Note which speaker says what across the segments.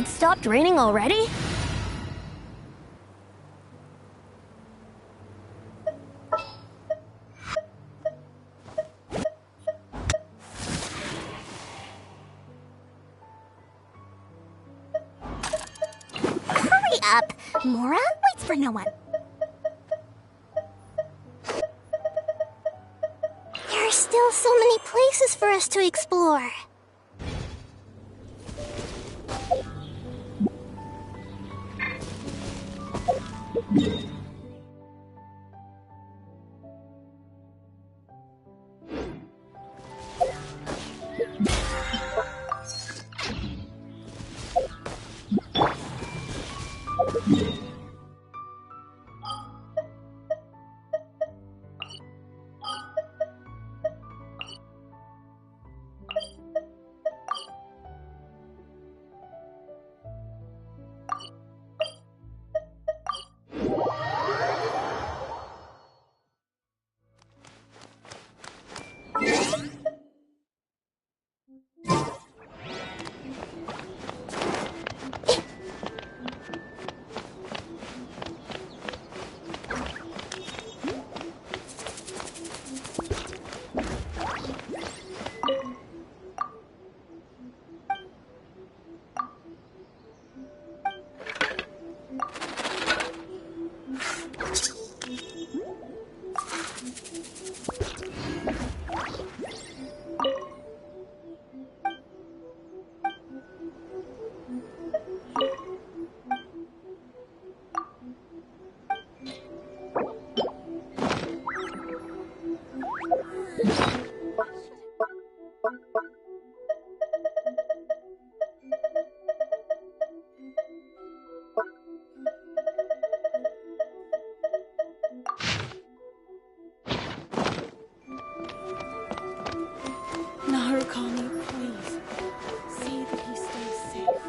Speaker 1: It stopped raining already?
Speaker 2: Hurry up! Mora waits for no one. There are still so many places for us to explore.
Speaker 3: Narukami, please. See that he stays safe.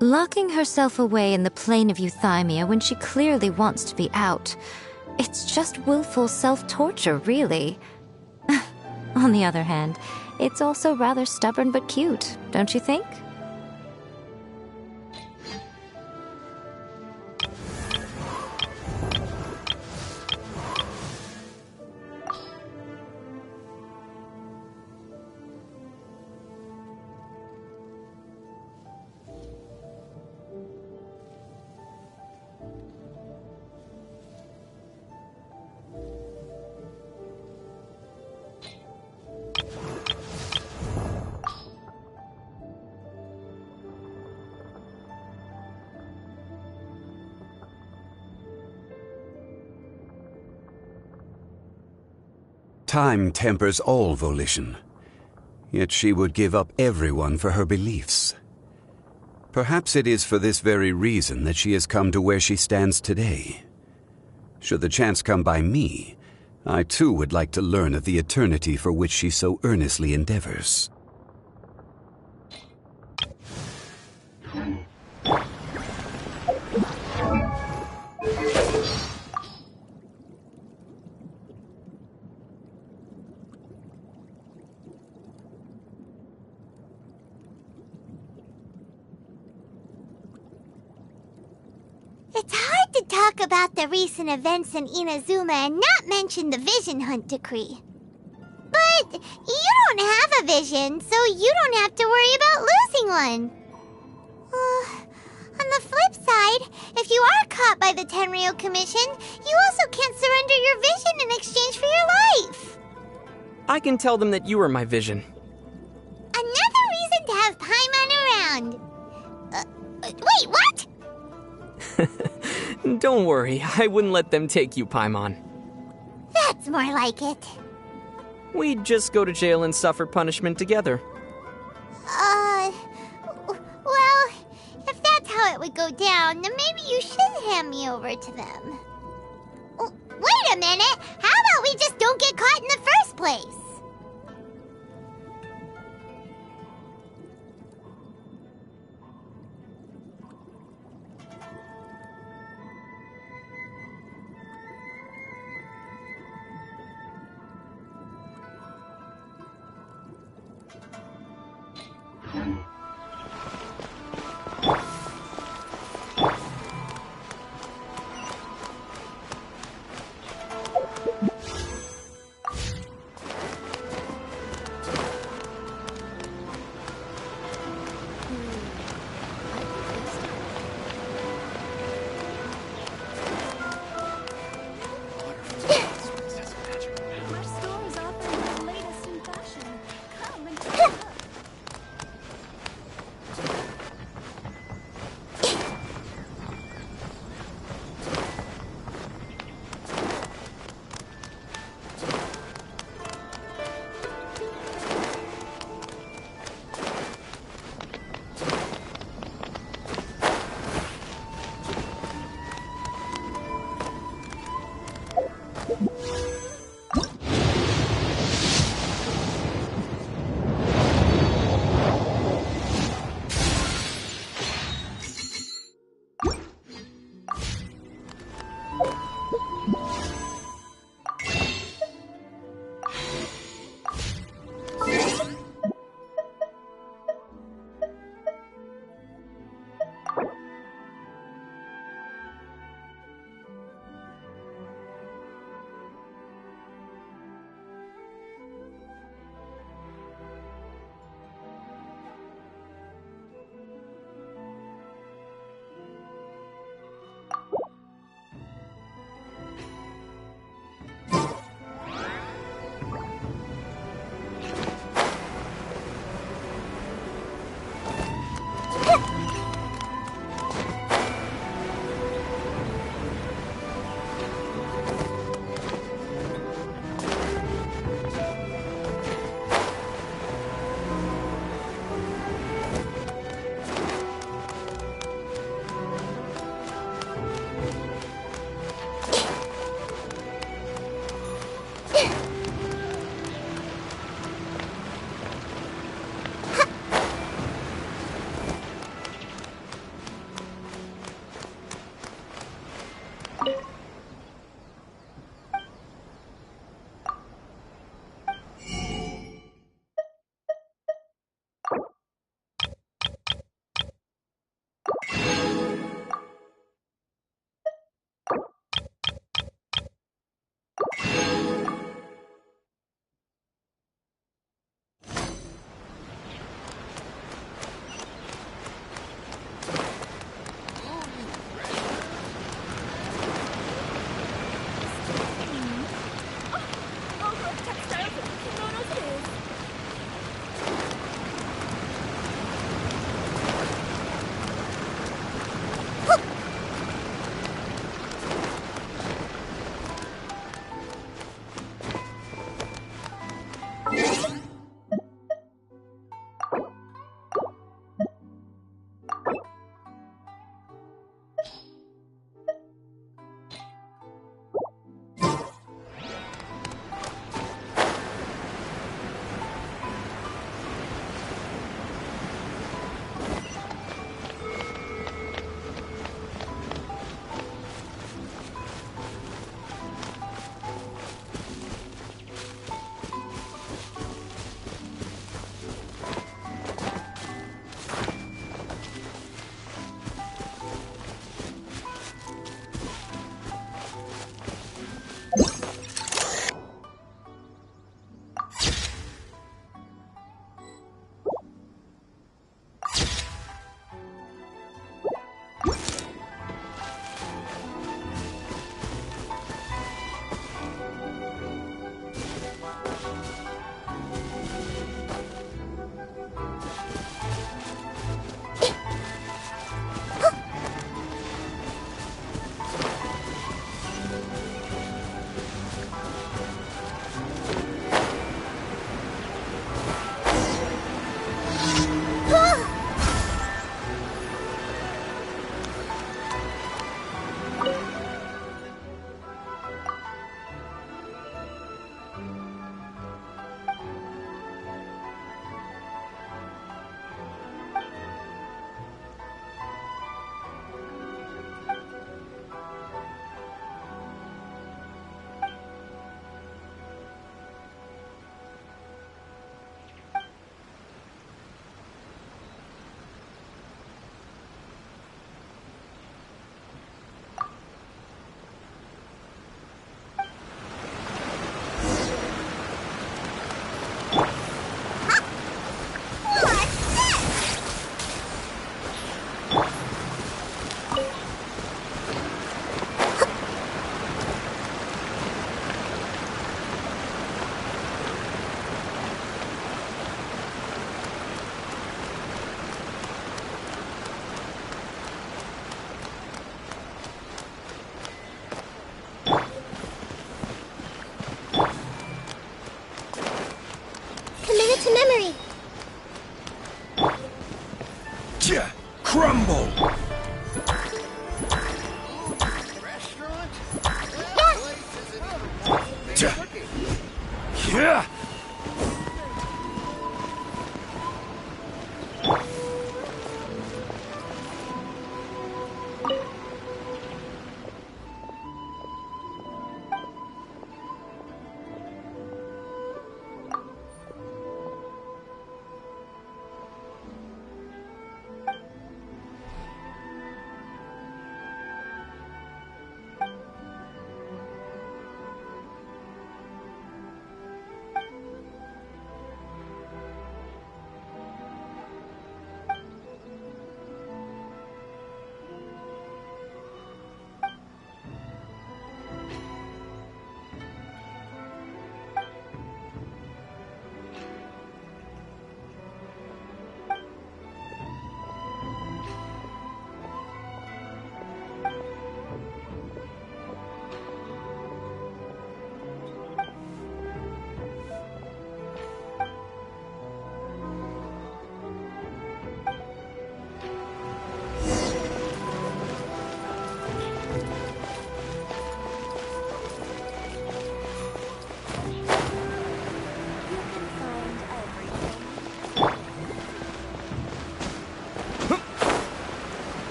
Speaker 4: Locking herself away in the plane of euthymia when she clearly wants to be out. It's just willful self-torture, really. On the other hand, it's also rather stubborn but cute, don't you think?
Speaker 5: Time tempers all volition, yet she would give up everyone for her beliefs. Perhaps it is for this very reason that she has come to where she stands today. Should the chance come by me, I too would like to learn of the eternity for which she so earnestly endeavors.
Speaker 2: It's hard to talk about the recent events in Inazuma and not mention the Vision Hunt decree. But you don't have a vision, so you don't have to worry about losing one. On the flip side, if you are caught by the Tenryou Commission, you also can't surrender your vision in exchange for your life.
Speaker 6: I can tell them that you are my vision.
Speaker 2: Another reason to have Paimon around. Wait, what?
Speaker 6: Don't worry, I wouldn't let them take you, Paimon.
Speaker 2: That's more like it.
Speaker 6: We'd just go to jail and suffer punishment together.
Speaker 2: Well, if that's how it would go down, then maybe you should hand me over to them. Wait a minute! How about we just don't get caught in the first place?
Speaker 3: Our store is offering the latest in fashion. Come and check it out.
Speaker 2: to memory.
Speaker 7: Crumble! Yeah!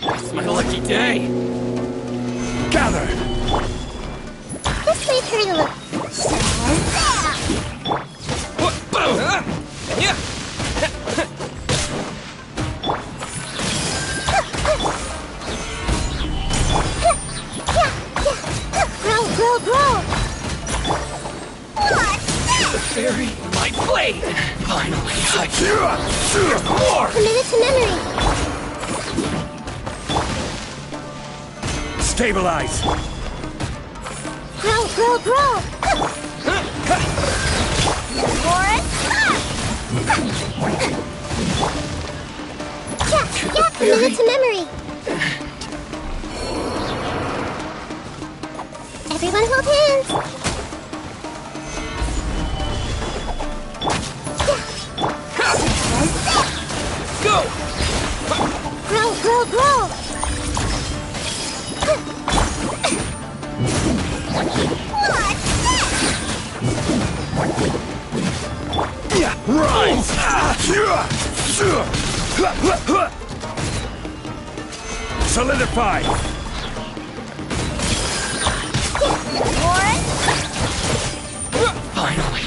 Speaker 6: It's my lucky day.
Speaker 7: Gather!
Speaker 2: This may turn a look.
Speaker 6: What? Boom! Yeah!
Speaker 2: Grow!
Speaker 6: The fairy in my blade! Finally, There's more!
Speaker 2: Committed to memory.
Speaker 7: Stabilize!
Speaker 2: Grow! Yeah, committed to memory. Everyone hold hands.
Speaker 6: Go!
Speaker 2: Grow! grow, grow!
Speaker 7: Rise! Solidify!
Speaker 6: Finally,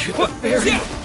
Speaker 6: to the very...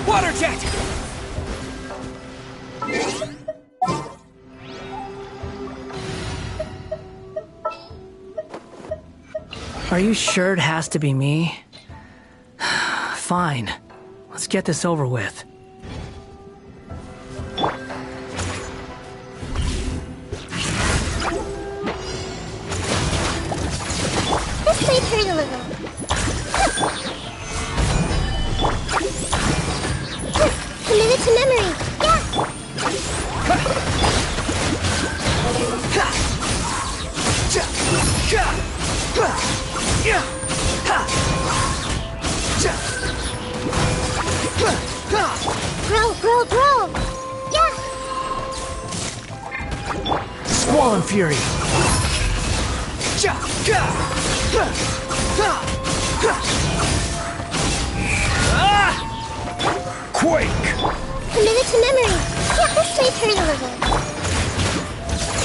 Speaker 6: Water jet!
Speaker 8: Are you sure it has to be me? Fine. Let's get this over with.
Speaker 2: This might hurt a little. Committed to memory. Grow, grow, grow. Yeah.
Speaker 8: Squall and Fury.
Speaker 7: Quake!
Speaker 2: Committed to memory. Yeah, this might hurt a little.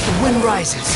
Speaker 8: The wind rises.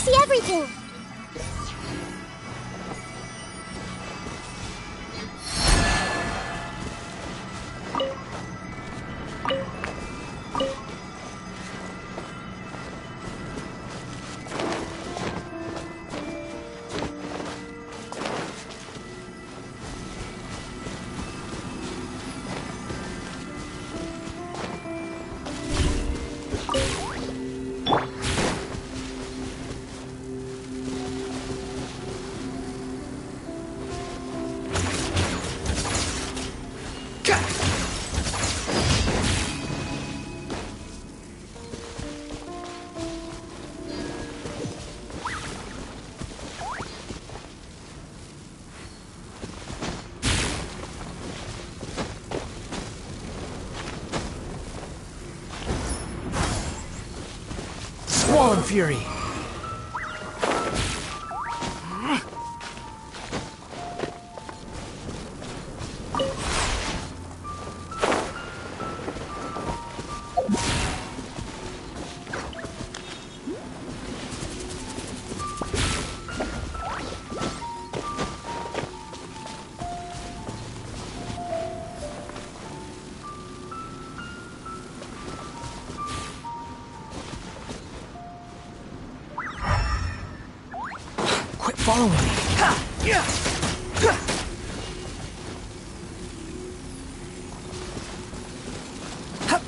Speaker 2: see everything.
Speaker 8: Squall Fury! Quit following me. Ha! Yeah! Ha! Ha!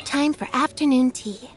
Speaker 1: Time for afternoon tea.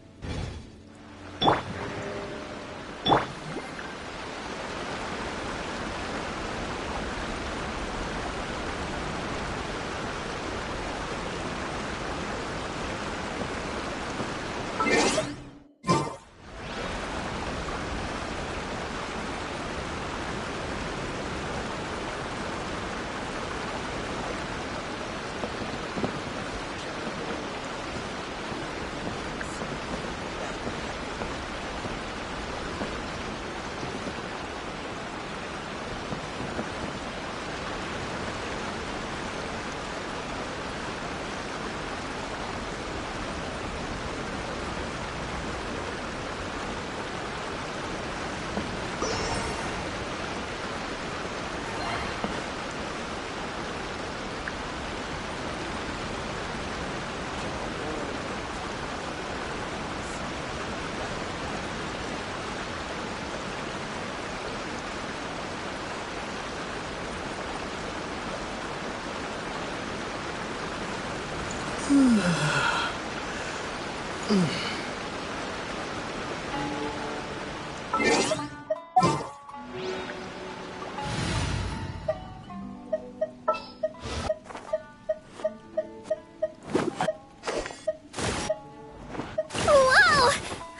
Speaker 2: Whoa!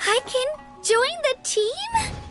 Speaker 2: I can join the team?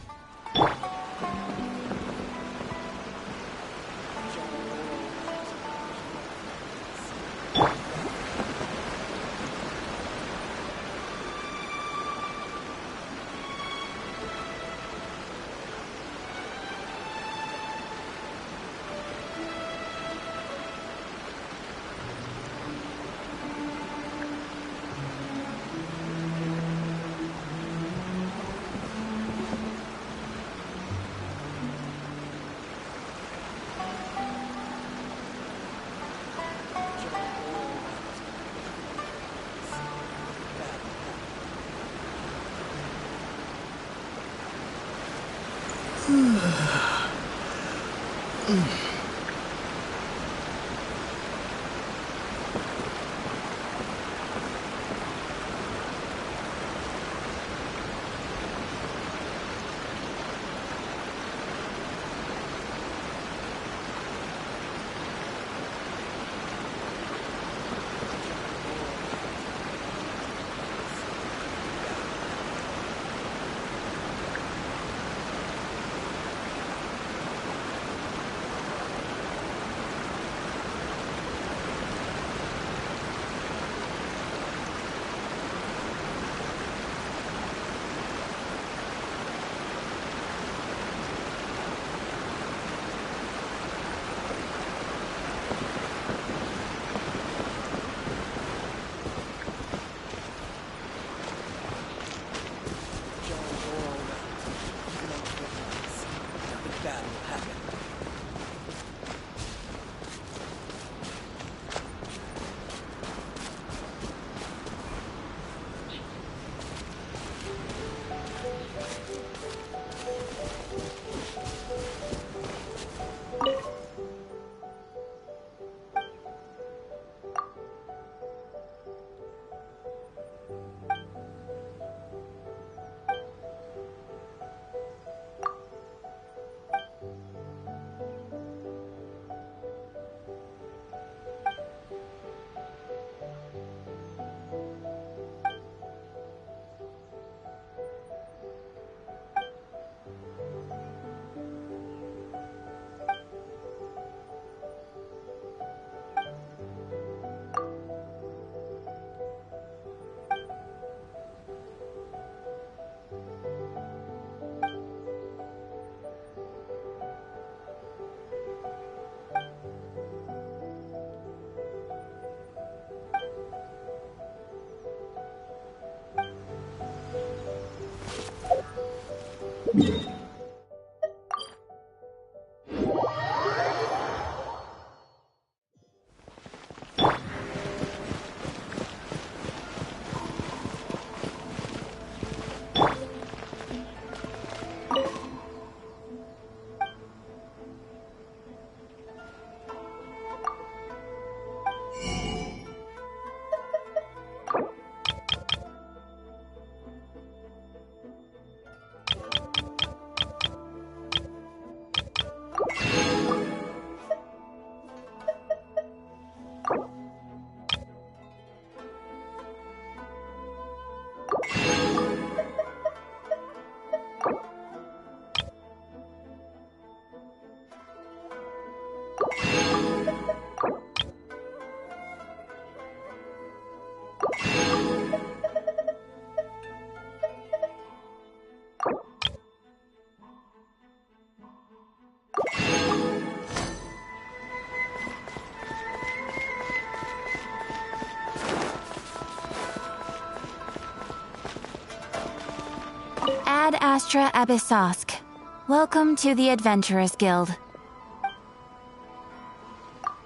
Speaker 4: Ad Astra Abyssosk. Welcome to the Adventurers Guild.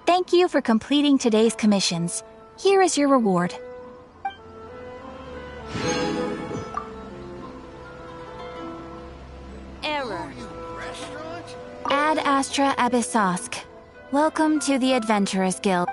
Speaker 4: Thank you for completing today's commissions. Here is your reward.
Speaker 3: Error.
Speaker 4: Ad Astra Abyssosk. Welcome to the Adventurers Guild.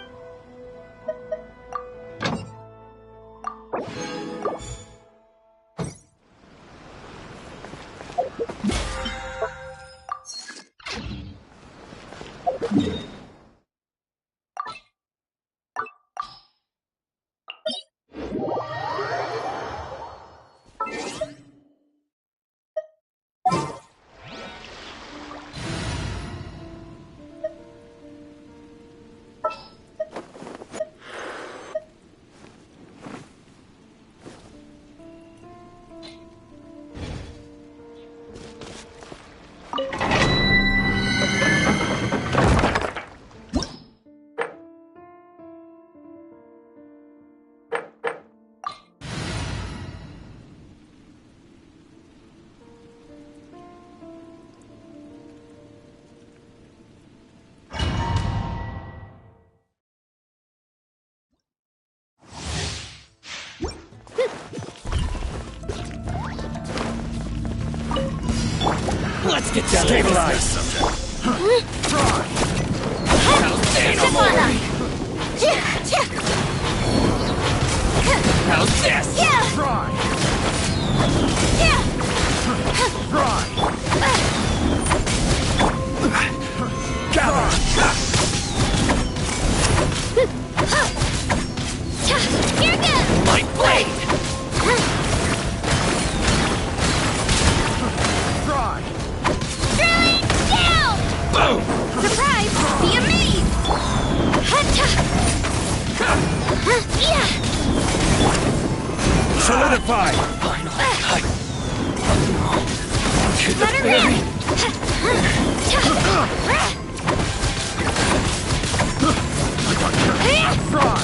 Speaker 6: Let's get down to business.
Speaker 7: Try!
Speaker 6: How's this?
Speaker 7: Try! Try! Gather!
Speaker 6: My blade!
Speaker 7: Try!
Speaker 6: Boom!
Speaker 2: Surprise! Be amazed!
Speaker 7: Solidify!
Speaker 6: Final cut. To the
Speaker 2: Let her
Speaker 6: very...
Speaker 7: Try!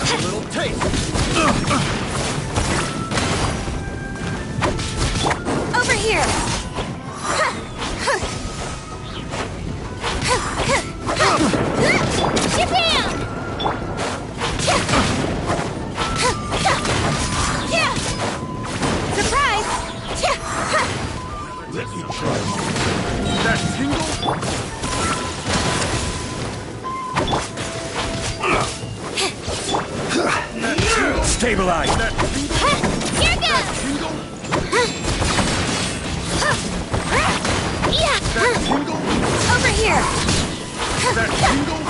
Speaker 7: A little taste!
Speaker 2: Over here! Japan! Surprise!
Speaker 7: Let me try. That tingle? Stabilize! That tingle?
Speaker 2: Here goes!
Speaker 7: Tingle?
Speaker 2: Yeah!
Speaker 7: That tingle?
Speaker 2: Over here!
Speaker 7: That tingle?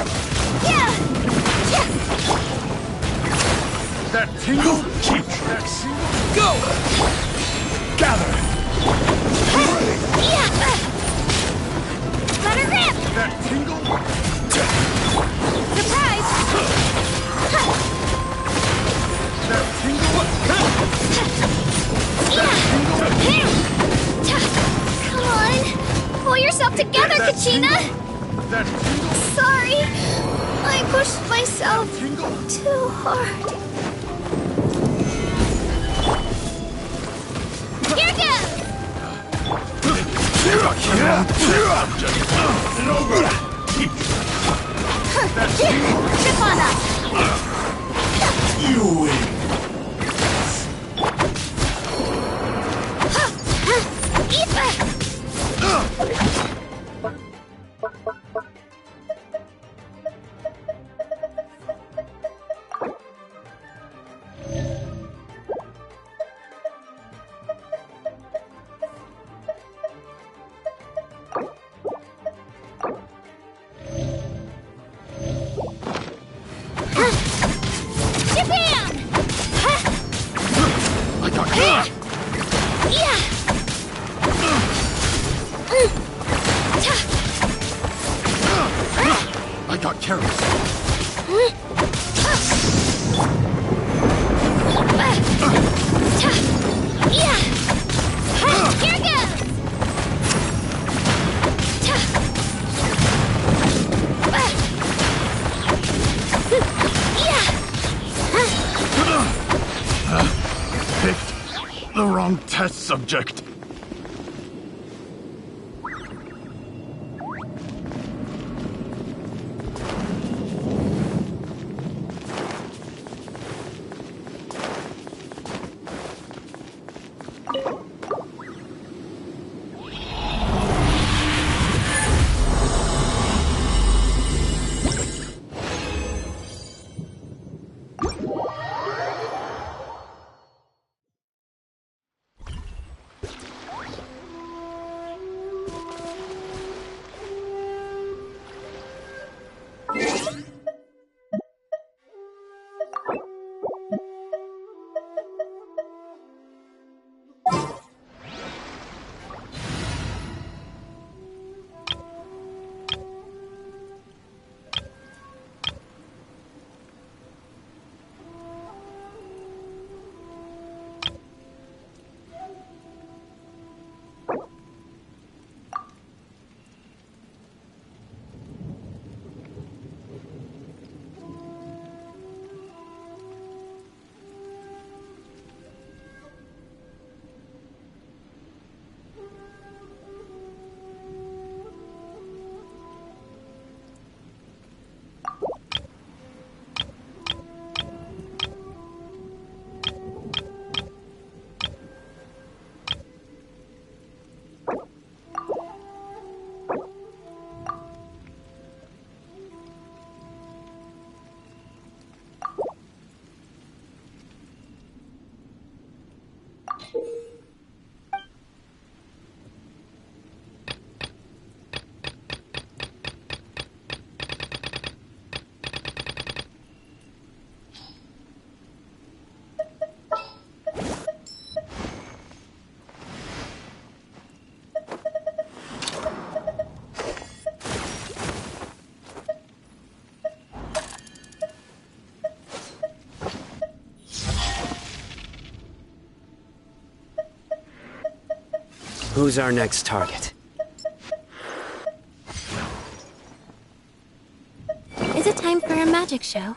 Speaker 2: Yeah!
Speaker 7: That tingle? Keep that tingle?
Speaker 6: Go!
Speaker 7: Gather!
Speaker 2: Yeah! Let her rip!
Speaker 7: That tingle?
Speaker 2: Surprise!
Speaker 7: That tingle?
Speaker 2: Come on! Pull yourself together,
Speaker 7: That
Speaker 2: Kachina!
Speaker 7: tingle? That tingle?
Speaker 2: Sorry! I pushed myself
Speaker 7: Tingle?
Speaker 2: too hard. Here goes! Trip on us!
Speaker 7: You win. I got careless.
Speaker 2: Here goes!
Speaker 7: Picked the wrong test subject.
Speaker 9: Who's our next target?
Speaker 1: Is it time for a magic show?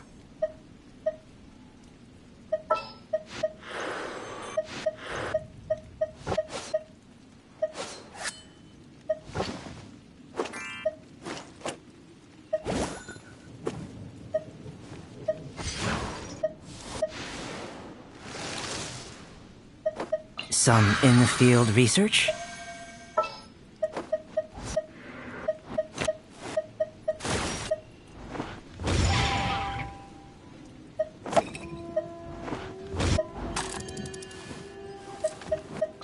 Speaker 10: Some in-the-field research?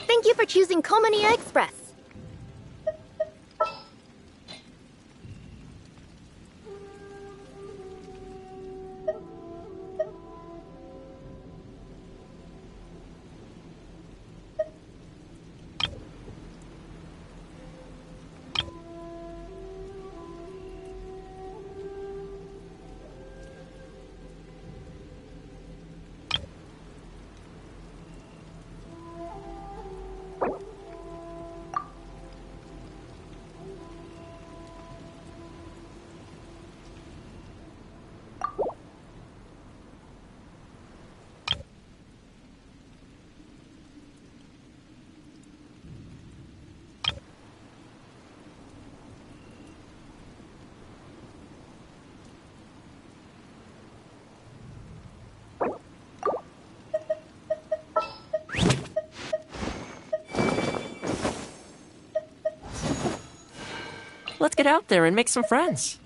Speaker 1: Thank you for choosing Comania Express.
Speaker 11: Let's get out there and make some friends.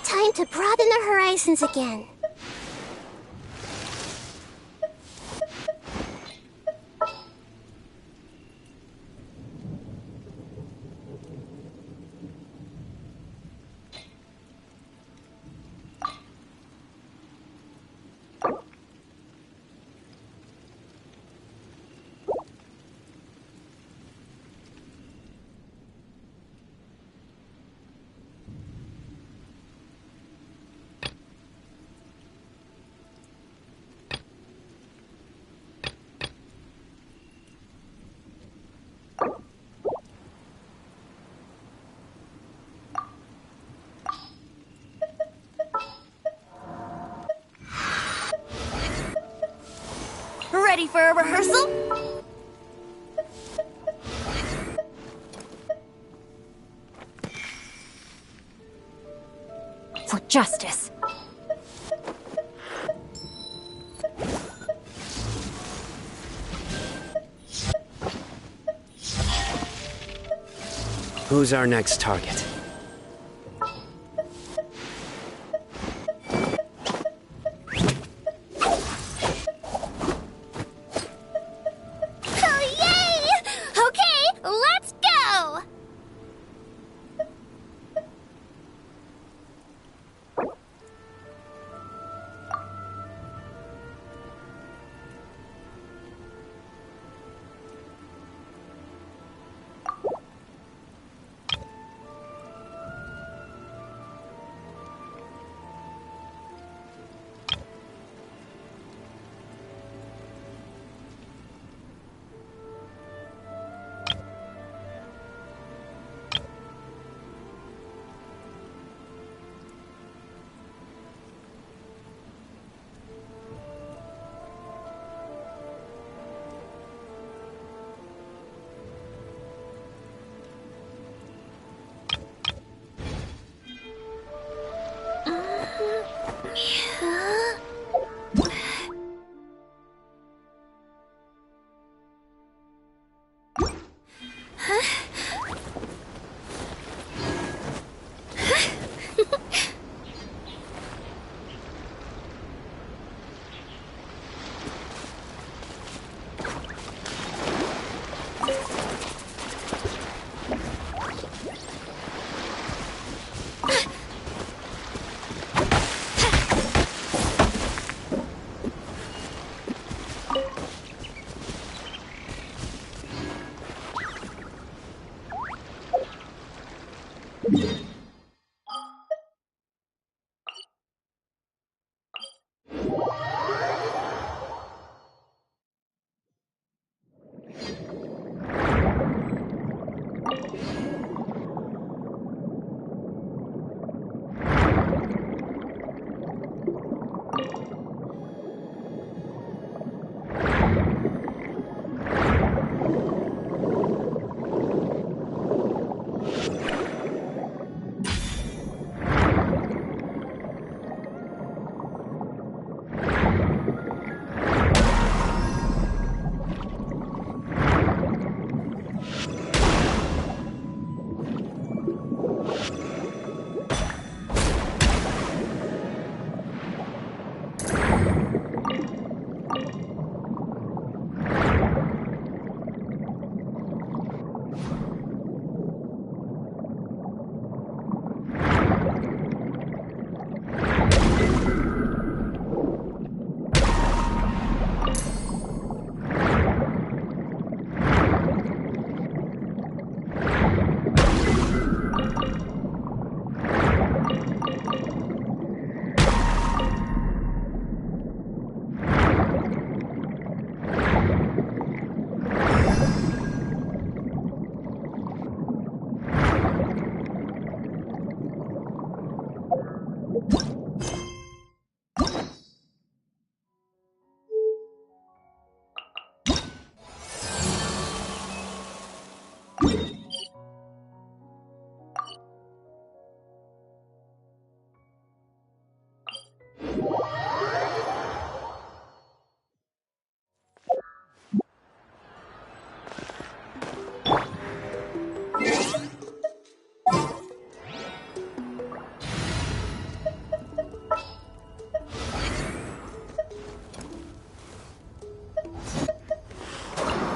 Speaker 2: Time to broaden the horizons again.
Speaker 1: Ready for a rehearsal?
Speaker 4: For justice.
Speaker 9: Who's our next target?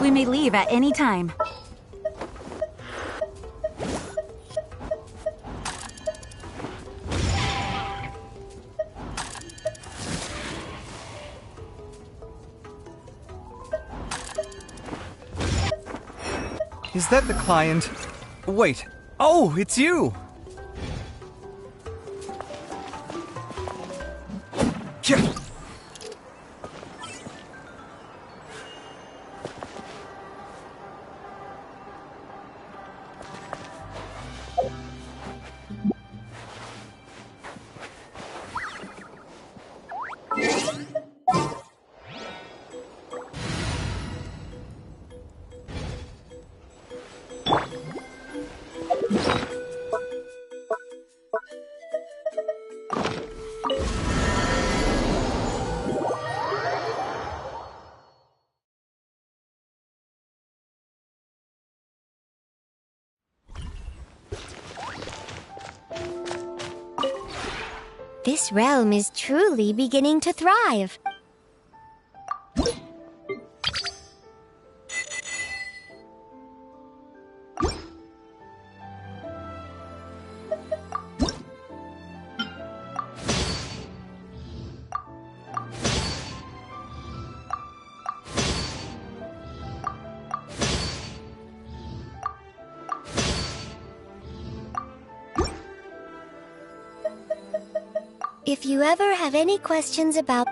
Speaker 12: We may leave at any time.
Speaker 13: Is that the client? Wait. Oh, it's you! Yeah.
Speaker 2: This realm is truly beginning to thrive. If you ever have any questions about...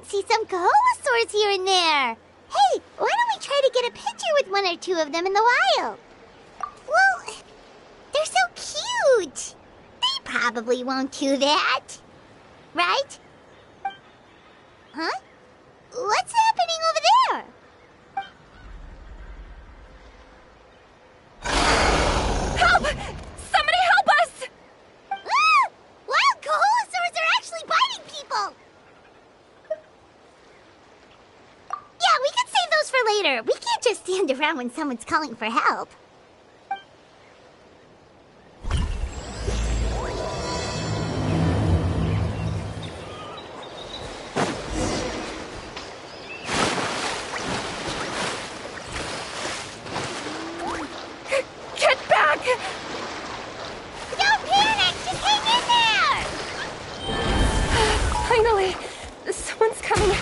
Speaker 2: might see some Kaholosaurs here and there. Hey, why don't we try to get a picture with one or two of them in the wild? Well, they're so cute. They probably won't do that. Right? Huh? What's happening over there?
Speaker 1: Help! Somebody help us!
Speaker 2: Ah! Wild Kaholosaurs are actually biting people! Yeah, we could save those for later. We can't just stand around when someone's calling for help.
Speaker 1: Get back!
Speaker 2: Don't panic! Just hang in there!
Speaker 1: Finally! Someone's coming.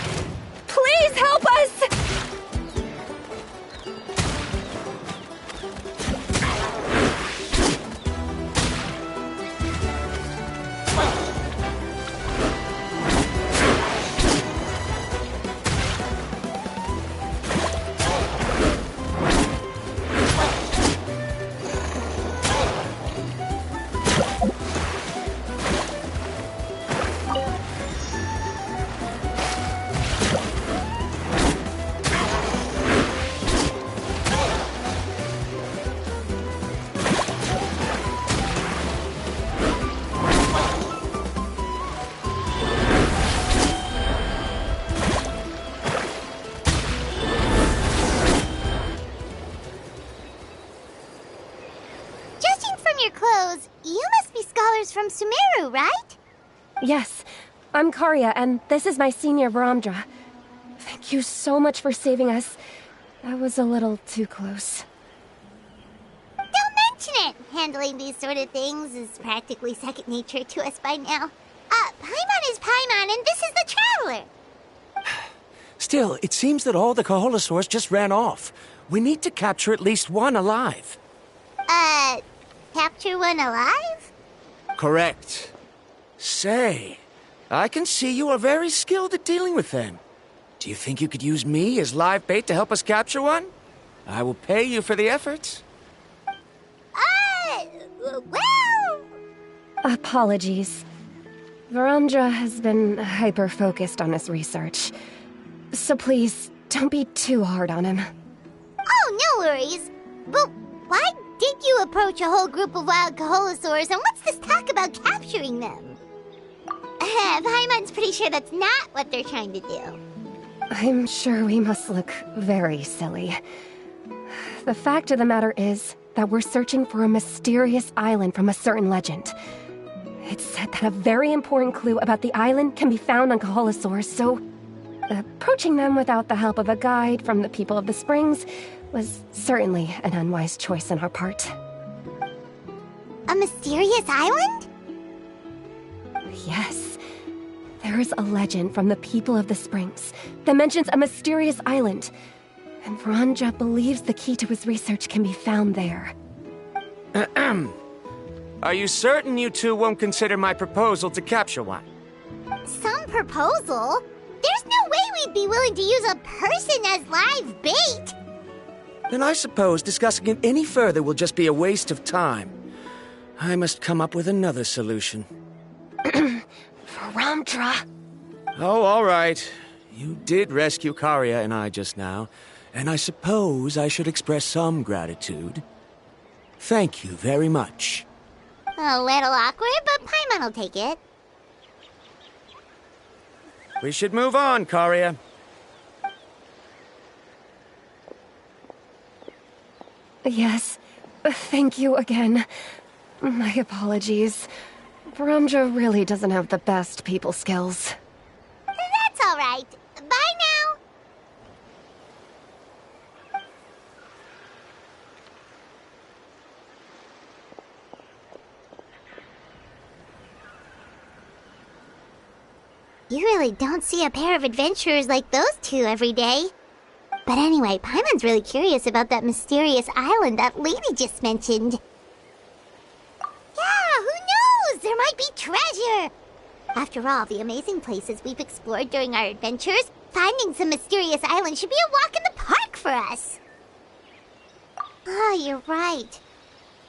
Speaker 1: Please help us!
Speaker 2: Judging from your clothes, you must be scholars from Sumeru, right?
Speaker 1: Yes, I'm Karya, and this is my senior Varamdra. Thank you so much for saving us. That was a little too close.
Speaker 2: Don't mention it! Handling these sort of things is practically second nature to us by now. Paimon is Paimon, and this is the Traveler!
Speaker 9: Still, it seems that all the Kaholosaurs just ran off. We need to capture at least one alive.
Speaker 2: Capture one alive?
Speaker 9: Correct. Say, I can see you are very skilled at dealing with them. Do you think you could use me as live bait to help us capture one? I will pay you for the effort.
Speaker 2: Well...
Speaker 1: Apologies. Varamdra has been hyper-focused on his research. So please, don't be too hard on him.
Speaker 2: Oh, no worries. But why did you approach a whole group of wild Kaholosaurs, and what's this talk about capturing them? Paimon's pretty sure that's not what they're trying to do.
Speaker 1: I'm sure we must look very silly. The fact of the matter is that we're searching for a mysterious island from a certain legend. It's said that a very important clue about the island can be found on Kaholosaurs, so approaching them without the help of a guide from the people of the Springs was certainly an unwise choice on our part.
Speaker 2: A mysterious island?
Speaker 1: Yes. There is a legend from the people of the Springs that mentions a mysterious island, and Varamdra believes the key to his research can be found there.
Speaker 9: Are you certain you two won't consider my proposal to capture one?
Speaker 2: Some proposal? There's no way we'd be willing to use a person as live bait!
Speaker 9: Then I suppose discussing it any further will just be a waste of time. I must come up with another solution.
Speaker 1: Varamdra!
Speaker 9: Oh, all right. You did rescue Karya and I just now, and I suppose I should express some gratitude. Thank you very much.
Speaker 2: A little awkward, but Paimon will take it.
Speaker 9: We should move on, Karya.
Speaker 1: Yes, thank you again. My apologies. Varamdra really doesn't have the best people skills.
Speaker 2: That's all right. Bye now. You really don't see a pair of adventurers like those two every day. But anyway, Paimon's really curious about that mysterious island that lady just mentioned. Yeah, who knows? There might be treasure. After all the amazing places we've explored during our adventures, finding some mysterious island should be a walk in the park for us. Oh, you're right.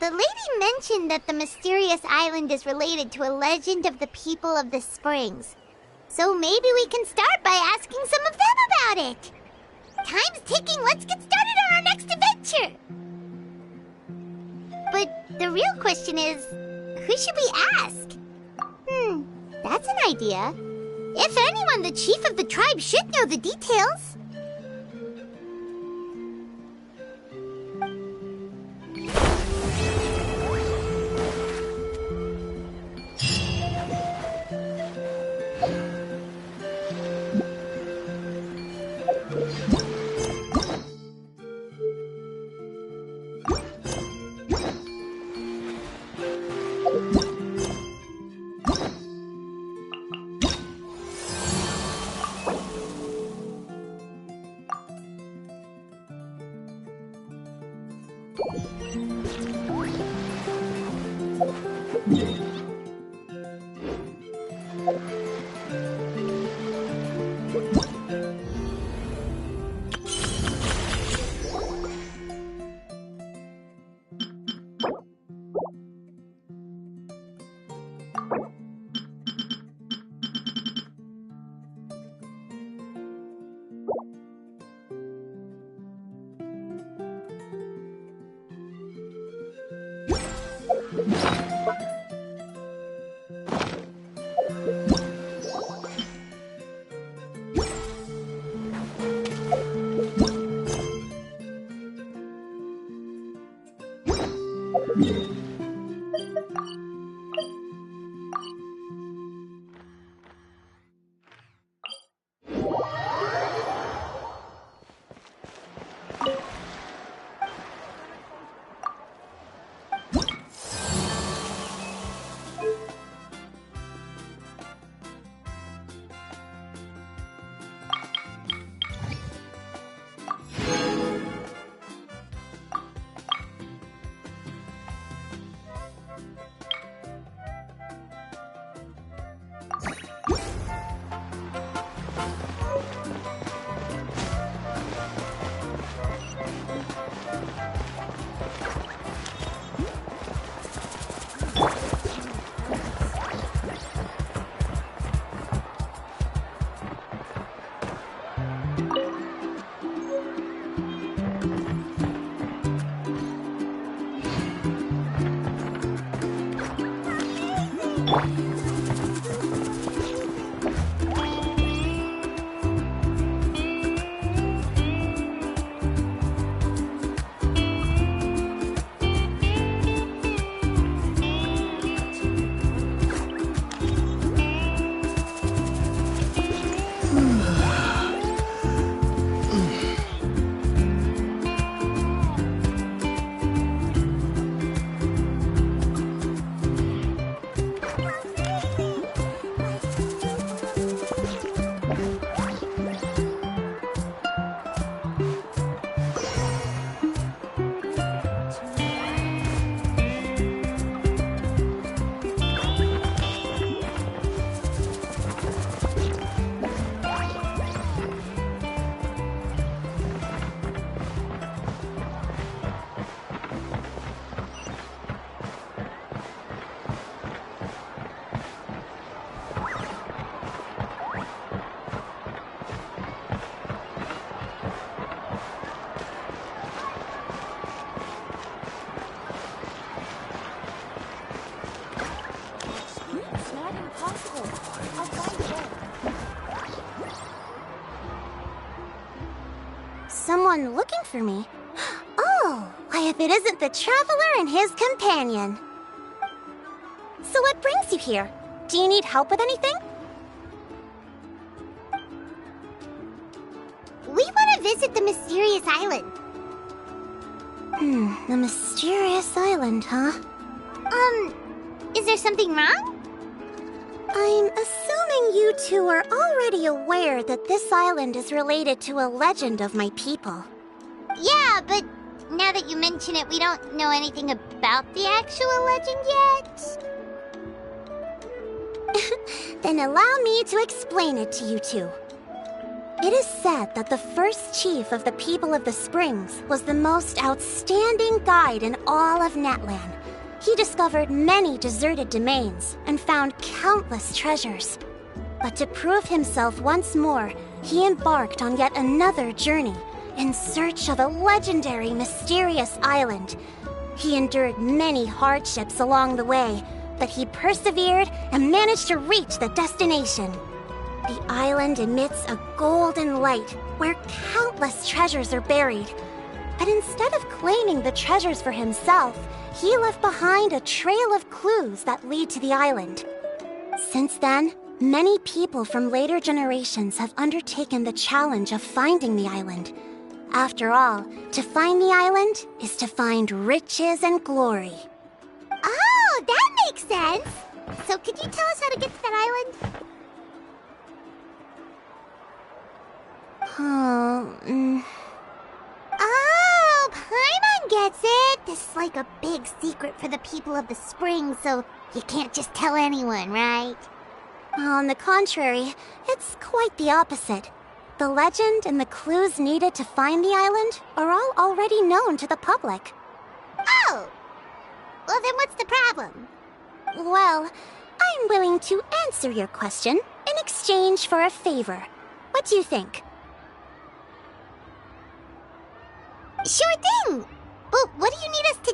Speaker 2: The lady mentioned that the mysterious island is related to a legend of the people of the springs. So maybe we can start by asking some of them about it. Time's ticking, let's get started on our next adventure! But the real question is, who should we ask? That's an idea. If anyone, the chief of the tribe should know the details. Someone looking for me? Oh, why if it isn't the traveler and his companion. So what brings you here? Do you need help with anything? We want to visit the mysterious island. The mysterious island, huh? Is there something wrong? I'm assuming you two are already aware that this island is related to a legend of my people. Yeah, but now that you mention it, we don't know anything about the actual legend yet. Then allow me to explain it to you two. It is said that the first chief of the people of the Springs was the most outstanding guide in all of Netland. He discovered many deserted domains and found countless treasures. But to prove himself once more, he embarked on yet another journey in search of a legendary, mysterious island. He endured many hardships along the way, but he persevered and managed to reach the destination. The island emits a golden light where countless treasures are buried. But instead of claiming the treasures for himself, he left behind a trail of clues that lead to the island. Since then, many people from later generations have undertaken the challenge of finding the island. After all, to find the island is to find riches and glory. Oh, that makes sense! So could you tell us how to get to that island? Oh, Paimon gets it! This is like a big secret for the people of the spring, so you can't just tell anyone, right?
Speaker 12: On the contrary, it's quite the opposite. The legend and the clues needed to find the island are all already known to the public.
Speaker 2: Oh! Well, then what's the problem?
Speaker 12: Well, I'm willing to answer your question in exchange for a favor. What do you think?
Speaker 2: Sure thing! But what do you need us to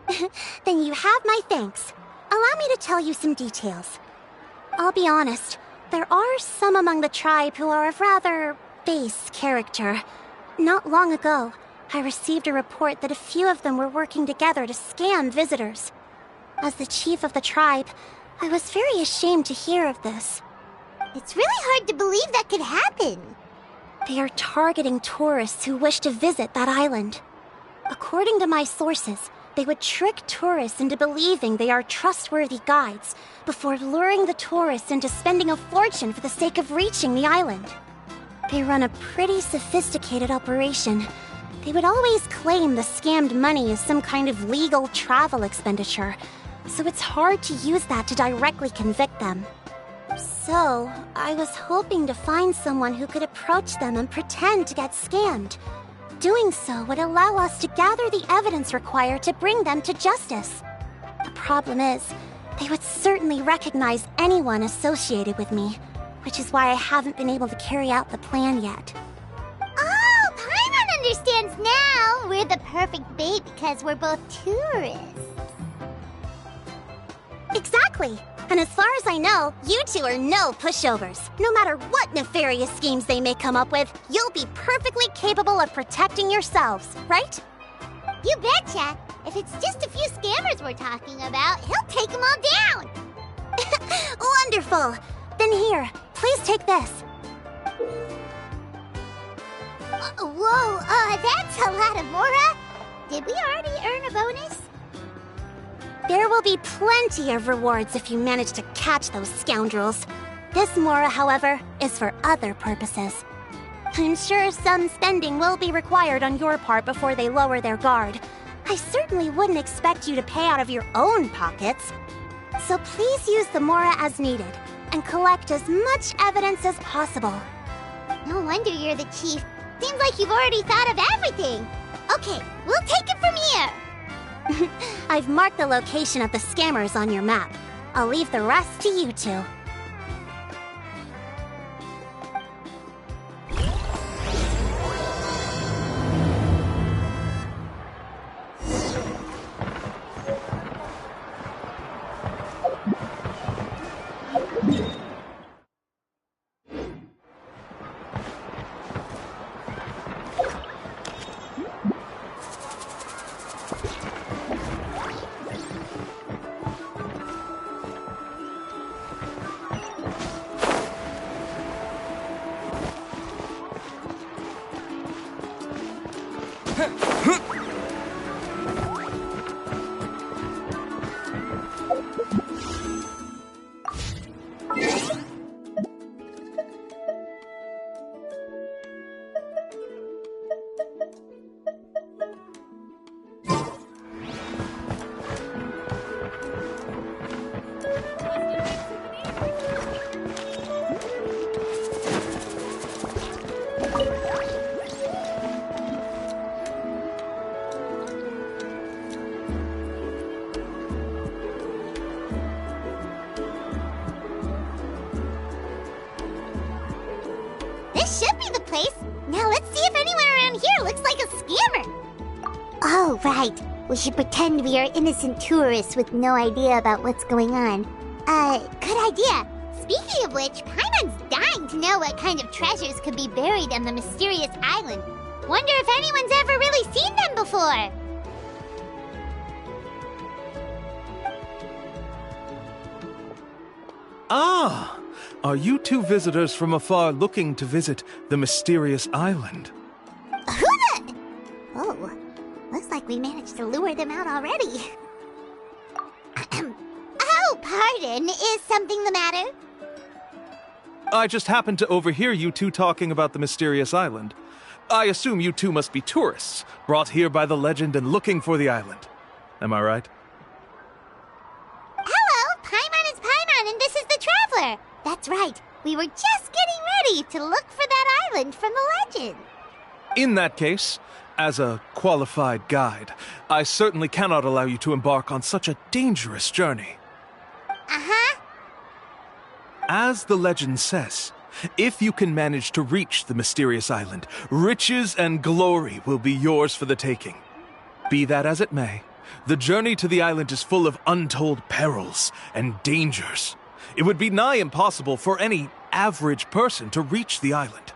Speaker 12: do? Then you have my thanks. Allow me to tell you some details. I'll be honest, there are some among the tribe who are of rather base character. Not long ago, I received a report that a few of them were working together to scam visitors. As the chief of the tribe, I was very ashamed to hear of this.
Speaker 2: It's really hard to believe that could happen.
Speaker 12: They are targeting tourists who wish to visit that island. According to my sources, they would trick tourists into believing they are trustworthy guides before luring the tourists into spending a fortune for the sake of reaching the island. They run a pretty sophisticated operation. They would always claim the scammed money is some kind of legal travel expenditure, so it's hard to use that to directly convict them. So, I was hoping to find someone who could approach them and pretend to get scammed. Doing so would allow us to gather the evidence required to bring them to justice. The problem is, they would certainly recognize anyone associated with me, which is why I haven't been able to carry out the plan yet.
Speaker 2: Oh, Paimon understands now! We're the perfect bait because we're both tourists.
Speaker 12: Exactly! And as far as I know, you two are no pushovers. No matter what nefarious schemes they may come up with, you'll be perfectly capable of protecting yourselves, right?
Speaker 2: You betcha! If it's just a few scammers we're talking about, he'll take them all down!
Speaker 12: Wonderful! Then here, please take this.
Speaker 2: Whoa, that's a lot of Mora! Did we already earn a bonus?
Speaker 12: There will be plenty of rewards if you manage to catch those scoundrels. This Mora, however, is for other purposes. I'm sure some spending will be required on your part before they lower their guard. I certainly wouldn't expect you to pay out of your own pockets. So please use the Mora as needed, and collect as much evidence as possible.
Speaker 2: No wonder you're the chief. Seems like you've already thought of everything. Okay, we'll take it from here.
Speaker 12: I've marked the location of the scammers on your map. I'll leave the rest to you two.
Speaker 2: This should be the place. Now let's see if anyone around here looks like a scammer. Oh, right. We should pretend we are innocent tourists with no idea about what's going on. Good idea. Speaking of which, Paimon's dying to know what kind of treasures could be buried on the mysterious island. Wonder if anyone's ever really seen them before.
Speaker 14: Ah! Are you two visitors from afar looking to visit the mysterious island?
Speaker 2: Who the... Oh, looks like we managed to lure them out already. Oh, pardon. Is something the matter?
Speaker 14: I just happened to overhear you two talking about the mysterious island. I assume you two must be tourists, brought here by the legend and looking for the island. Am I right?
Speaker 2: Hello, Paimon is Paimon, and this is the Traveler. That's right. We were just getting ready to look for that island from the legend.
Speaker 14: In that case, as a qualified guide, I certainly cannot allow you to embark on such a dangerous journey.
Speaker 2: Uh-huh.
Speaker 14: As the legend says, if you can manage to reach the mysterious island, riches and glory will be yours for the taking. Be that as it may, the journey to the island is full of untold perils and dangers. It would be nigh impossible for any average person to reach the island.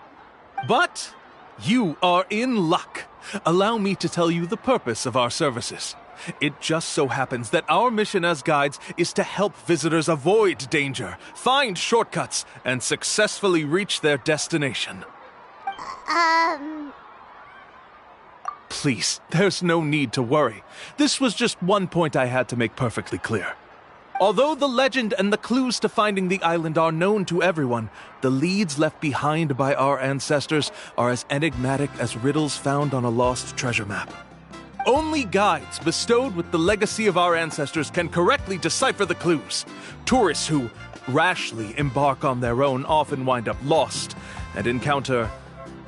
Speaker 14: But you are in luck. Allow me to tell you the purpose of our services. It just so happens that our mission as guides is to help visitors avoid danger, find shortcuts, and successfully reach their destination. Please, there's no need to worry. This was just one point I had to make perfectly clear. Although the legend and the clues to finding the island are known to everyone, the leads left behind by our ancestors are as enigmatic as riddles found on a lost treasure map. Only guides bestowed with the legacy of our ancestors can correctly decipher the clues. Tourists who rashly embark on their own often wind up lost and encounter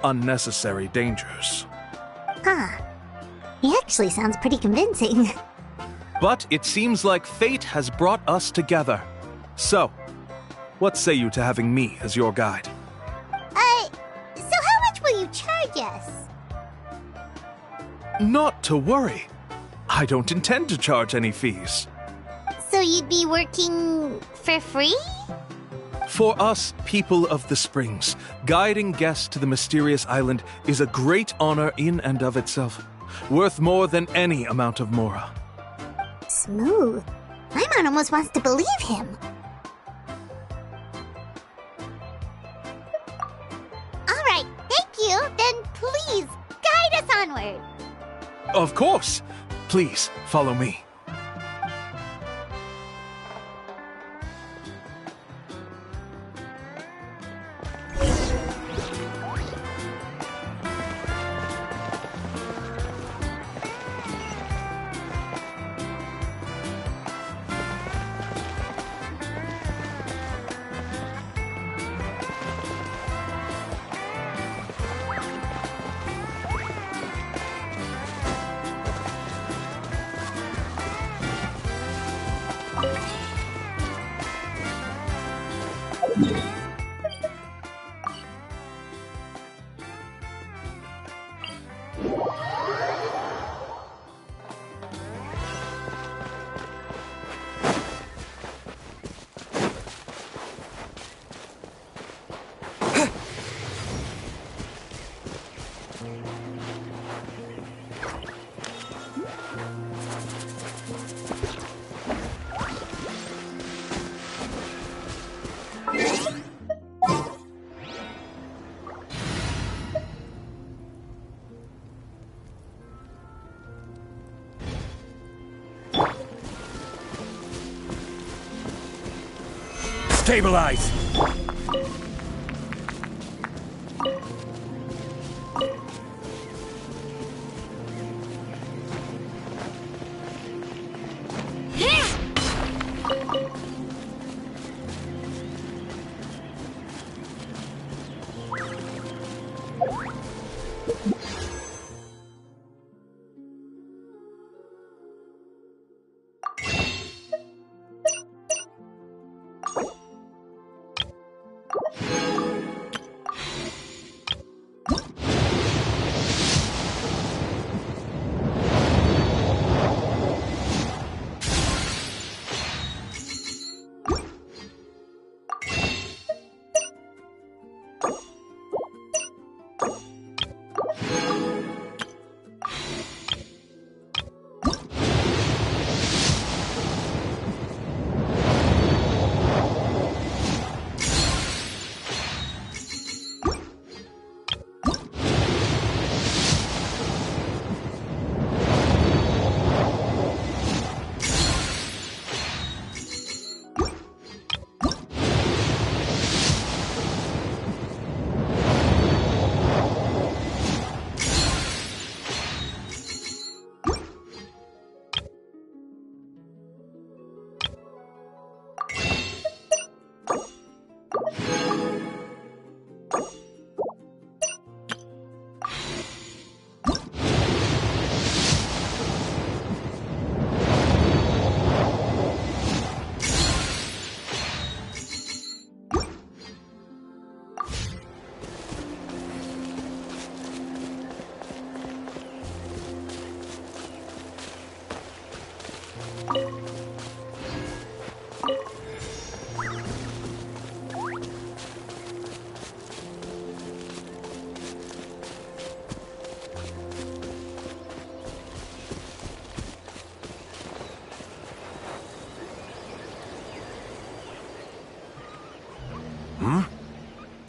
Speaker 14: unnecessary dangers.
Speaker 2: Huh. He actually sounds pretty convincing.
Speaker 14: But it seems like fate has brought us together. So, what say you to having me as your guide?
Speaker 2: So how much will you charge us?
Speaker 14: Not to worry. I don't intend to charge any fees.
Speaker 2: So you'd be working for free?
Speaker 14: For us, people of the Springs, guiding guests to the mysterious island is a great honor in and of itself, worth more than any amount of mora.
Speaker 2: Smooth. Paimon almost wants to believe him. All right, thank you. Then please, guide us onward.
Speaker 14: Of course. Please, follow me.
Speaker 6: Stabilize!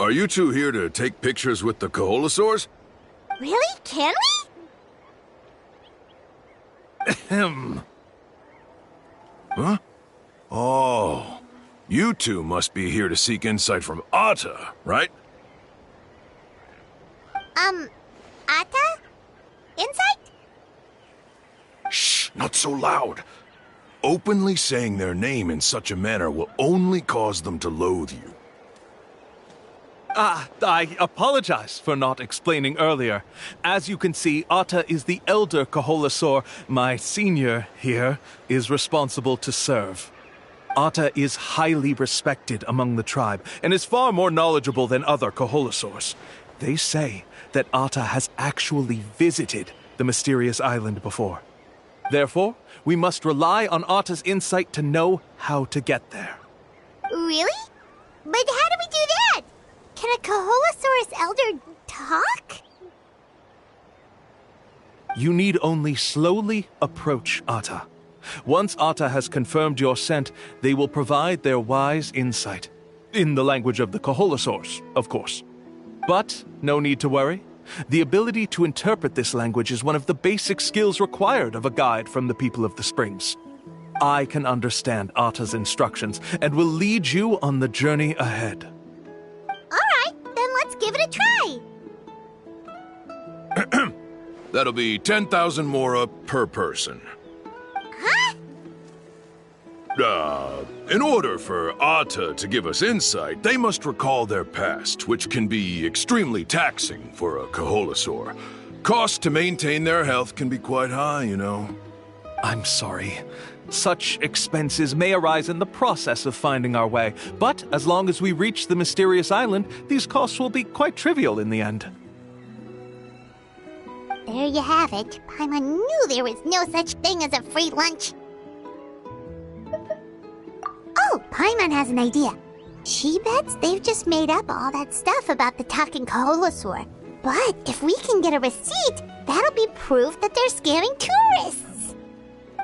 Speaker 7: Are you two here to take pictures with the Koholosaurs?
Speaker 2: Really? Can we?
Speaker 7: Ahem. Huh? Oh, you two must be here to seek insight from Atta, right?
Speaker 2: Atta? Insight?
Speaker 7: Shh, not so loud. Openly saying their name in such a manner will only cause them to loathe you.
Speaker 14: I apologize for not explaining earlier. As you can see, Atta is the elder Koholosaur. My senior here is responsible to serve. Atta is highly respected among the tribe and is far more knowledgeable than other Koholosaurs. They say that Atta has actually visited the mysterious island before. Therefore, we must rely on Atta's insight to know how to get there.
Speaker 2: Really? But how do we do that? Can a Koholosaurus elder talk?
Speaker 14: You need only slowly approach Atta. Once Atta has confirmed your scent, they will provide their wise insight. In the language of the Koholosaurs, of course. But no need to worry. The ability to interpret this language is one of the basic skills required of a guide from the people of the Springs. I can understand Atta's instructions and will lead you on the journey ahead.
Speaker 2: Alright, then let's give it a try.
Speaker 7: That'll be 10,000 mora per person.
Speaker 2: Huh?
Speaker 7: In order for Atta to give us insight, they must recall their past, which can be extremely taxing for a Koholosaur. Cost to maintain their health can be quite high, you know.
Speaker 14: I'm sorry. Such expenses may arise in the process of finding our way, but as long as we reach the mysterious island, these costs will be quite trivial in the end.
Speaker 2: There you have it. Paimon knew there was no such thing as a free lunch. Oh, Paimon has an idea. She bets they've just made up all that stuff about the talking Koholosaur. But if we can get a receipt, that'll be proof that they're scamming tourists.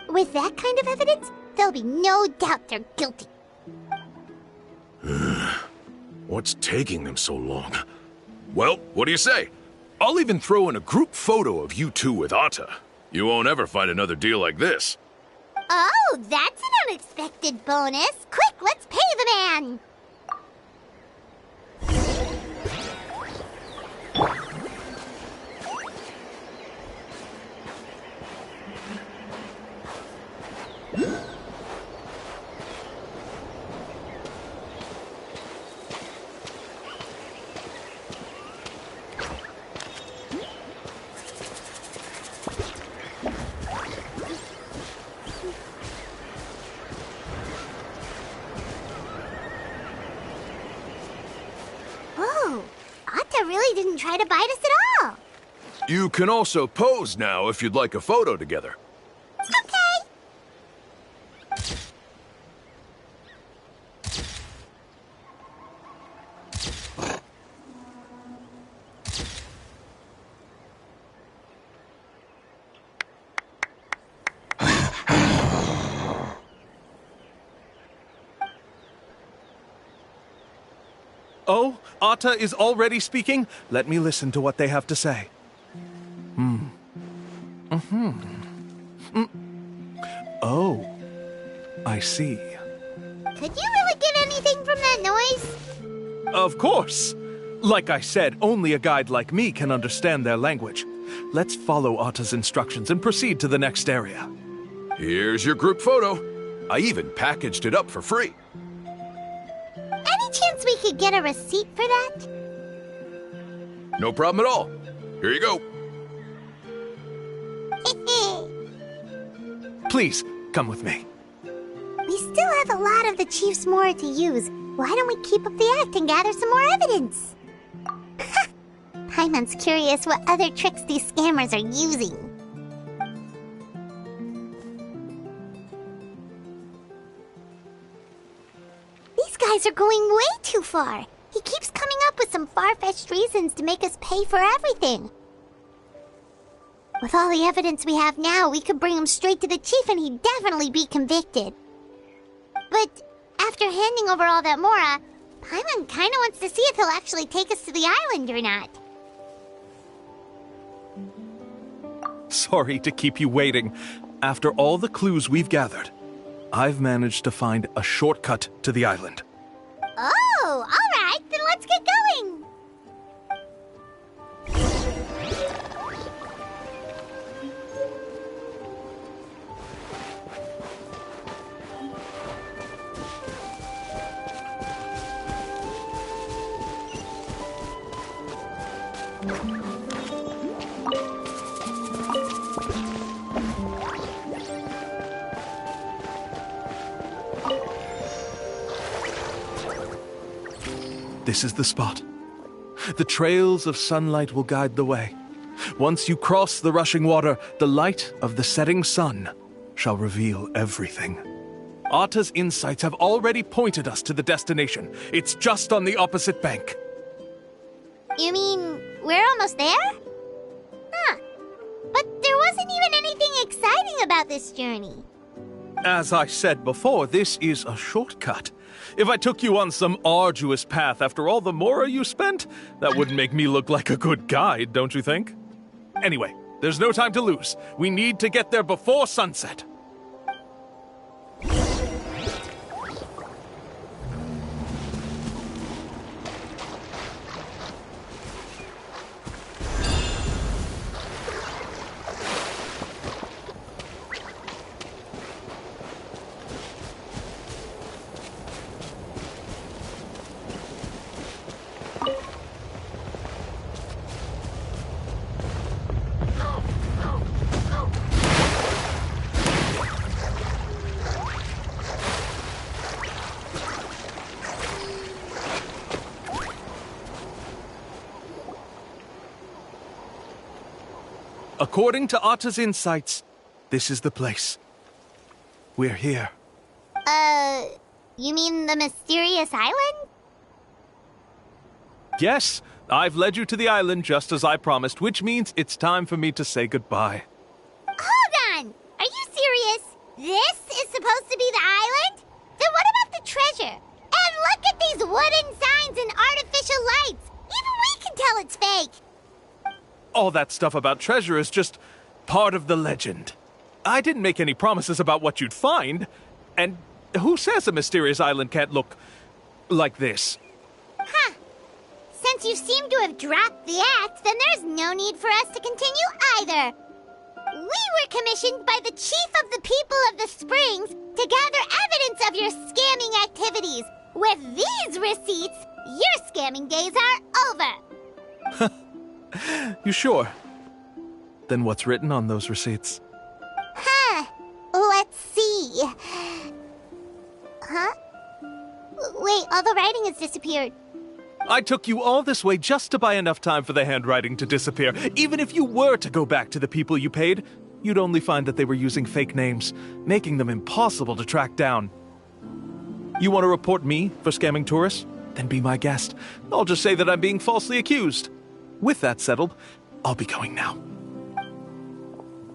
Speaker 2: With that kind of evidence, there'll be no doubt they're guilty.
Speaker 7: What's taking them so long? Well, what do you say? I'll even throw in a group photo of you two with Atta. You won't ever find another deal like this.
Speaker 2: Oh, that's an unexpected bonus. Quick, let's pay the man. Really didn't try to bite us at all.
Speaker 7: You can also pose now if you'd like a photo together.
Speaker 2: Okay.
Speaker 14: Oh, Atta is already speaking? Let me listen to what they have to say. Oh, I see.
Speaker 2: Could you really get anything from that noise?
Speaker 14: Of course. Like I said, only a guide like me can understand their language. Let's follow Atta's instructions and proceed to the next area.
Speaker 7: Here's your group photo. I even packaged it up for free.
Speaker 2: Any chance we could get a receipt for that?
Speaker 7: No problem at all. Here you go.
Speaker 14: Please, come with me.
Speaker 2: We still have a lot of the Chief's Mora to use. Why don't we keep up the act and gather some more evidence? Paimon's curious what other tricks these scammers are using. These guys are going way too far. He keeps coming up with some far-fetched reasons to make us pay for everything. With all the evidence we have now, we could bring him straight to the chief and he'd definitely be convicted. But after handing over all that Mora, Paimon kinda wants to see if he'll actually take us to the island or not.
Speaker 14: Sorry to keep you waiting. After all the clues we've gathered, I've managed to find a shortcut to the island.
Speaker 2: Oh, alright, then let's get going!
Speaker 14: This is the spot. The trails of sunlight will guide the way. Once you cross the rushing water, the light of the setting sun shall reveal everything. Atta's insights have already pointed us to the destination. It's just on the opposite bank.
Speaker 2: You mean, we're almost there? Huh. But there wasn't even anything exciting about this journey.
Speaker 14: As I said before, this is a shortcut. If I took you on some arduous path after all the mora you spent, that wouldn't make me look like a good guide, don't you think? Anyway, there's no time to lose. We need to get there before sunset. According to Atta's insights, this is the place. We're here.
Speaker 2: You mean the mysterious island?
Speaker 14: Yes, I've led you to the island just as I promised, which means it's time for me to say goodbye.
Speaker 2: Hold on! Are you serious? This is supposed to be the island? Then what about the treasure? And look at these wooden signs and artificial lights! Even we can tell it's fake!
Speaker 14: All that stuff about treasure is just part of the legend. I didn't make any promises about what you'd find. And who says a mysterious island can't look like this?
Speaker 2: Huh. Since you seem to have dropped the act, then there's no need for us to continue either. We were commissioned by the chief of the people of the Springs to gather evidence of your scamming activities. With these receipts, your scamming days are over.
Speaker 14: You sure? Then what's written on those receipts?
Speaker 2: Huh. Let's see. Huh? Wait, all the writing has disappeared.
Speaker 14: I took you all this way just to buy enough time for the handwriting to disappear. Even if you were to go back to the people you paid, you'd only find that they were using fake names, making them impossible to track down. You want to report me for scamming tourists? Then be my guest. I'll just say that I'm being falsely accused. With that settled, I'll be going now.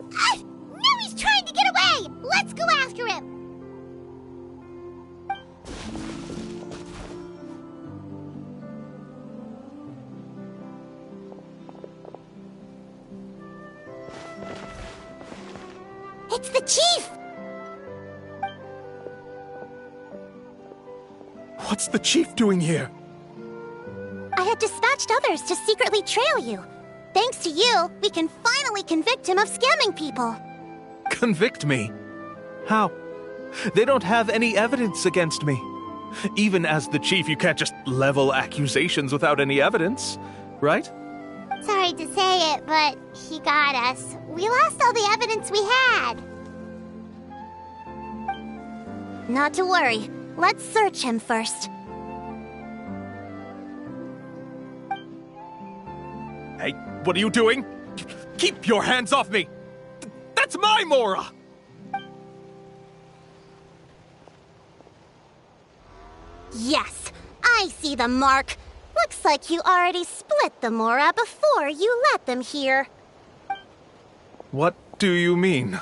Speaker 2: Now he's trying to get away! Let's go after him! It's the chief!
Speaker 14: What's the chief doing here?
Speaker 12: I had dispatched others to secretly trail you. Thanks to you, we can finally convict him of scamming people.
Speaker 14: Convict me? How? They don't have any evidence against me. Even as the chief, you can't just level accusations without any evidence, right?
Speaker 2: Sorry to say it, but he got us. We lost all the evidence we had.
Speaker 12: Not to worry. Let's search him first.
Speaker 14: Hey, what are you doing? Keep your hands off me! That's my Mora!
Speaker 12: Yes, I see the mark. Looks like you already split the Mora before you let them here.
Speaker 14: What do you mean?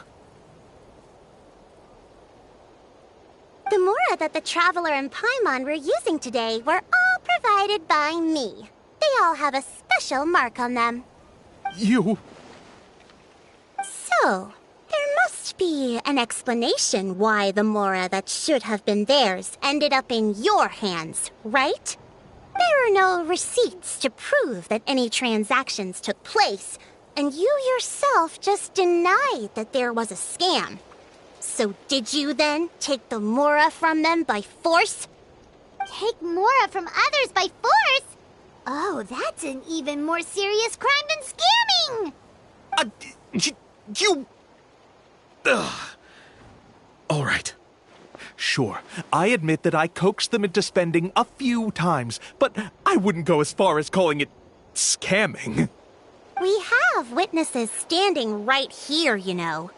Speaker 12: The mora that the Traveler and Paimon were using today were all provided by me. They all have a special mark on them.
Speaker 14: You...
Speaker 12: So, there must be an explanation why the mora that should have been theirs ended up in your hands, right? There are no receipts to prove that any transactions took place, and you yourself just denied that there was a scam. So did you then take the mora from them by force?
Speaker 2: Take mora from others by force? Oh, that's an even more serious crime than scamming!
Speaker 14: You... Ugh. All right. Sure, I admit that I coaxed them into spending a few times, but I wouldn't go as far as calling it scamming.
Speaker 12: We have witnesses standing right here, you know.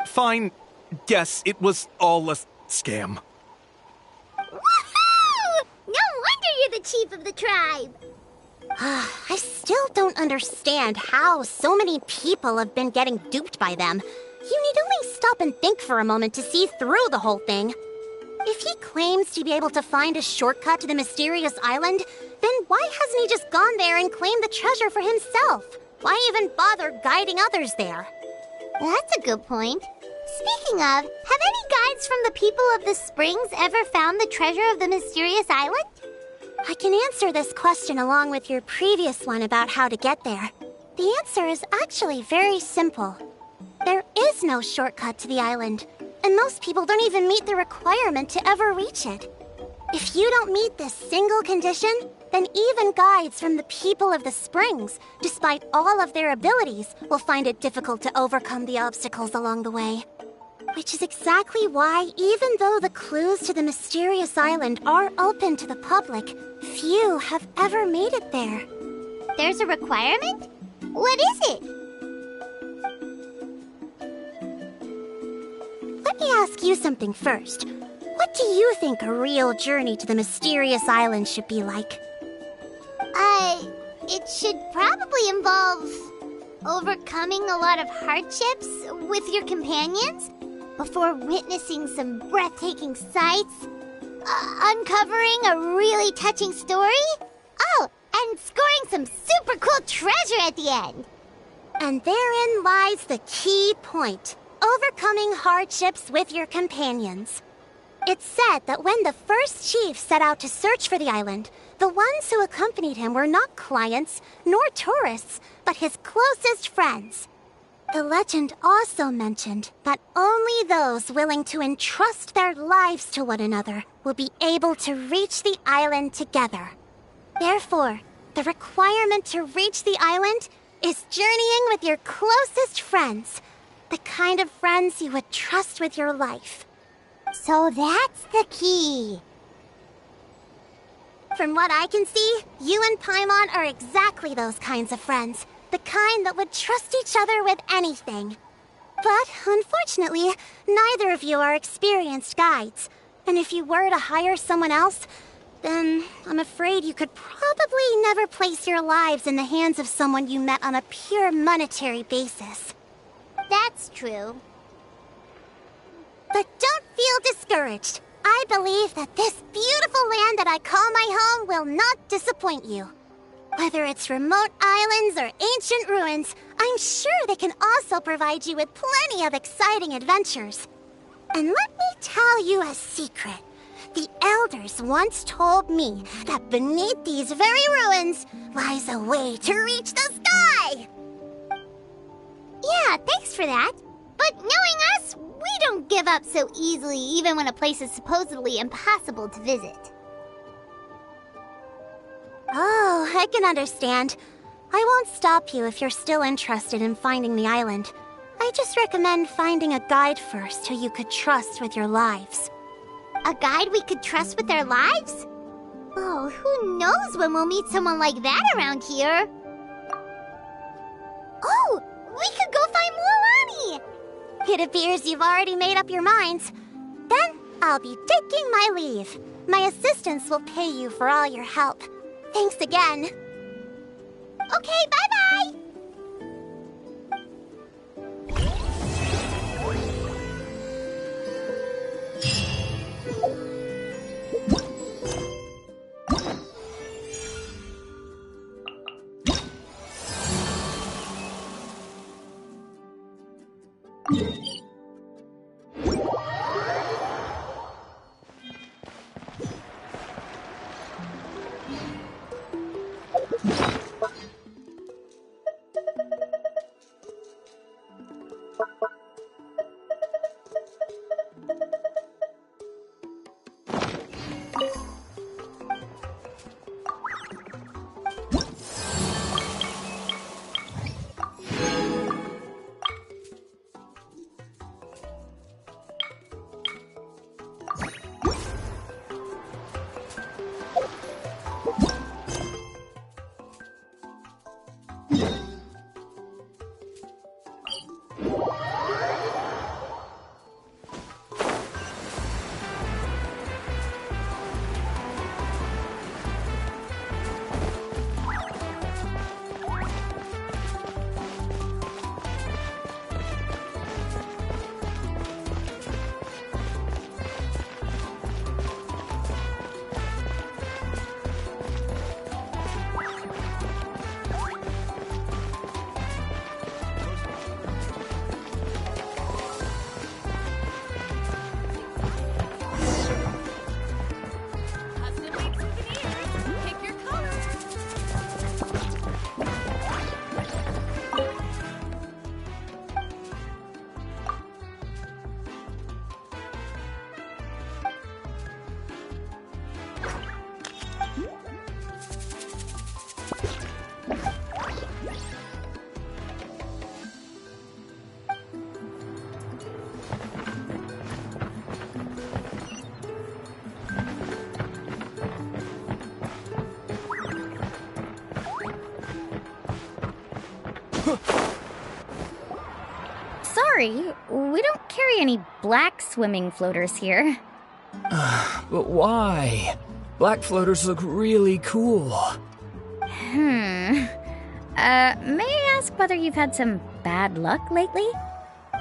Speaker 14: Fine. Yes, it was all a scam.
Speaker 2: Woohoo! No wonder you're the chief of the tribe!
Speaker 12: I still don't understand how so many people have been getting duped by them. You need only stop and think for a moment to see through the whole thing. If he claims to be able to find a shortcut to the mysterious island, then why hasn't he just gone there and claimed the treasure for himself? Why even bother guiding others there?
Speaker 2: That's a good point. Speaking of, have any guides from the people of the Springs ever found the treasure of the mysterious island?
Speaker 12: I can answer this question along with your previous one about how to get there. The answer is actually very simple. There is no shortcut to the island, and most people don't even meet the requirement to ever reach it. If you don't meet this single condition, then even guides from the people of the Springs, despite all of their abilities, will find it difficult to overcome the obstacles along the way. Which is exactly why, even though the clues to the mysterious island are open to the public, few have ever made it there.
Speaker 2: There's a requirement? What is it?
Speaker 12: Let me ask you something first. What do you think a real journey to the mysterious island should be like?
Speaker 2: It should probably involve overcoming a lot of hardships with your companions before witnessing some breathtaking sights, uncovering a really touching story, oh, and scoring some super cool treasure at the end.
Speaker 12: And therein lies the key point. Overcoming hardships with your companions. It's said that when the first chief set out to search for the island, the ones who accompanied him were not clients nor tourists, but his closest friends. The legend also mentioned that only those willing to entrust their lives to one another will be able to reach the island together. Therefore, the requirement to reach the island is journeying with your closest friends, the kind of friends you would trust with your life.
Speaker 2: So that's the key.
Speaker 12: From what I can see, you and Paimon are exactly those kinds of friends. The kind that would trust each other with anything. But, unfortunately, neither of you are experienced guides. And if you were to hire someone else, then I'm afraid you could probably never place your lives in the hands of someone you met on a pure monetary basis.
Speaker 2: That's true.
Speaker 12: But don't feel discouraged. I believe that this beautiful land that I call my home will not disappoint you. Whether it's remote islands or ancient ruins, I'm sure they can also provide you with plenty of exciting adventures. And let me tell you a secret. The elders once told me that beneath these very ruins lies a way to reach the sky!
Speaker 2: Yeah, thanks for that. But knowing us, we don't give up so easily even when a place is supposedly impossible to visit.
Speaker 12: Oh, I can understand. I won't stop you if you're still interested in finding the island. I just recommend finding a guide first who you could trust with your lives.
Speaker 2: A guide we could trust with our lives? Oh, who knows when we'll meet someone like that around here? Oh, we could go find Mualani!
Speaker 12: It appears you've already made up your minds. Then I'll be taking my leave. My assistants will pay you for all your help. Thanks again.
Speaker 2: Okay, bye-bye!
Speaker 15: Sorry, we don't carry any black swimming floaters here.
Speaker 6: But why? Black floaters look really cool.
Speaker 15: May I ask whether you've had some bad luck lately?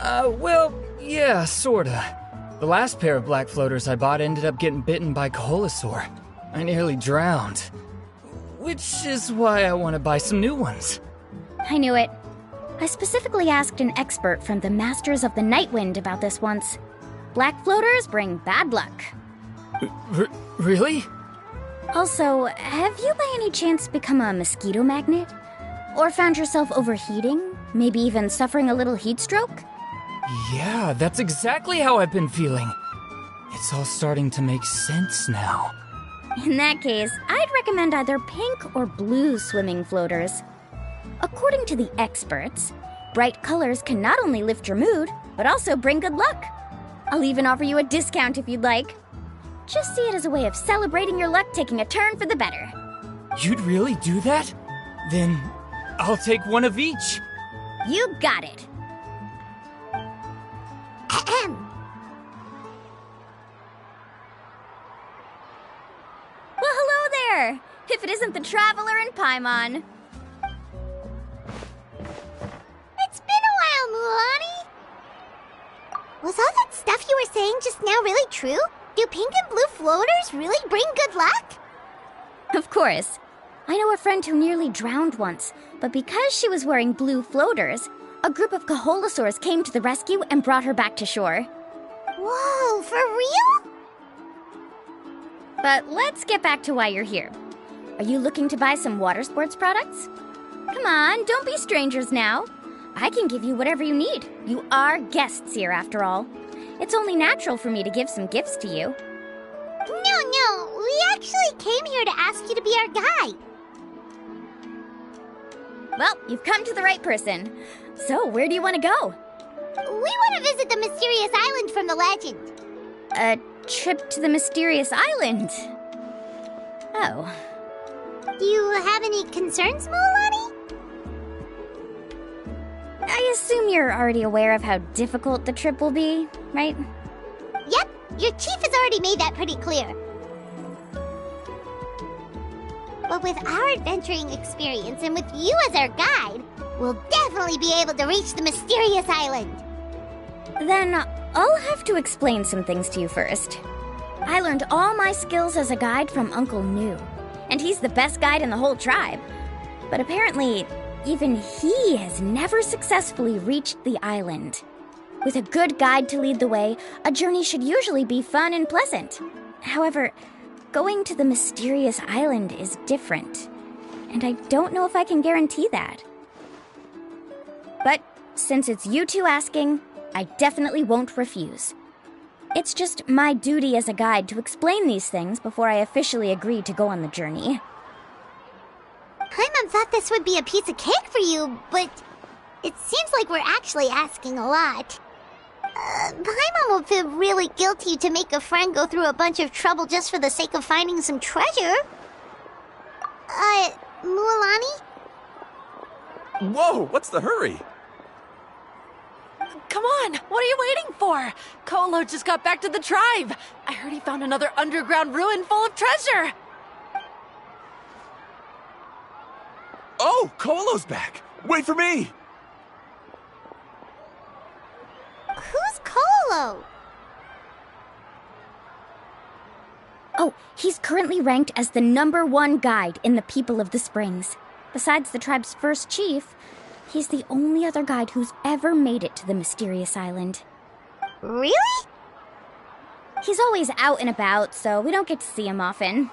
Speaker 6: Well, yeah, sorta. The last pair of black floaters I bought ended up getting bitten by Koholosaur. I nearly drowned. Which is why I want to buy some new ones.
Speaker 15: I knew it. I specifically asked an expert from the Masters of the Nightwind about this once. Black floaters bring bad luck.
Speaker 6: Really?
Speaker 15: Also, have you by any chance become a mosquito magnet? Or found yourself overheating? Maybe even suffering a little heat stroke?
Speaker 6: Yeah, that's exactly how I've been feeling. It's all starting to make sense now.
Speaker 15: In that case, I'd recommend either pink or blue swimming floaters. According to the experts, bright colors can not only lift your mood, but also bring good luck. I'll even offer you a discount if you'd like. Just see it as a way of celebrating your luck taking a turn for the better.
Speaker 6: You'd really do that? Then I'll take one of each.
Speaker 15: You got it. Well, hello there! If it isn't the Traveler in Paimon.
Speaker 2: It's been a while, Mulan. Was all that stuff you were saying just now really true? Do pink and blue floaters really bring good luck?
Speaker 15: Of course. I know a friend who nearly drowned once, but because she was wearing blue floaters, a group of Koholosaurs came to the rescue and brought her back to shore.
Speaker 2: Whoa, for real?
Speaker 15: But let's get back to why you're here. Are you looking to buy some water sports products? Come on, don't be strangers now. I can give you whatever you need. You are guests here, after all. It's only natural for me to give some gifts to you.
Speaker 2: No, we actually came here to ask you to be our guide.
Speaker 15: Well, you've come to the right person. So, where do you want to go?
Speaker 2: We want to visit the mysterious island from the legend.
Speaker 15: A trip to the mysterious island? Oh.
Speaker 2: Do you have any concerns, Mulan?
Speaker 15: I assume you're already aware of how difficult the trip will be, right?
Speaker 2: Yep, your chief has already made that pretty clear. But with our adventuring experience and with you as our guide, we'll definitely be able to reach the mysterious island.
Speaker 15: Then I'll have to explain some things to you first. I learned all my skills as a guide from Uncle Nu, and he's the best guide in the whole tribe. But apparently, even he has never successfully reached the island. With a good guide to lead the way, a journey should usually be fun and pleasant. However, going to the mysterious island is different, and I don't know if I can guarantee that. But since it's you two asking, I definitely won't refuse. It's just my duty as a guide to explain these things before I officially agree to go on the journey.
Speaker 2: Paimon thought this would be a piece of cake for you, but it seems like we're actually asking a lot. Paimon will feel really guilty to make a friend go through a bunch of trouble just for the sake of finding some treasure. Mualani?
Speaker 16: Whoa, what's the hurry?
Speaker 3: Come on, what are you waiting for? Kolo just got back to the tribe. I heard he found another underground ruin full of treasure.
Speaker 16: Oh, Kolo's back. Wait for me.
Speaker 2: Who's Kolo?
Speaker 15: Oh, he's currently ranked as the #1 guide in the People of the Springs. Besides the tribe's first chief, he's the only other guide who's ever made it to the mysterious island.
Speaker 2: Really?
Speaker 15: He's always out and about, so we don't get to see him often.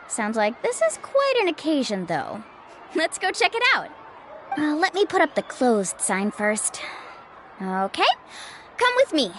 Speaker 15: Sounds like this is quite an occasion, though. Let's go check it out. Let me put up the closed sign first. Okay, come with me.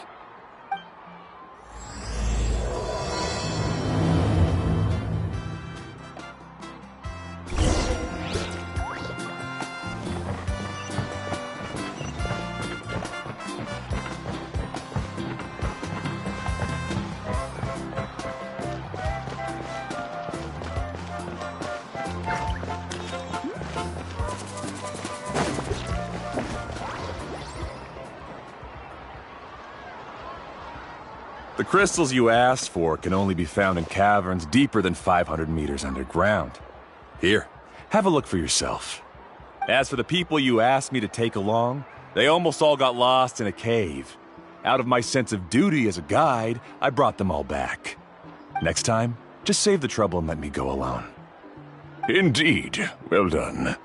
Speaker 16: The crystals you asked for can only be found in caverns deeper than 500 meters underground. Here, have a look for yourself. As for the people you asked me to take along, they almost all got lost in a cave. Out of my sense of duty as a guide, I brought them all back. Next time, just save the trouble and let me go alone. Indeed. Well done.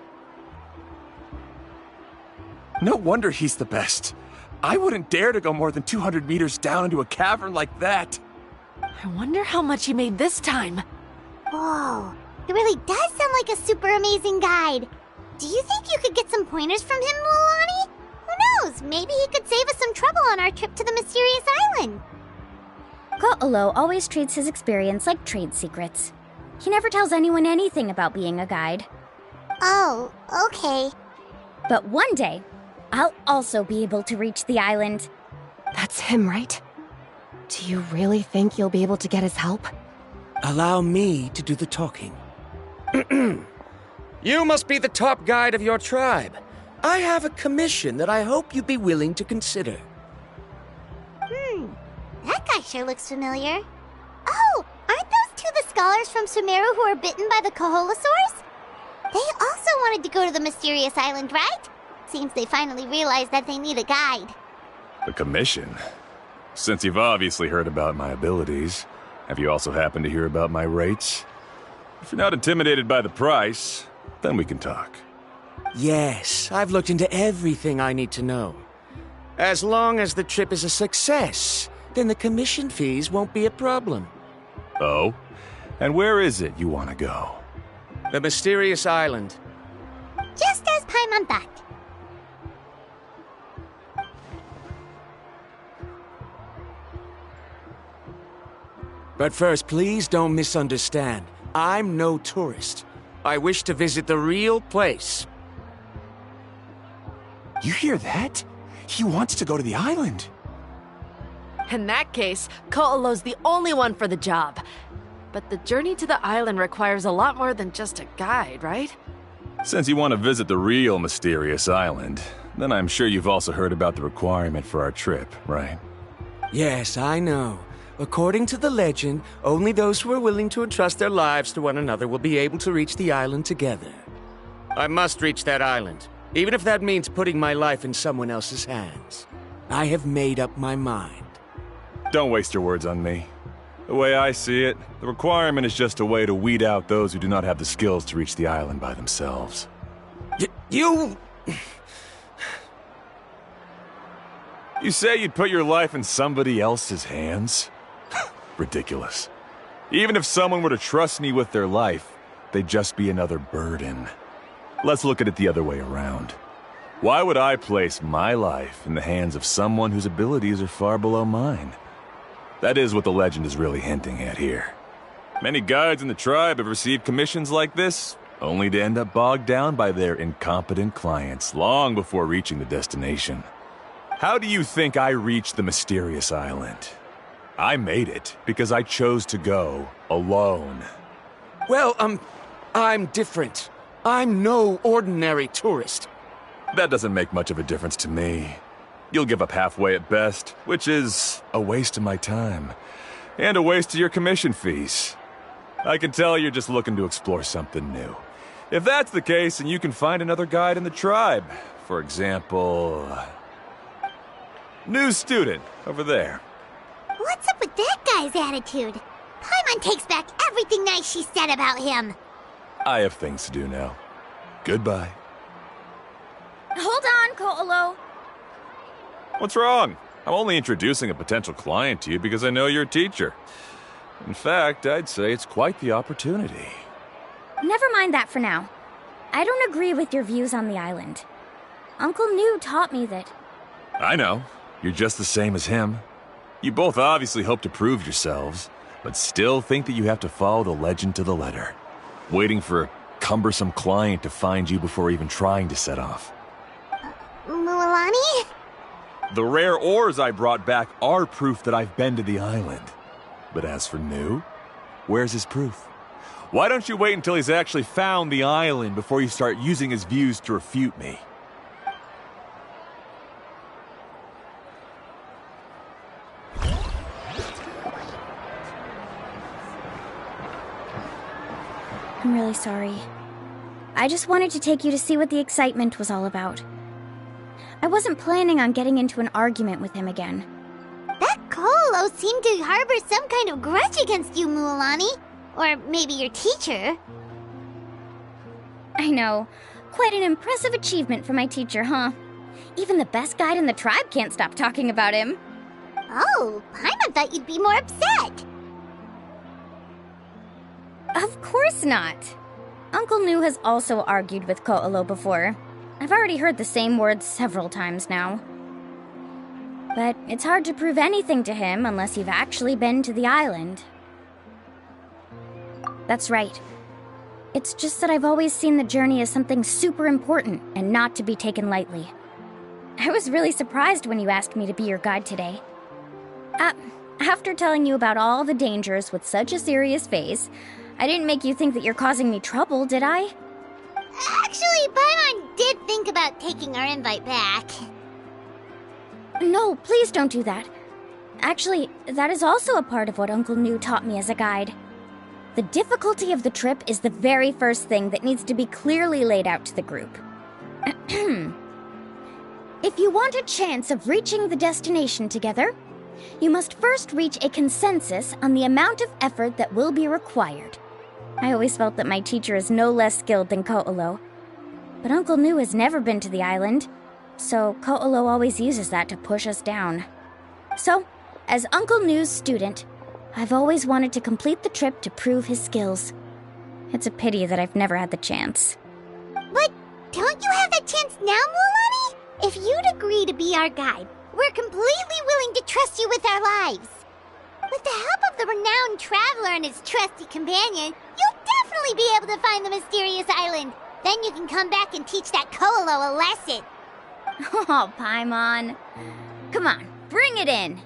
Speaker 16: No wonder he's the best. I wouldn't dare to go more than 200 meters down into a cavern like that.
Speaker 3: I wonder how much he made this time.
Speaker 2: Whoa, it really does sound like a super amazing guide. Do you think you could get some pointers from him, Mualani? Who knows, maybe he could save us some trouble on our trip to the mysterious island.
Speaker 15: Ko'olo always treats his experience like trade secrets. He never tells anyone anything about being a guide.
Speaker 2: Oh, okay.
Speaker 15: But one day, I'll also be able to reach the island.
Speaker 1: That's him, right? Do you really think you'll be able to get his help?
Speaker 9: Allow me to do the talking. You must be the top guide of your tribe. I have a commission that I hope you'd be willing to consider.
Speaker 2: That guy sure looks familiar. Oh, aren't those two the scholars from Sumeru who were bitten by the Koholosaurs? They also wanted to go to the mysterious island, right? Seems they finally realized that they need a guide.
Speaker 16: A commission? Since you've obviously heard about my abilities, have you also happened to hear about my rates? If you're not intimidated by the price, then we can talk.
Speaker 9: Yes, I've looked into everything I need to know. As long as the trip is a success, then the commission fees won't be a problem.
Speaker 16: Oh? And where is it you want to go?
Speaker 9: The mysterious island.
Speaker 2: Just as Paimon thought.
Speaker 9: But first, please don't misunderstand. I'm no tourist. I wish to visit the real place.
Speaker 16: You hear that? He wants to go to the island.
Speaker 3: In that case, Ko'olo's the only one for the job. But the journey to the island requires a lot more than just a guide, right?
Speaker 16: Since you want to visit the real mysterious island, then I'm sure you've also heard about the requirement for our trip, right?
Speaker 9: Yes, I know. According to the legend, only those who are willing to entrust their lives to one another will be able to reach the island together. I must reach that island, even if that means putting my life in someone else's hands. I have made up my mind.
Speaker 16: Don't waste your words on me. The way I see it, the requirement is just a way to weed out those who do not have the skills to reach the island by themselves. You say you'd put your life in somebody else's hands? Ridiculous. Even if someone were to trust me with their life, they'd just be another burden. Let's look at it the other way around. Why would I place my life in the hands of someone whose abilities are far below mine? That is what the legend is really hinting at here. Many guides in the tribe have received commissions like this, only to end up bogged down by their incompetent clients long before reaching the destination. How do you think I reached the mysterious island? I made it because I chose to go alone.
Speaker 9: Well, I'm different. I'm no ordinary tourist.
Speaker 16: That doesn't make much of a difference to me. You'll give up halfway at best, which is a waste of my time. And a waste of your commission fees. I can tell you're just looking to explore something new. If that's the case, then you can find another guide in the tribe. For example... new student, over there.
Speaker 2: What's up with that guy's attitude? Paimon takes back everything nice she said about him.
Speaker 16: I have things to do now. Goodbye.
Speaker 15: Hold on, Ko'olo.
Speaker 16: What's wrong? I'm only introducing a potential client to you because I know you're a teacher. In fact, I'd say it's quite the opportunity.
Speaker 15: Never mind that for now. I don't agree with your views on the island. Uncle New taught me that...
Speaker 16: I know. You're just the same as him. You both obviously hope to prove yourselves, but still think that you have to follow the legend to the letter, waiting for a cumbersome client to find you before even trying to set off.
Speaker 2: Mualani?
Speaker 16: The rare ores I brought back are proof that I've been to the island. But as for New, where's his proof? Why don't you wait until he's actually found the island before you start using his views to refute me?
Speaker 15: I'm really sorry. I just wanted to take you to see what the excitement was all about. I wasn't planning on getting into an argument with him again.
Speaker 2: That Ko'olo seemed to harbor some kind of grudge against you, Mualani. Or maybe your teacher.
Speaker 15: I know. Quite an impressive achievement for my teacher, huh? Even the best guide in the tribe can't stop talking about him.
Speaker 2: Oh, Paimon thought you'd be more upset.
Speaker 15: Of course not. Uncle New has also argued with Ko'olo before. I've already heard the same words several times now. But it's hard to prove anything to him unless you've actually been to the island. That's right. It's just that I've always seen the journey as something super important and not to be taken lightly. I was really surprised when you asked me to be your guide today. After telling you about all the dangers with such a serious face, I didn't make you think that you're causing me trouble, did I?
Speaker 2: Actually, Paimon did think about taking our invite back.
Speaker 15: No, please don't do that. Actually, that is also a part of what Uncle New taught me as a guide. The difficulty of the trip is the very first thing that needs to be clearly laid out to the group. If you want a chance of reaching the destination together, you must first reach a consensus on the amount of effort that will be required. I always felt that my teacher is no less skilled than Ko'olo. But Uncle New has never been to the island, so Ko'olo always uses that to push us down. So, as Uncle New's student, I've always wanted to complete the trip to prove his skills. It's a pity that I've never had the chance.
Speaker 2: But don't you have that chance now, Mualani? If you'd agree to be our guide, we're completely willing to trust you with our lives. With the help of the renowned traveler and his trusty companion, you'll definitely be able to find the mysterious island. Then you can come back and teach that Ko'olo a lesson.
Speaker 15: Oh, Paimon. Come on, bring it in.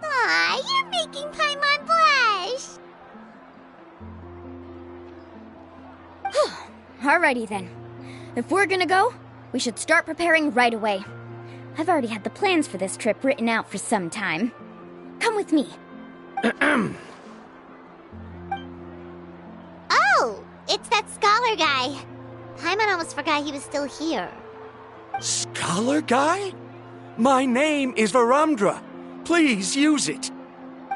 Speaker 2: Aw, you're making Paimon blush.
Speaker 15: Alrighty then. If we're gonna go, we should start preparing right away. I've already had the plans for this trip written out for some time. Come with me.
Speaker 2: Oh, it's that scholar guy. Paimon almost forgot he was still here.
Speaker 9: Scholar guy? My name is Varamdra. Please use it.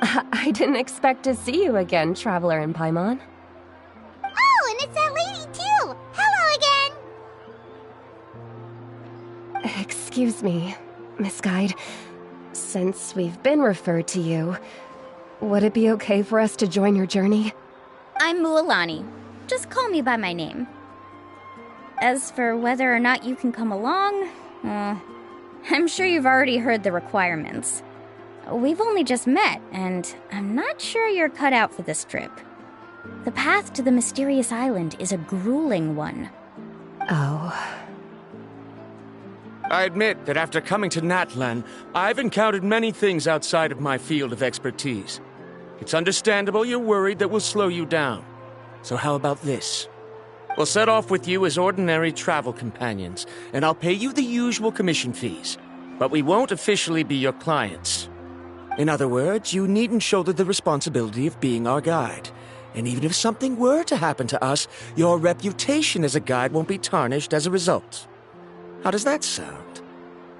Speaker 1: I didn't expect to see you again, Traveler in Paimon.
Speaker 2: Oh, and it's that lady too. Hello again.
Speaker 1: Excuse me, Miss Guide. Since we've been referred to you, would it be okay for us to join your journey?
Speaker 15: I'm Mualani. Just call me by my name. As for whether or not you can come along, I'm sure you've already heard the requirements. We've only just met, and I'm not sure you're cut out for this trip. The path to the mysterious island is a grueling one.
Speaker 1: Oh.
Speaker 9: I admit that after coming to Natlan, I've encountered many things outside of my field of expertise. It's understandable you're worried that we'll slow you down. So how about this? We'll set off with you as ordinary travel companions, and I'll pay you the usual commission fees. But we won't officially be your clients. In other words, you needn't shoulder the responsibility of being our guide. And even if something were to happen to us, your reputation as a guide won't be tarnished as a result. How does that sound?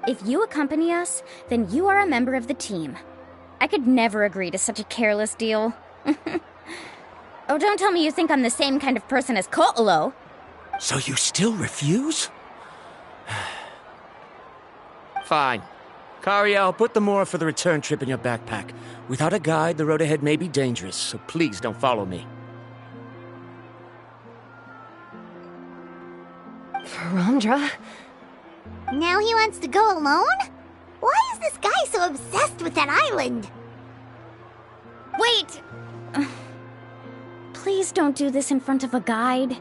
Speaker 15: If you accompany us, then you are a member of the team. I could never agree to such a careless deal. Oh, don't tell me you think I'm the same kind of person as Ko'olo.
Speaker 9: So you still refuse? Fine. Kariel, put the more for the return trip in your backpack. Without a guide, the road ahead may be dangerous, so please don't follow me.
Speaker 1: Verandra?
Speaker 2: Now he wants to go alone? Why is this guy so obsessed with that island?
Speaker 15: Wait! Please don't do this in front of a guide.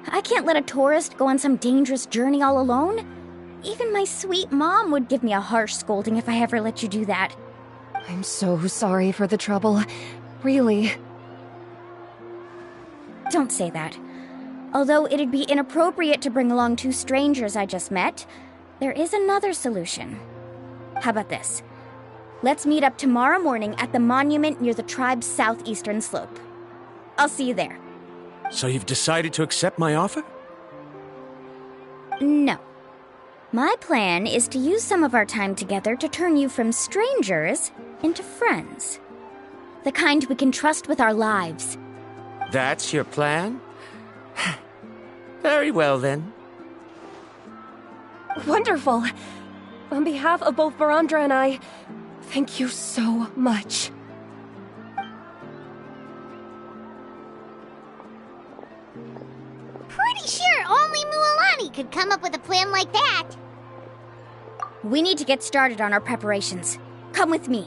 Speaker 15: I can't let a tourist go on some dangerous journey all alone. Even my sweet mom would give me a harsh scolding if I ever let you do that.
Speaker 1: I'm so sorry for the trouble. Really.
Speaker 15: Don't say that. Although it'd be inappropriate to bring along two strangers I just met, there is another solution. How about this? Let's meet up tomorrow morning at the monument near the tribe's southeastern slope. I'll see you there.
Speaker 9: So you've decided to accept my offer?
Speaker 15: No. My plan is to use some of our time together to turn you from strangers into friends. The kind we can trust with our lives.
Speaker 9: That's your plan? Very well, then.
Speaker 1: Wonderful. On behalf of both Verandra and I, thank you so much.
Speaker 2: Pretty sure only Mualani could come up with a plan like that.
Speaker 15: We need to get started on our preparations. Come with me.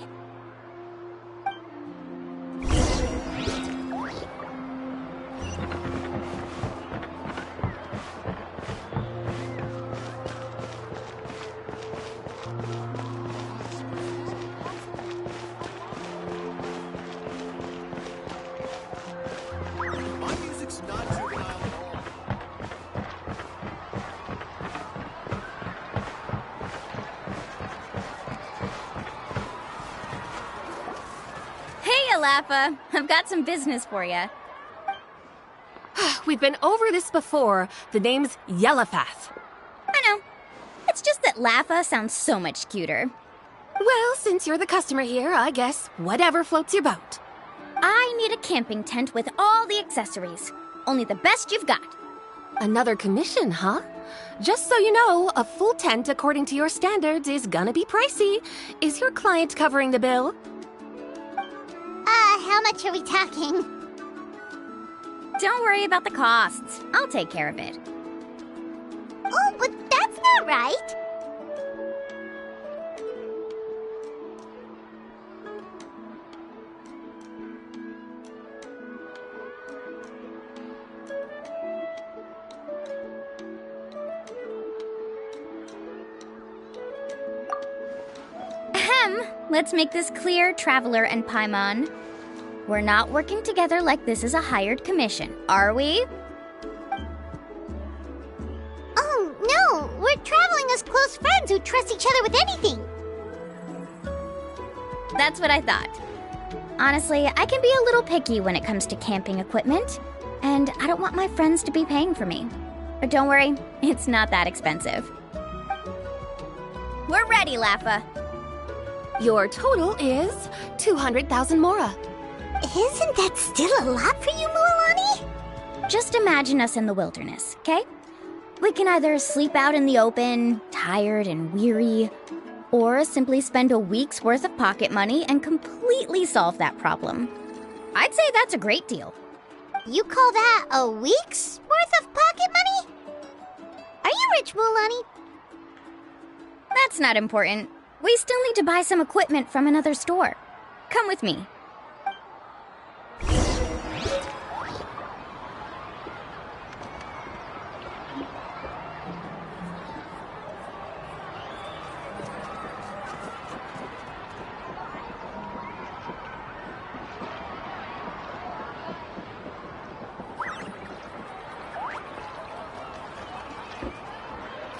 Speaker 15: Laffa, I've got some business for you.
Speaker 3: We've been over this before. The name's Yellowfath.
Speaker 15: I know. It's just that Laffa sounds so much cuter.
Speaker 3: Well, since you're the customer here, I guess whatever floats your boat.
Speaker 15: I need a camping tent with all the accessories. Only the best you've got.
Speaker 3: Another commission, huh? Just so you know, a full tent according to your standards is gonna be pricey. Is your client covering the bill?
Speaker 2: How much are we talking?
Speaker 15: Don't worry about the costs. I'll take care of it.
Speaker 2: Oh, but that's not right.
Speaker 15: Ahem. Let's make this clear, Traveler and Paimon. We're not working together like this is a hired commission, are we?
Speaker 2: Oh, no! We're traveling as close friends who trust each other with anything.
Speaker 15: That's what I thought. Honestly, I can be a little picky when it comes to camping equipment, and I don't want my friends to be paying for me. But don't worry, it's not that expensive. We're ready, Laffa.
Speaker 3: Your total is 200,000 mora.
Speaker 2: Isn't that still a lot for you, Mualani?
Speaker 15: Just imagine us in the wilderness, okay? We can either sleep out in the open, tired and weary, or simply spend a week's worth of pocket money and completely solve that problem. I'd say that's a great deal.
Speaker 2: You call that a week's worth of pocket money? Are you rich, Mulan?
Speaker 15: That's not important. We still need to buy some equipment from another store. Come with me.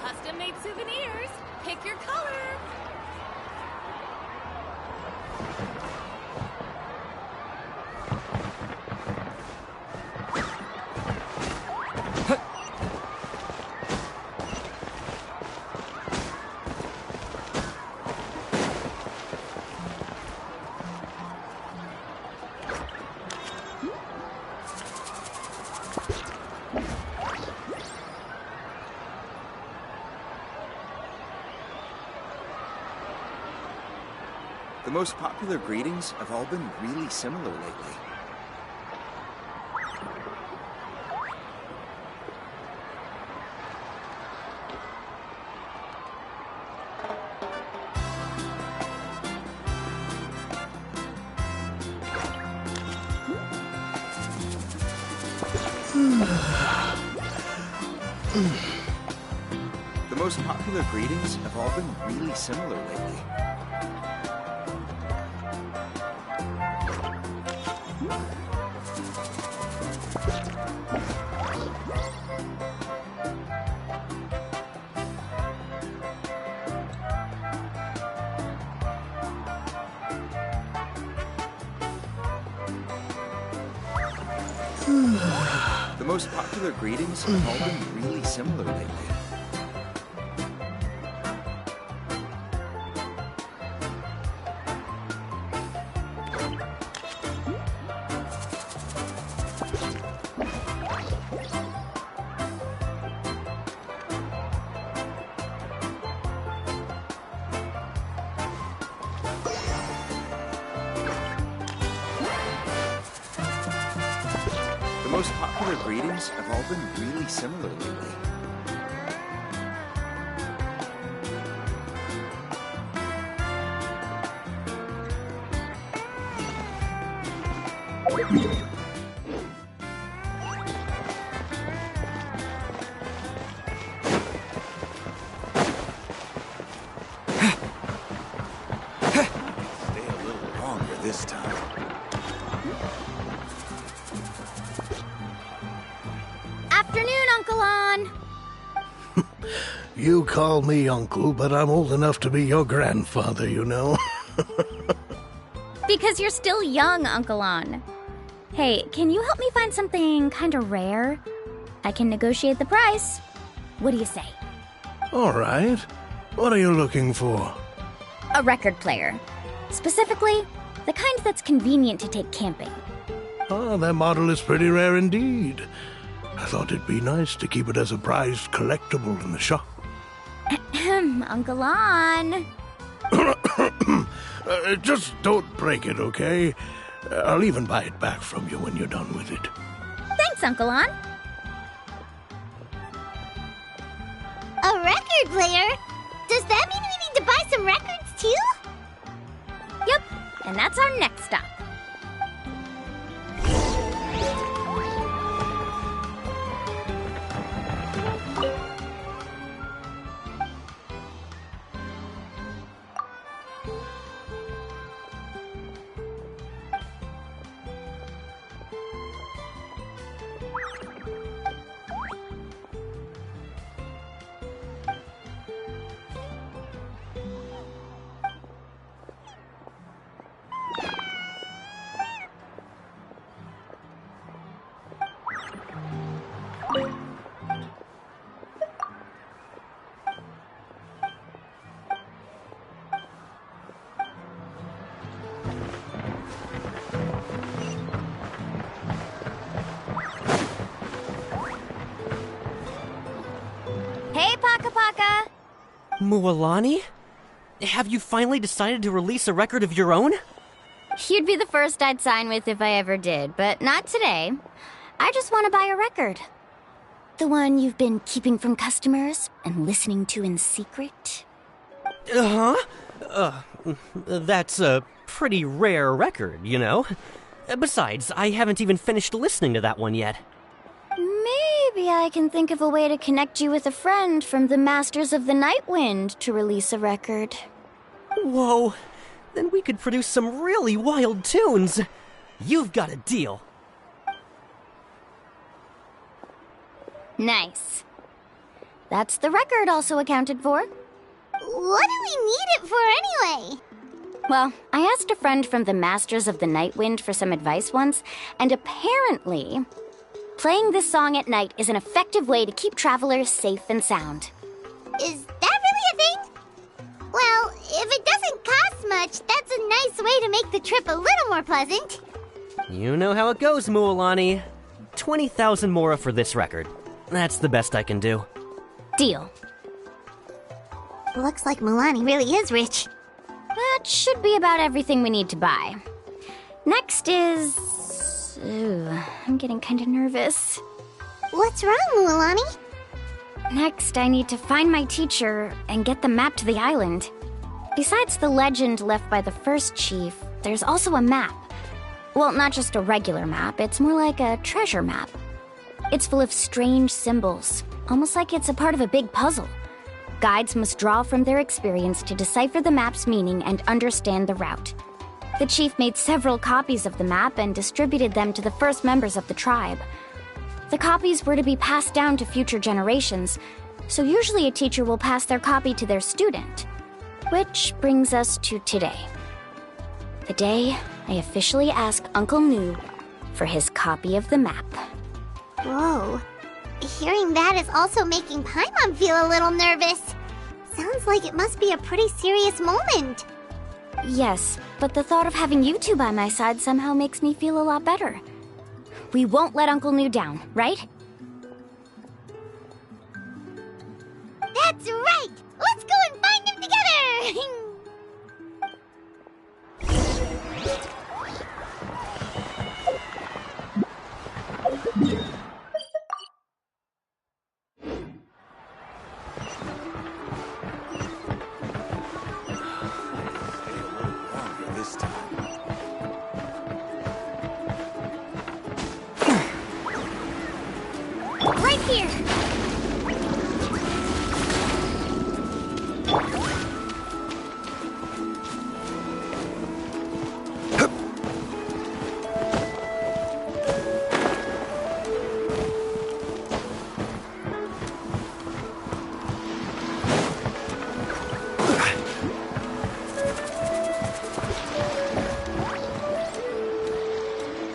Speaker 17: Custom-made souvenirs. Pick your color.
Speaker 9: The most popular greetings have all been really similar lately. The most popular greetings have all been really similar lately. The most popular greetings have all been really similar lately. The most popular greetings have all been really similar lately. Stay a little longer this time.
Speaker 15: Afternoon, Uncle On.
Speaker 18: You call me uncle, but I'm old enough to be your grandfather, you know.
Speaker 15: Because you're still young, Uncle On. Hey, can you help me find something kind of rare? I can negotiate the price. What do you say?
Speaker 18: All right. What are you looking for?
Speaker 15: A record player. Specifically, the kind that's convenient to take camping.
Speaker 18: Oh, that model is pretty rare indeed. I thought it'd be nice to keep it as a prized collectible in the shop.
Speaker 15: Uncle On.
Speaker 18: Just don't break it, okay? I'll even buy it back from you when you're done with it.
Speaker 15: Thanks, Uncle On.
Speaker 2: A record player? Does that mean we need to buy some records too?
Speaker 15: Yep, and that's our next stop.
Speaker 11: Mualani? Have you finally decided to release a record of your own?
Speaker 15: You'd be the first I'd sign with if I ever did, but not today. I just want to buy a record. The one you've been keeping from customers and listening to in secret.
Speaker 11: That's a pretty rare record, you know? Besides, I haven't even finished listening to that one yet.
Speaker 15: Maybe I can think of a way to connect you with a friend from the Masters of the Night Wind to release a record.
Speaker 11: Whoa, then we could produce some really wild tunes. You've got a deal.
Speaker 15: Nice. That's the record also accounted for.
Speaker 2: What do we need it for anyway?
Speaker 15: Well, I asked a friend from the Masters of the Night Wind for some advice once, and apparently, playing this song at night is an effective way to keep travelers safe and sound.
Speaker 2: Is that really a thing? Well, if it doesn't cost much, that's a nice way to make the trip a little more pleasant.
Speaker 11: You know how it goes, Mualani. 20,000 mora for this record. That's the best I can do.
Speaker 15: Deal.
Speaker 2: Looks like Mualani really is rich.
Speaker 15: That should be about everything we need to buy. Next is... I'm getting kind of nervous.
Speaker 2: What's wrong, Mualani?
Speaker 15: Next, I need to find my teacher and get the map to the island. Besides the legend left by the first chief, there's also a map. Well, not just a regular map, it's more like a treasure map. It's full of strange symbols, almost like it's a part of a big puzzle. Guides must draw from their experience to decipher the map's meaning and understand the route. The chief made several copies of the map and distributed them to the first members of the tribe. The copies were to be passed down to future generations, so usually a teacher will pass their copy to their student. Which brings us to today. The day I officially ask Uncle Nu for his copy of the map.
Speaker 2: Whoa. Hearing that is also making Paimon feel a little nervous. Sounds like it must be a pretty serious moment.
Speaker 15: Yes, but the thought of having you two by my side somehow makes me feel a lot better. We won't let Uncle Nu down, right?
Speaker 2: That's right! Let's go and find him together!
Speaker 15: Right here!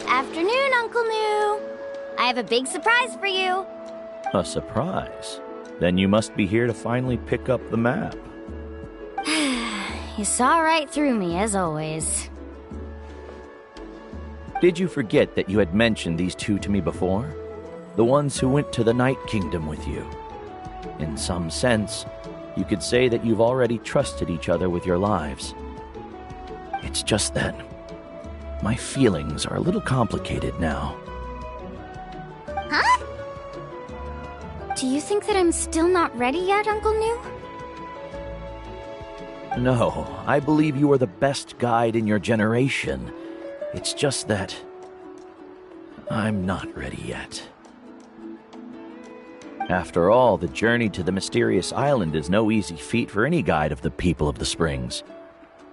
Speaker 15: Afternoon, Uncle Nu. I have a big surprise for you.
Speaker 19: A surprise? Then you must be here to finally pick up the map.
Speaker 15: You saw right through me, as always.
Speaker 19: Did you forget that you had mentioned these two to me before? The ones who went to the Night Kingdom with you. In some sense, you could say that you've already trusted each other with your lives. It's just that my feelings are a little complicated now.
Speaker 2: Huh?
Speaker 15: Do you think that I'm still not ready yet, Uncle Nu?
Speaker 19: No, I believe you are the best guide in your generation. It's just that I'm not ready yet. After all, the journey to the mysterious island is no easy feat for any guide of the people of the Springs.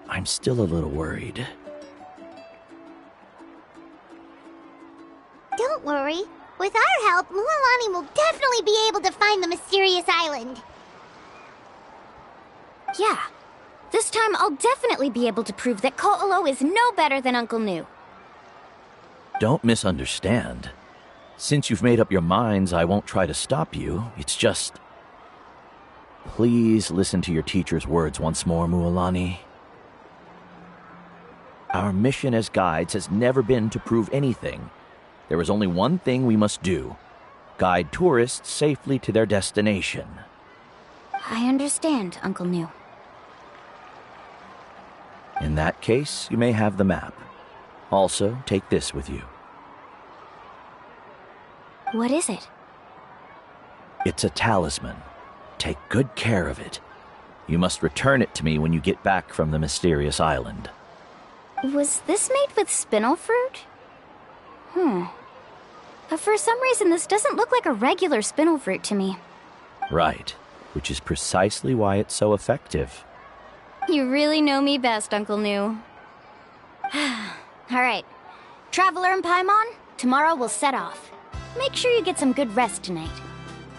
Speaker 19: I'm still a little worried.
Speaker 2: Don't worry. With our help, Mualani will definitely be able to find the mysterious island.
Speaker 15: Yeah. This time I'll definitely be able to prove that Ko'olo is no better than Uncle Nu.
Speaker 19: Don't misunderstand. Since you've made up your minds, I won't try to stop you. It's just... Please listen to your teacher's words once more, Mualani. Our mission as guides has never been to prove anything. There is only one thing we must do. Guide tourists safely to their destination.
Speaker 15: I understand, Uncle New.
Speaker 19: In that case, you may have the map. Also, take this with you.
Speaker 15: What is it?
Speaker 19: It's a talisman. Take good care of it. You must return it to me when you get back from the mysterious island.
Speaker 15: Was this made with spinel fruit? For some reason, this doesn't look like a regular spinel fruit to me.
Speaker 19: Right, which is precisely why it's so effective.
Speaker 15: You really know me best, Uncle New. Alright. Traveler and Paimon, tomorrow we'll set off. Make sure you get some good rest tonight.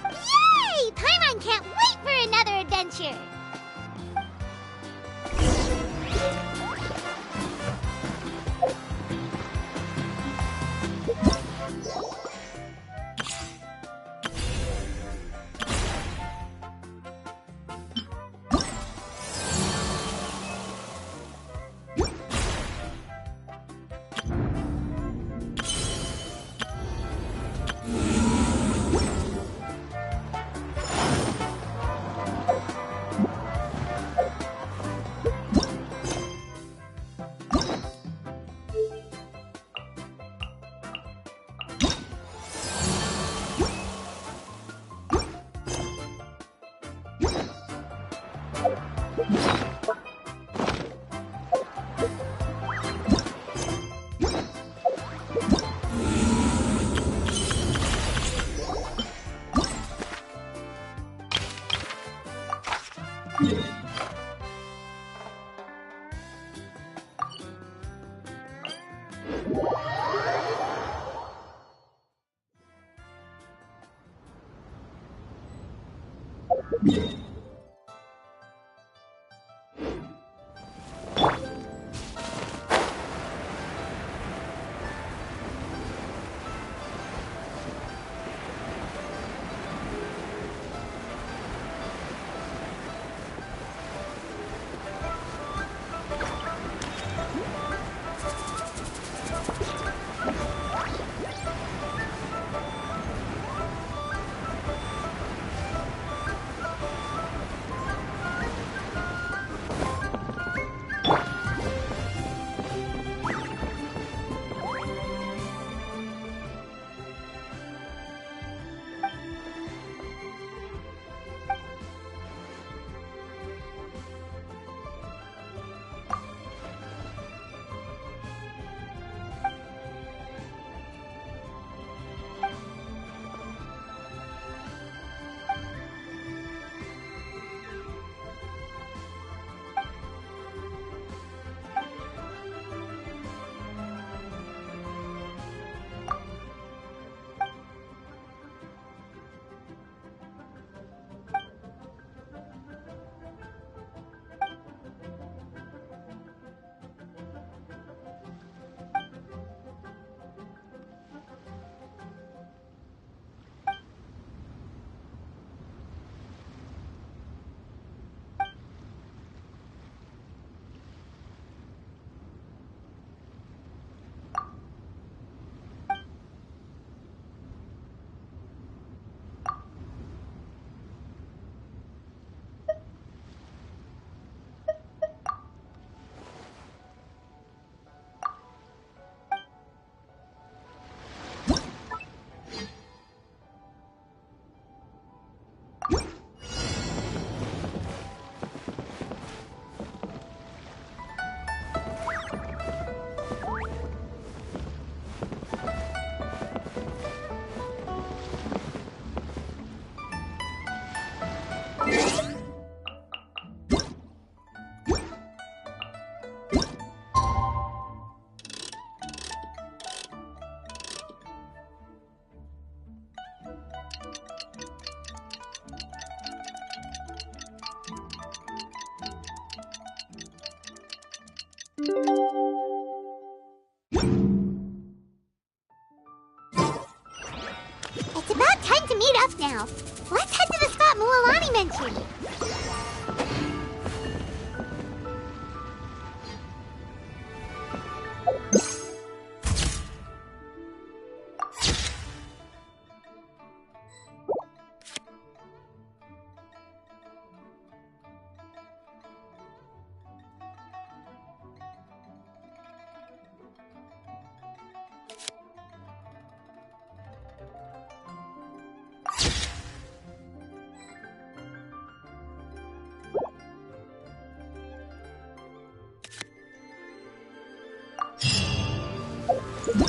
Speaker 2: Yay! Paimon can't wait for another adventure! It's about time to meet up now. Let's head to the spot Mualani mentioned.
Speaker 16: So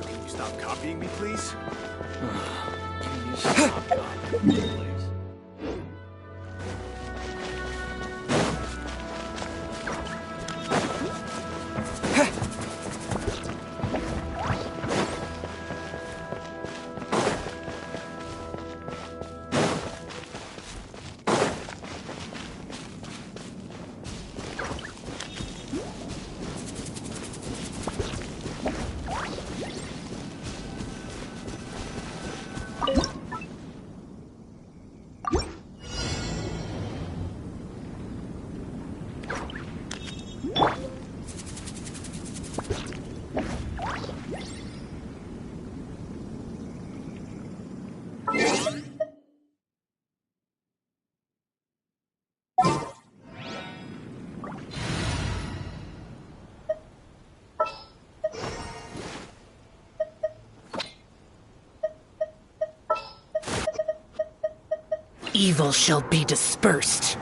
Speaker 16: can you stop copying me, please?
Speaker 8: Evil shall be dispersed.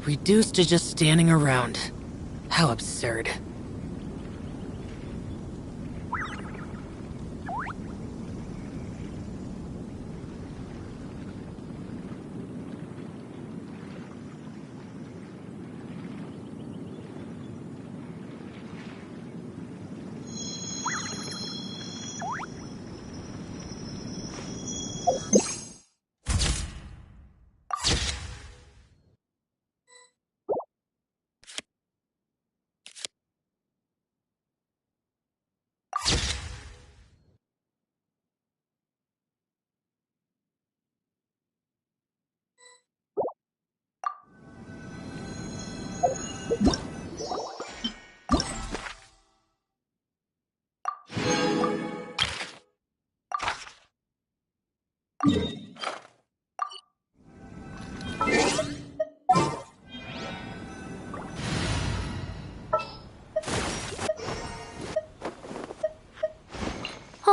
Speaker 8: Reduced to just standing around. How absurd.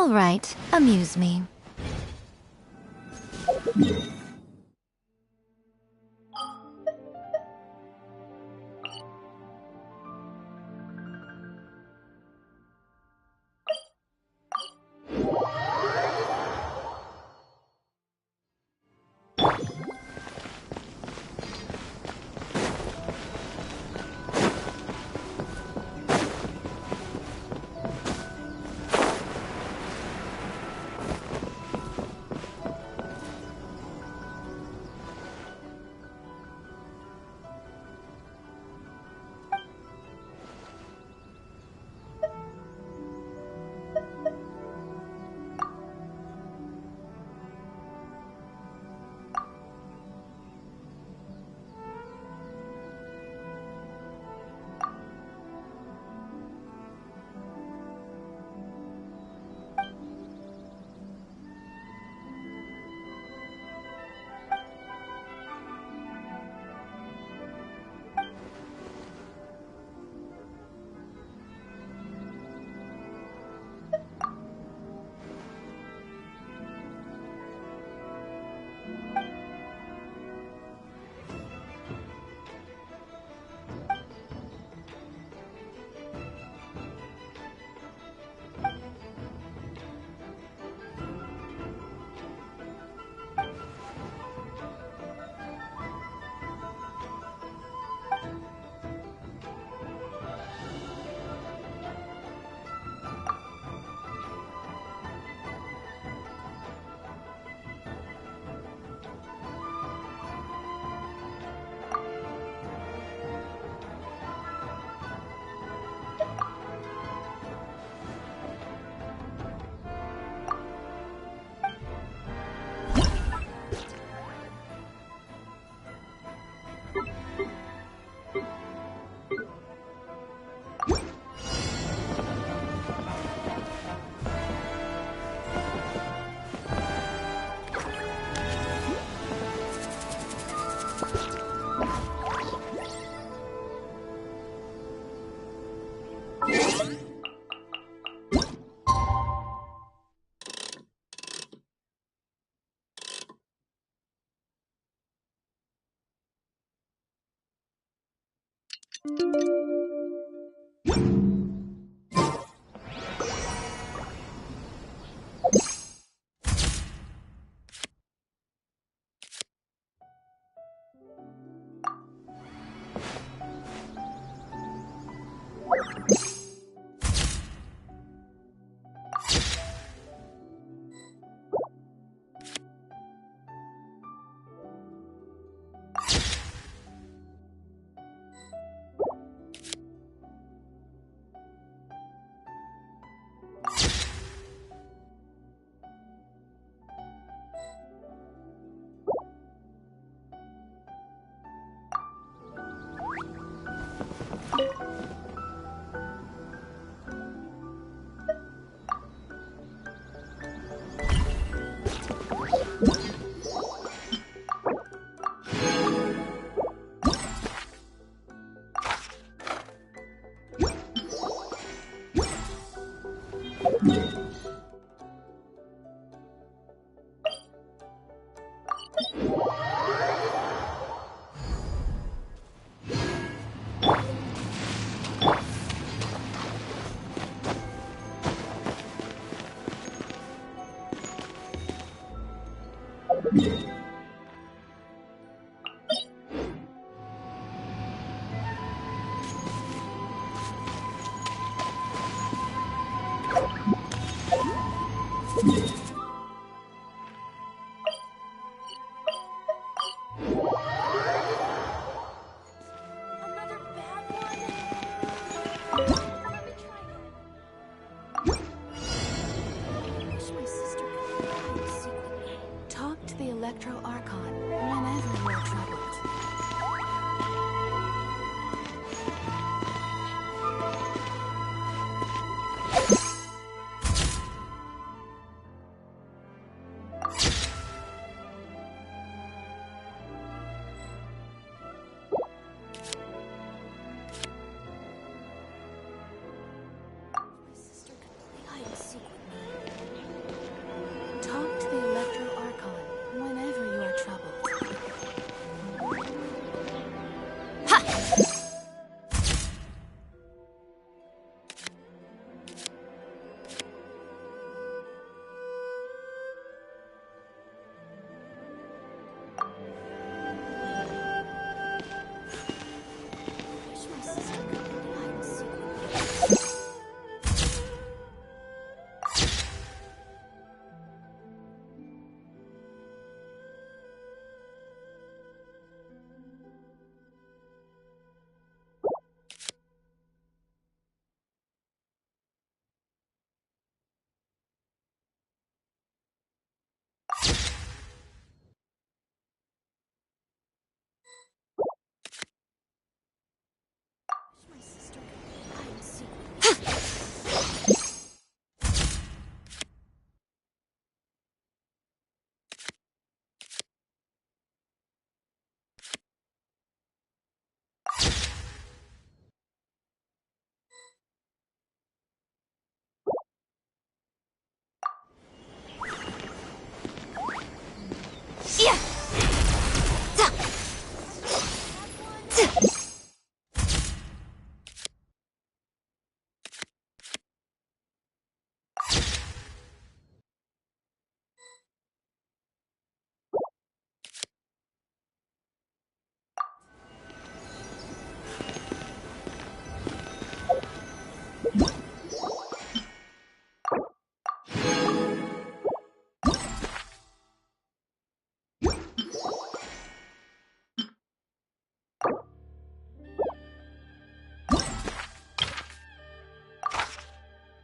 Speaker 4: All right, amuse me.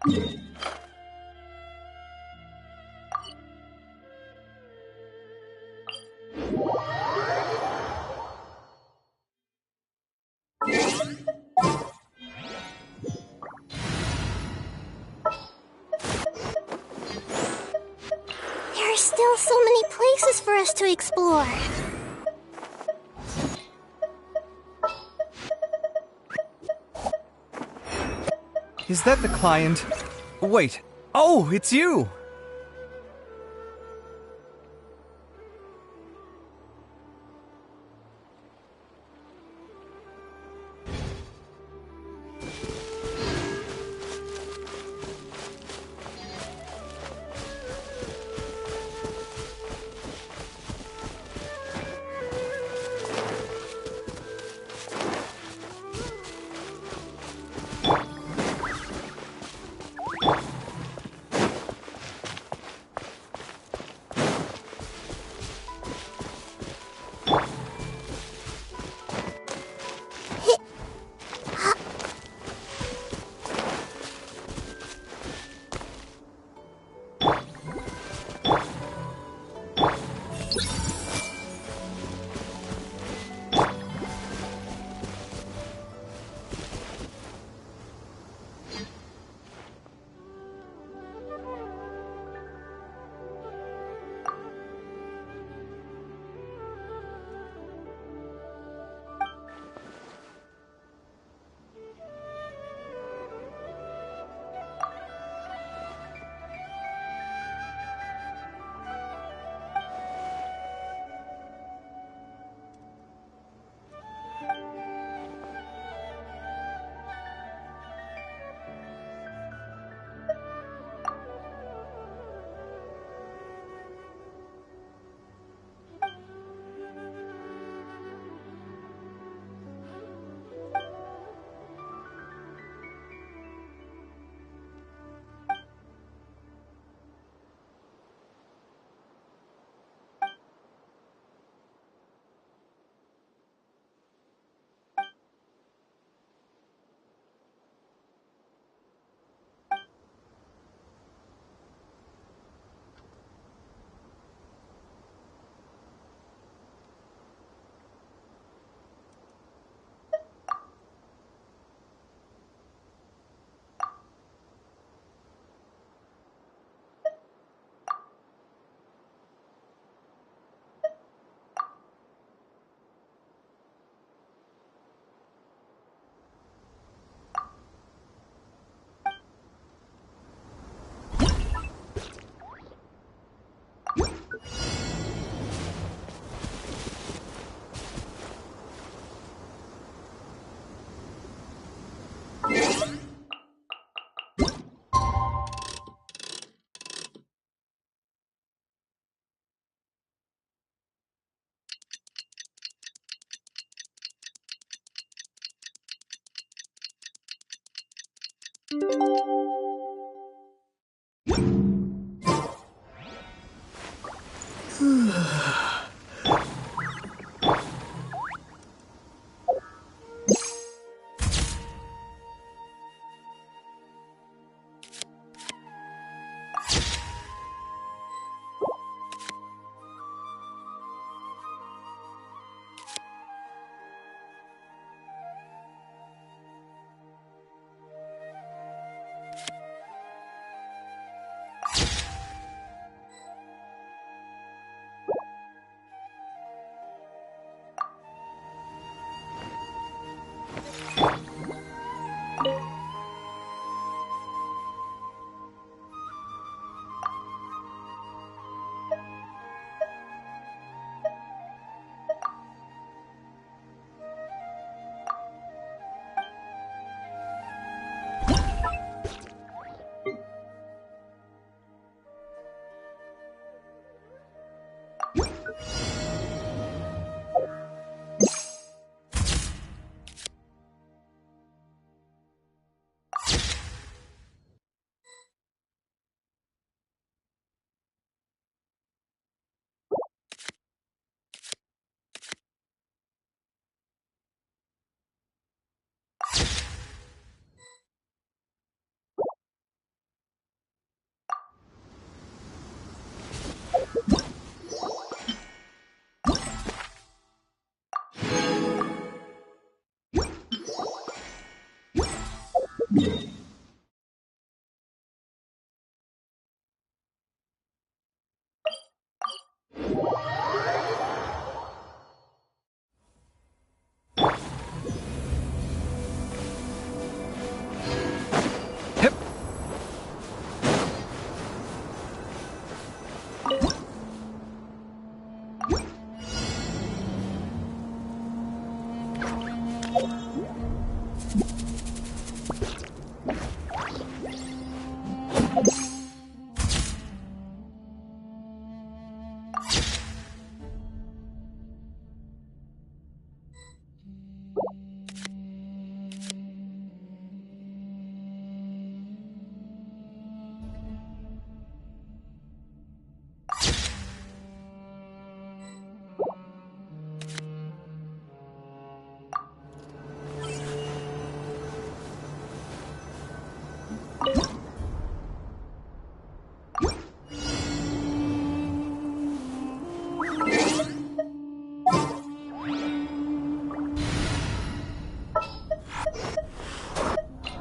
Speaker 12: There are still so many places for us to explore.
Speaker 13: Is that the client? Wait. Oh, it's you!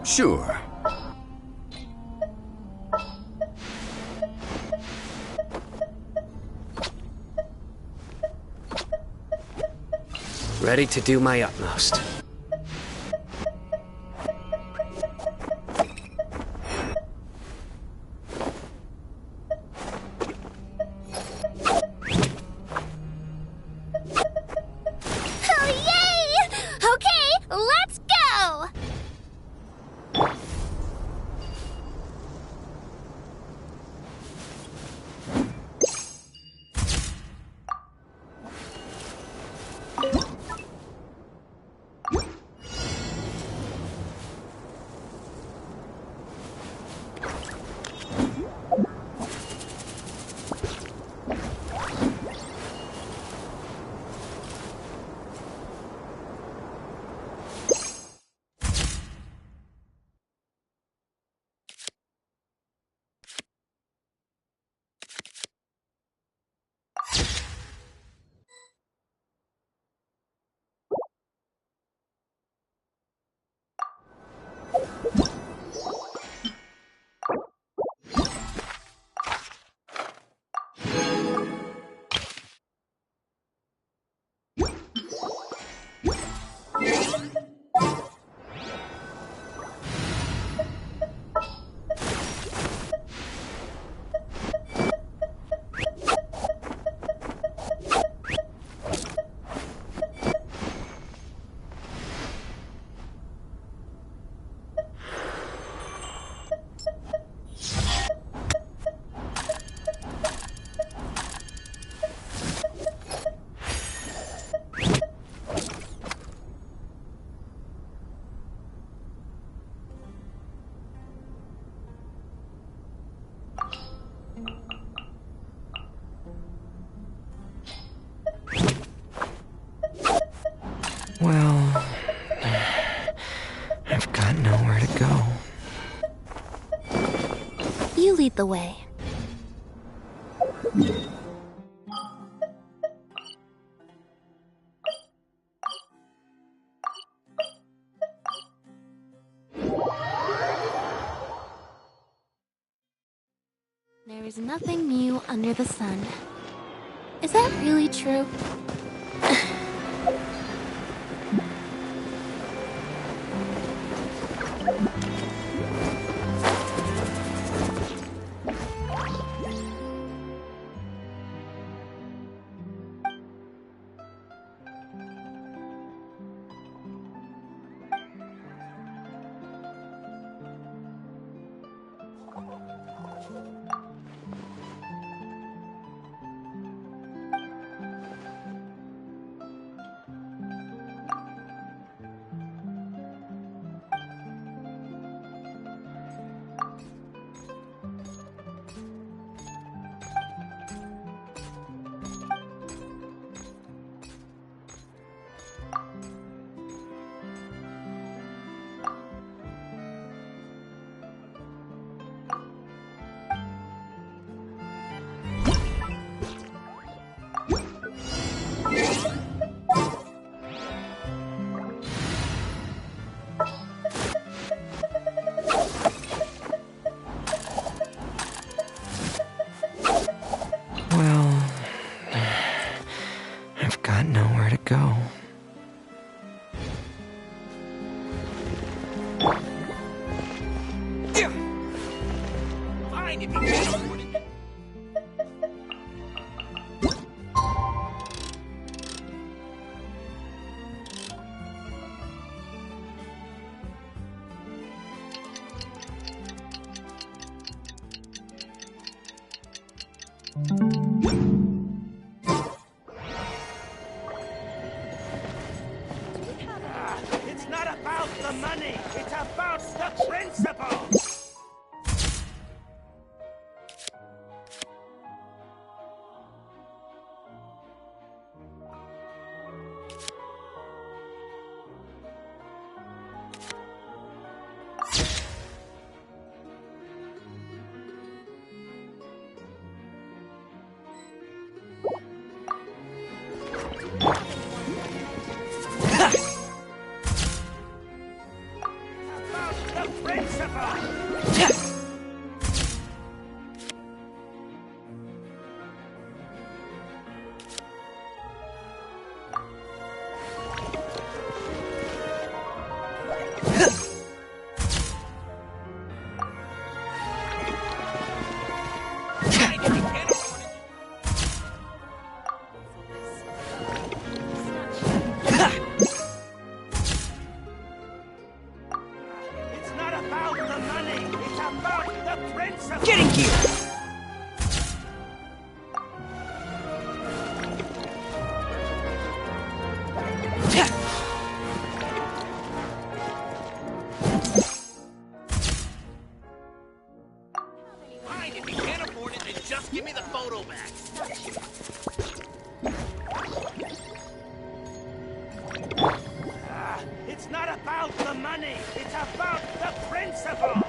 Speaker 5: Sure.
Speaker 20: Ready to do my utmost.
Speaker 2: Oh, yay! Okay, let's go!
Speaker 9: Well, I've got nowhere to go.
Speaker 12: You lead the way. There is nothing new under the sun. Is that really true?
Speaker 9: Well, I've got nowhere to go. Fine, if you can't. the money. It's about the principle. Getting here! Fine, if you can't afford it, then just give me the photo back. It's not about the money, it's about the principle!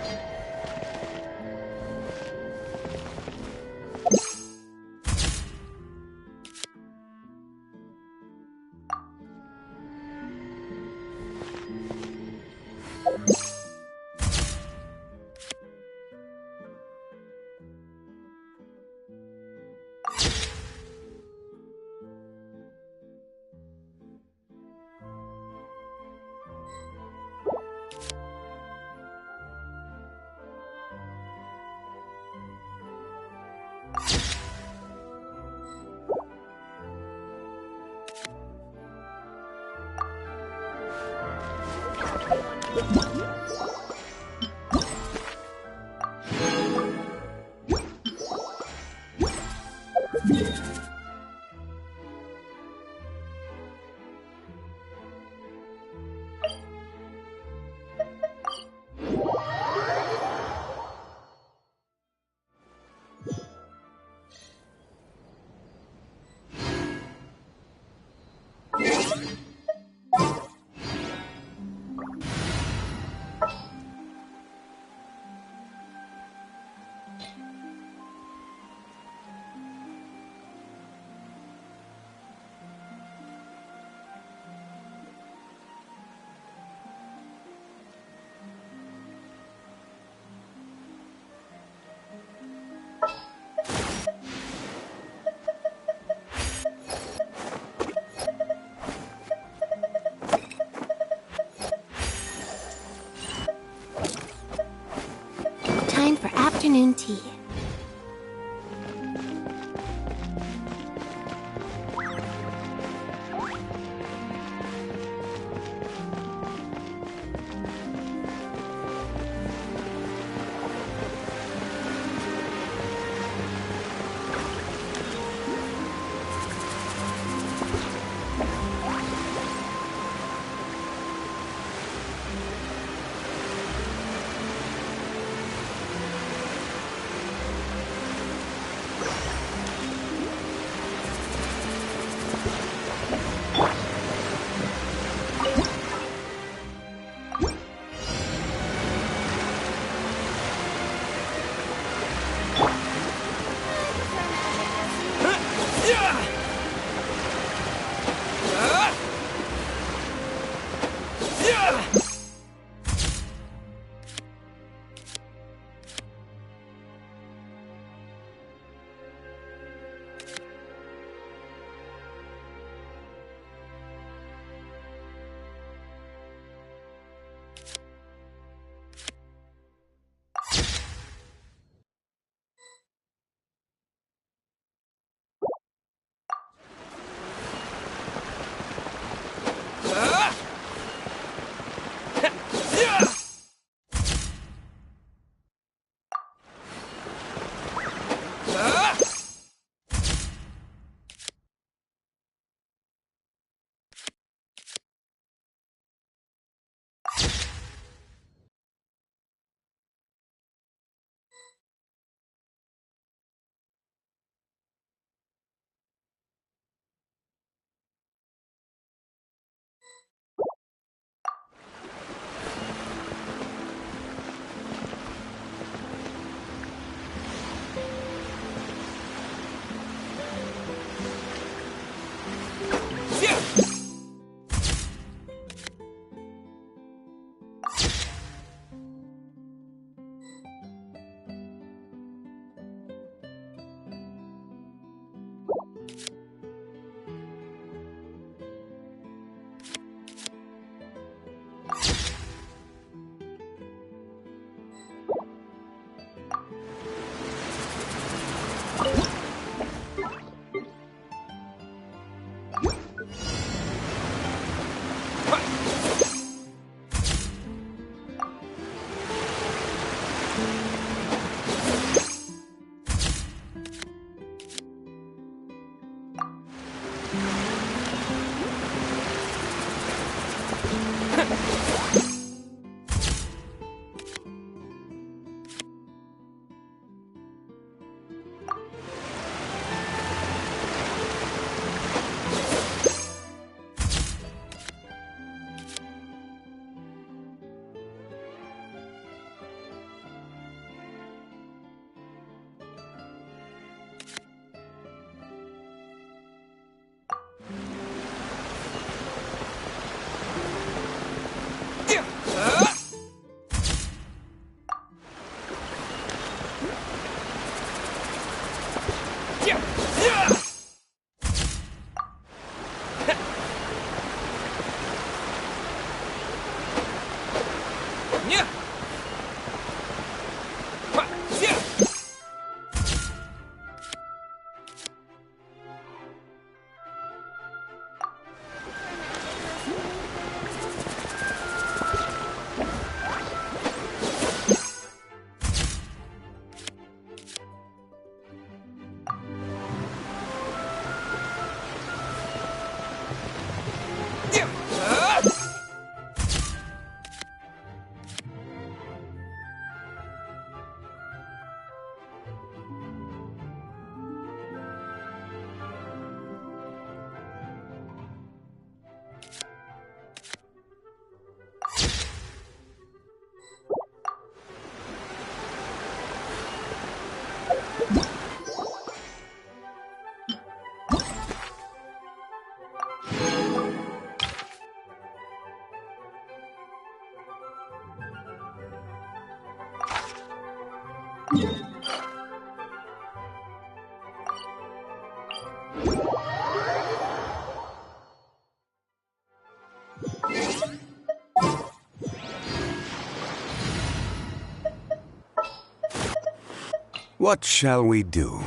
Speaker 5: What shall we do?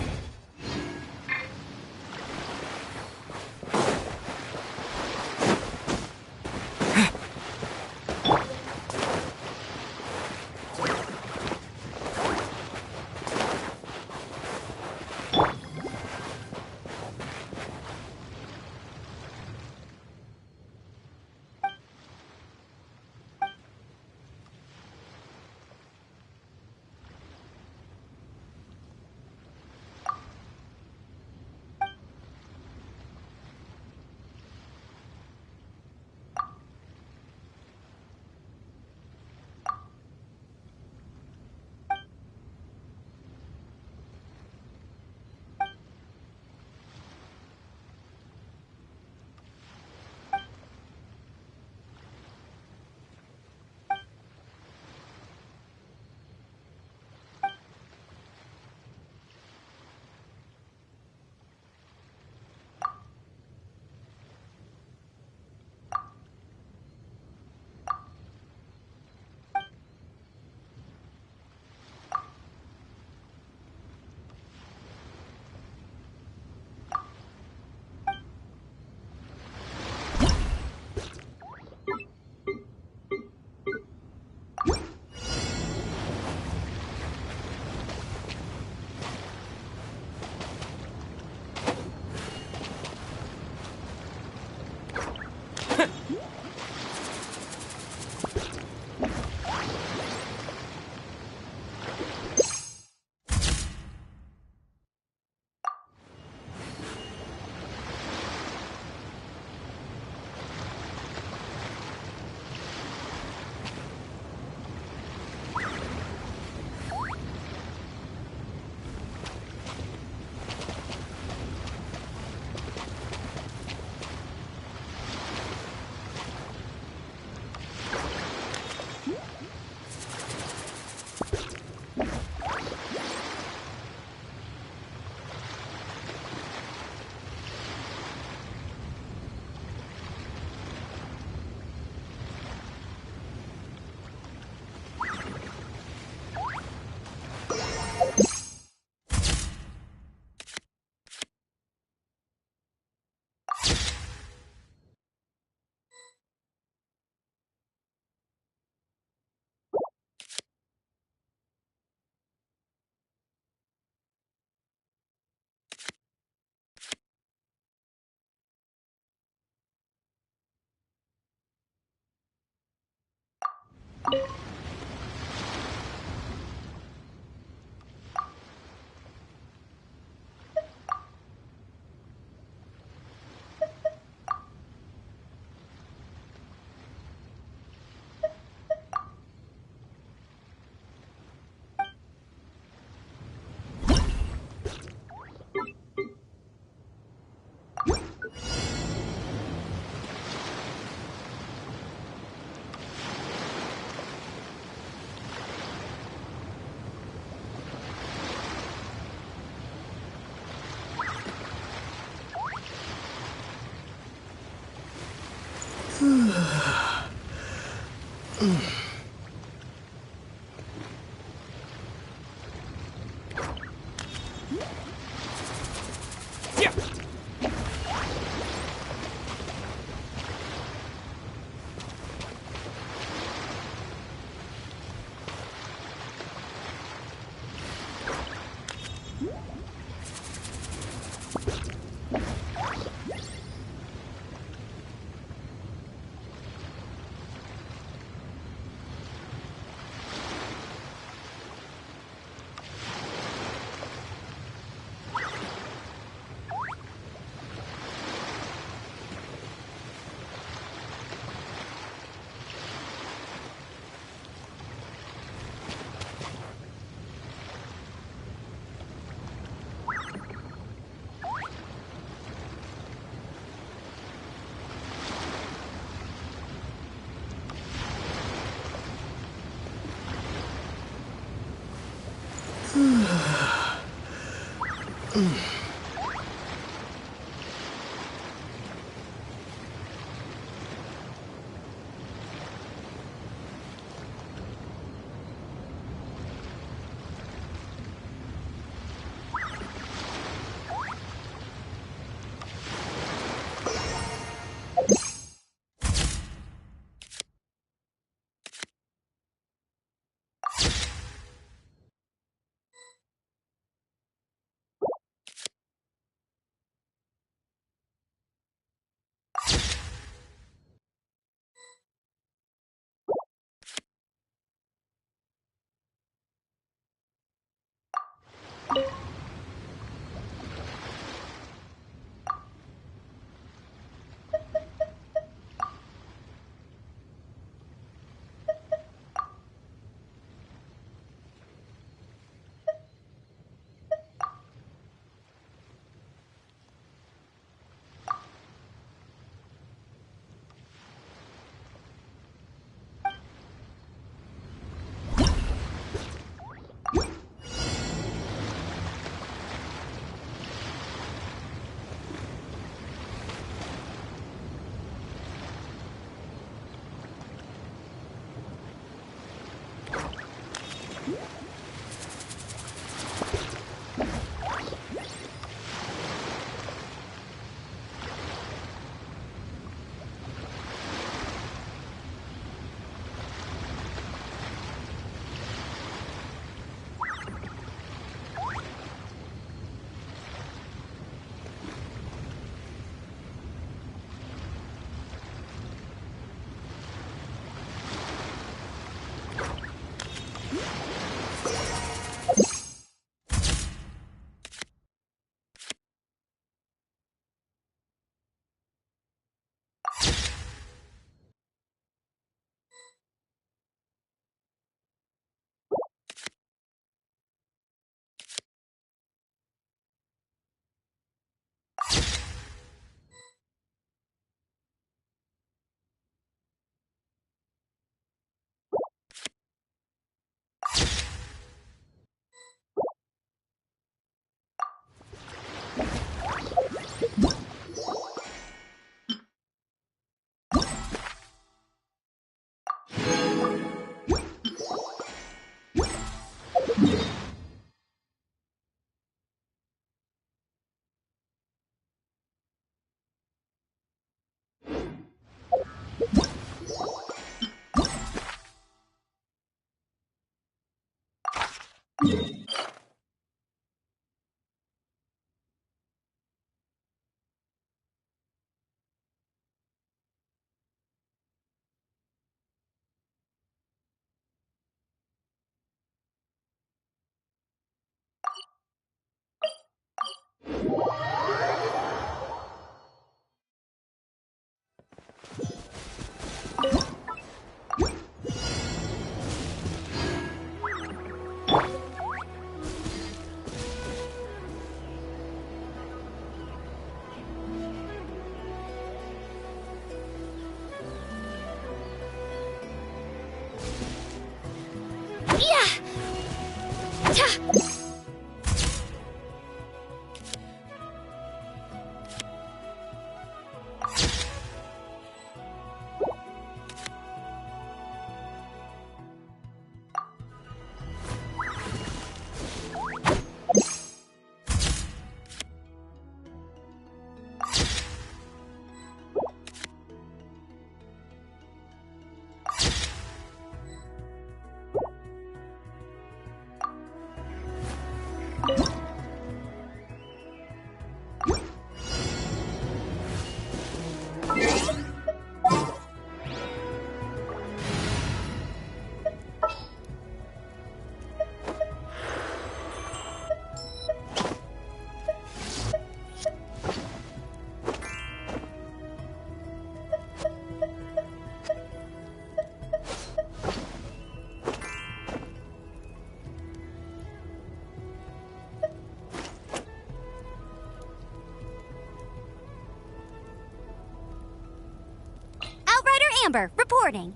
Speaker 15: Amber, reporting.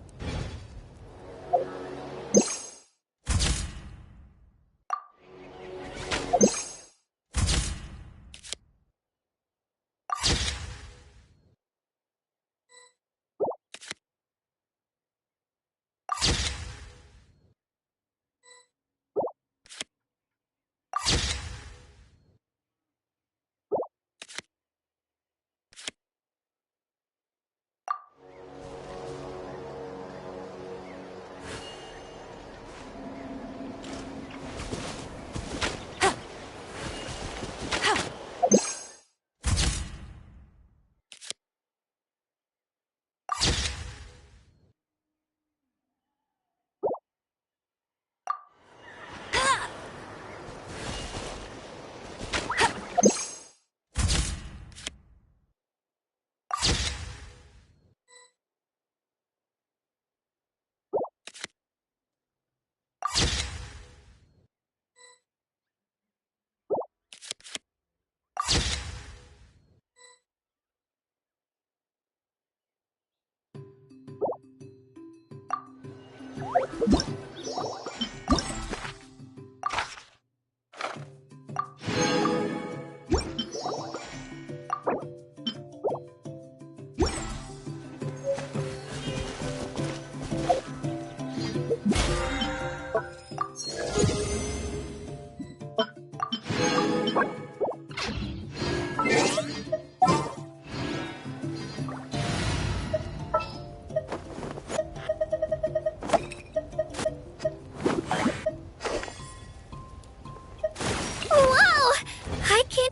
Speaker 15: Whoa! I can't.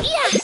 Speaker 15: Yeah!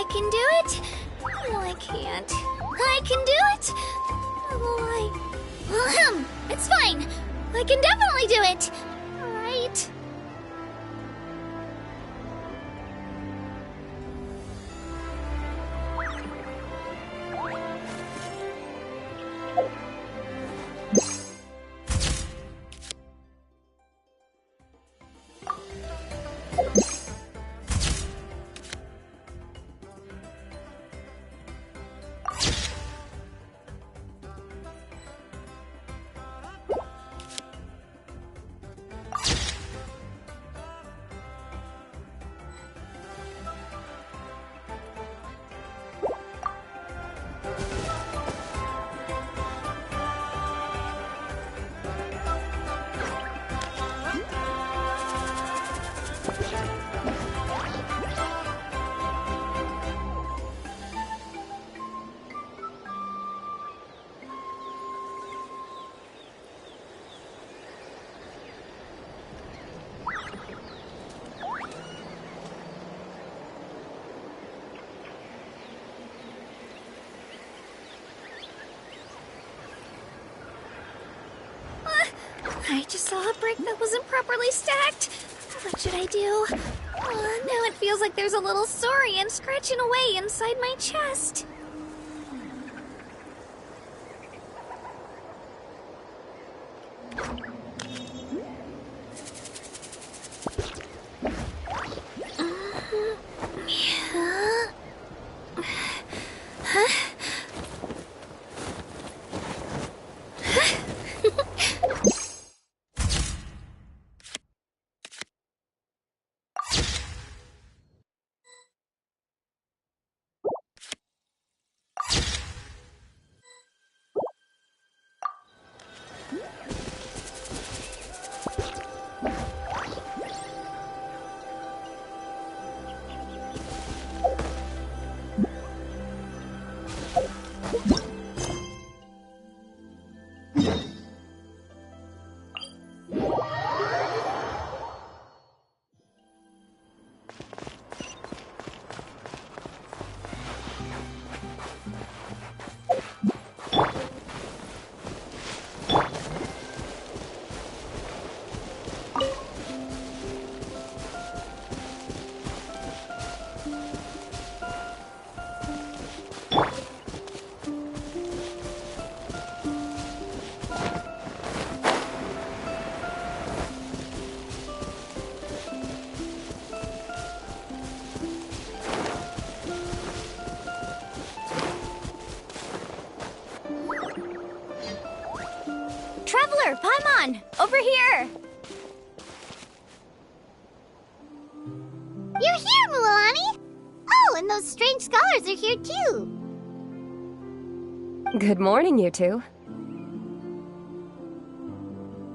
Speaker 15: can do it. No, I can't. I can do it. Oh, it's fine. I can definitely do it. Right. I just saw a brick that wasn't properly stacked. What should I do? Now it feels like there's a little saurian scratching away inside my chest. Traveler, Paimon! Over here!
Speaker 2: You're here, Mualani! Oh, and those strange scholars are here too!
Speaker 1: Good morning, you two.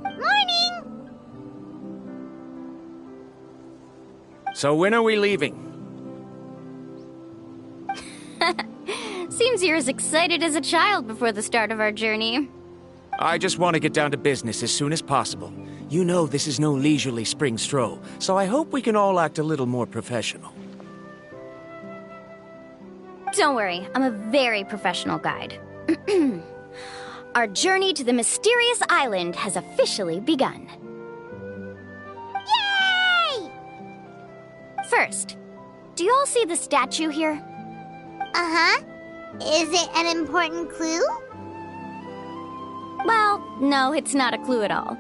Speaker 2: Morning!
Speaker 9: So when are we leaving?
Speaker 15: Seems you're as excited as a child before the start of our journey.
Speaker 9: I just want to get down to business as soon as possible. You know this is no leisurely spring stroll, so I hope we can all act a little more professional.
Speaker 15: Don't worry, I'm a very professional guide. Our journey to the mysterious island has officially begun.
Speaker 2: Yay!
Speaker 15: First, do you all see the statue here?
Speaker 2: Uh-huh. Is it an important clue?
Speaker 15: Well, no, it's not a clue at all.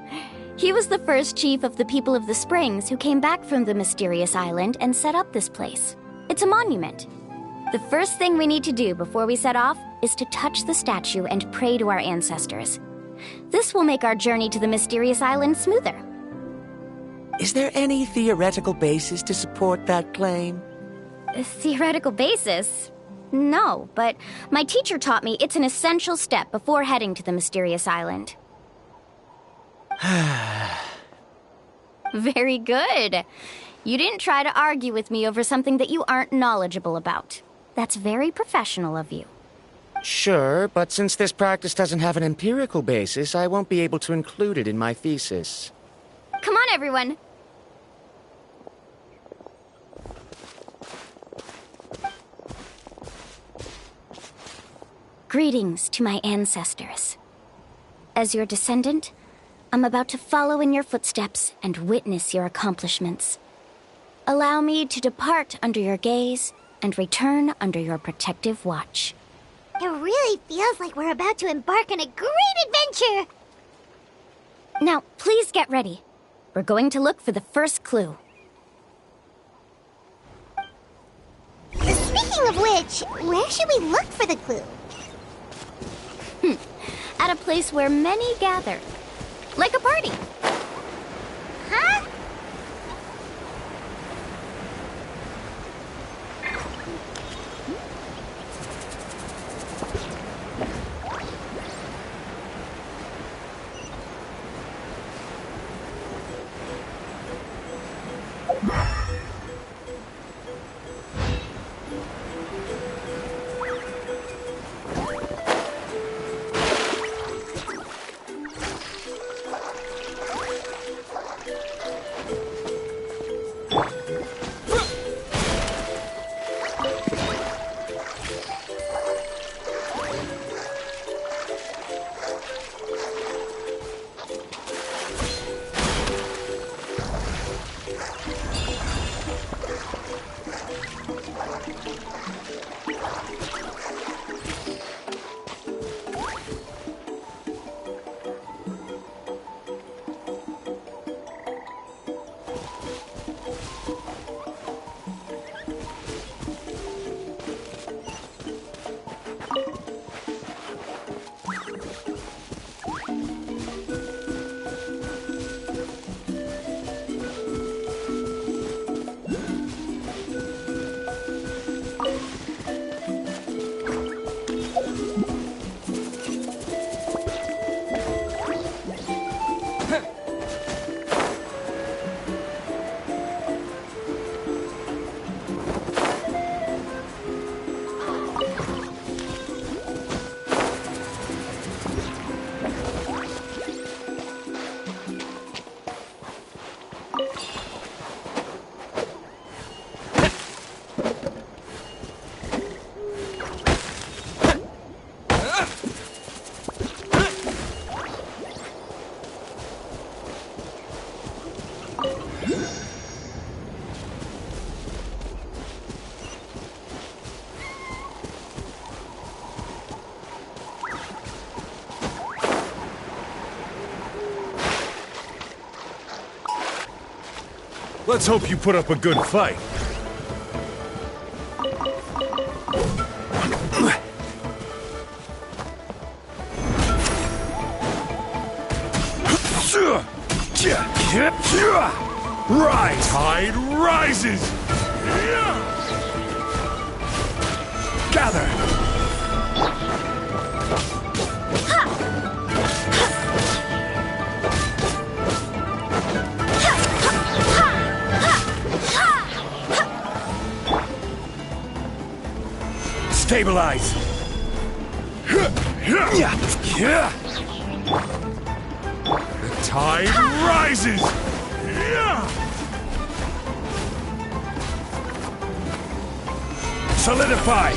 Speaker 15: He was the first chief of the people of the Springs who came back from the mysterious island and set up this place. It's a monument. The first thing we need to do before we set off is to touch the statue and pray to our ancestors. This will make our journey to the mysterious island smoother.
Speaker 9: Is there any theoretical basis to support that claim?
Speaker 15: A theoretical basis? No, but my teacher taught me it's an essential step before heading to the mysterious island. Very good. You didn't try to argue with me over something that you aren't knowledgeable about. That's very professional of you.
Speaker 9: Sure, but since this practice doesn't have an empirical basis, I won't be able to include it in my thesis.
Speaker 15: Come on, everyone. Greetings to my ancestors. As your descendant, I'm about to follow in your footsteps and witness your accomplishments. Allow me to depart under your gaze and return under your protective watch.
Speaker 2: It really feels like we're about to embark on a great adventure!
Speaker 15: Now, please get ready. We're going to look for the first clue.
Speaker 2: Speaking of which, where should we look for the clue?
Speaker 15: At a place where many gather. Like a party.
Speaker 2: Huh?
Speaker 7: Let's hope you put up a good fight. Rise! Tide rises! Gather! Stabilize! The tide rises! Solidify!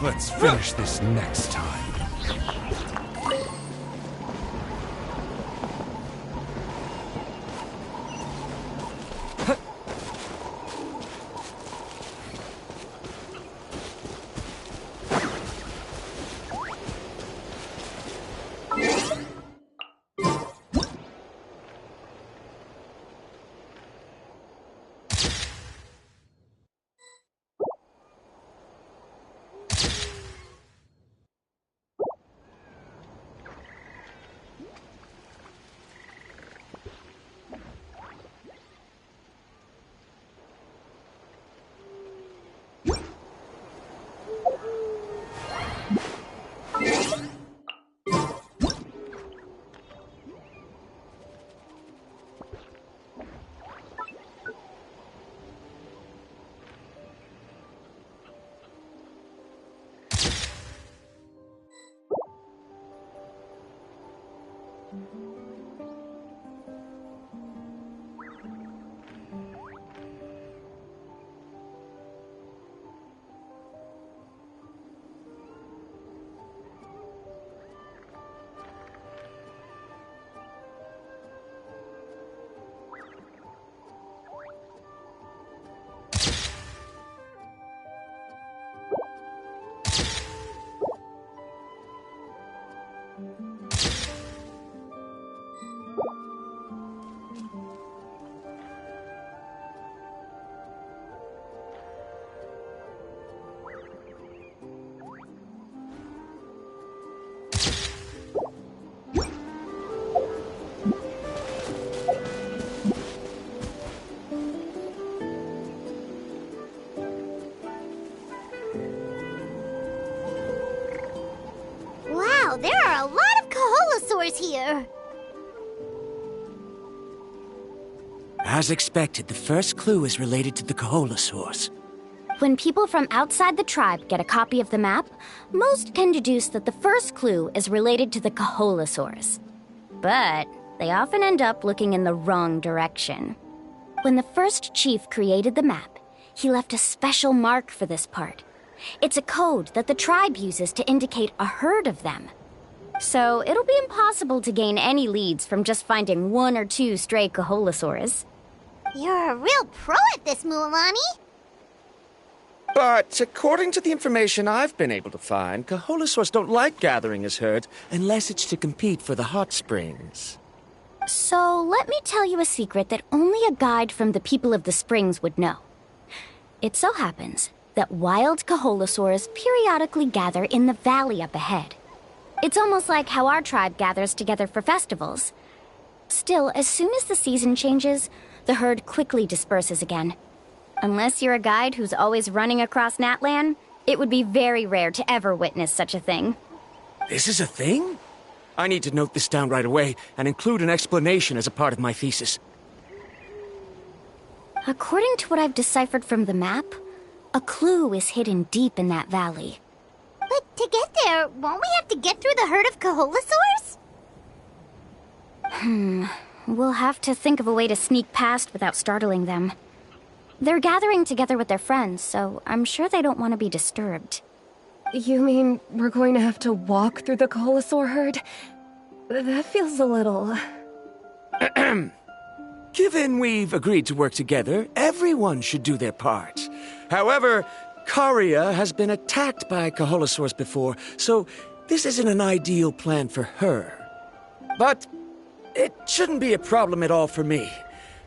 Speaker 7: Let's finish this next time.
Speaker 2: Wow, there are a lot of Kaholosaurs here.
Speaker 9: As expected, the first clue is related to the Kaholosaurs.
Speaker 15: When people from outside the tribe get a copy of the map, most can deduce that the first clue is related to the Kaholosaurs. But they often end up looking in the wrong direction. When the first chief created the map, he left a special mark for this part. It's a code that the tribe uses to indicate a herd of them. So it'll be impossible to gain any leads from just finding 1 or 2 stray Kaholosaurs.
Speaker 2: You're a real pro at this, Mualani.
Speaker 9: But according to the information I've been able to find, Kaholosaurs don't like gathering as herds unless it's to compete for the hot springs.
Speaker 15: So let me tell you a secret that only a guide from the people of the springs would know. It so happens that wild Kaholosaurs periodically gather in the valley up ahead. It's almost like how our tribe gathers together for festivals. Still, as soon as the season changes, the herd quickly disperses again. Unless you're a guide who's always running across Natlan, it would be very rare to ever witness such a thing.
Speaker 9: This is a thing? I need to note this down right away and include an explanation as a part of my thesis.
Speaker 15: According to what I've deciphered from the map, a clue is hidden deep in that valley.
Speaker 2: But to get there, won't we have to get through the herd of Kaholosaurs?
Speaker 15: We'll have to think of a way to sneak past without startling them. They're gathering together with their friends, so I'm sure they don't want to be disturbed.
Speaker 1: You mean we're going to have to walk through the Kaholosaur herd? That feels a little...
Speaker 9: Given we've agreed to work together, everyone should do their part. However, Karia has been attacked by Kaholosaurs before, so this isn't an ideal plan for her. But it shouldn't be a problem at all for me.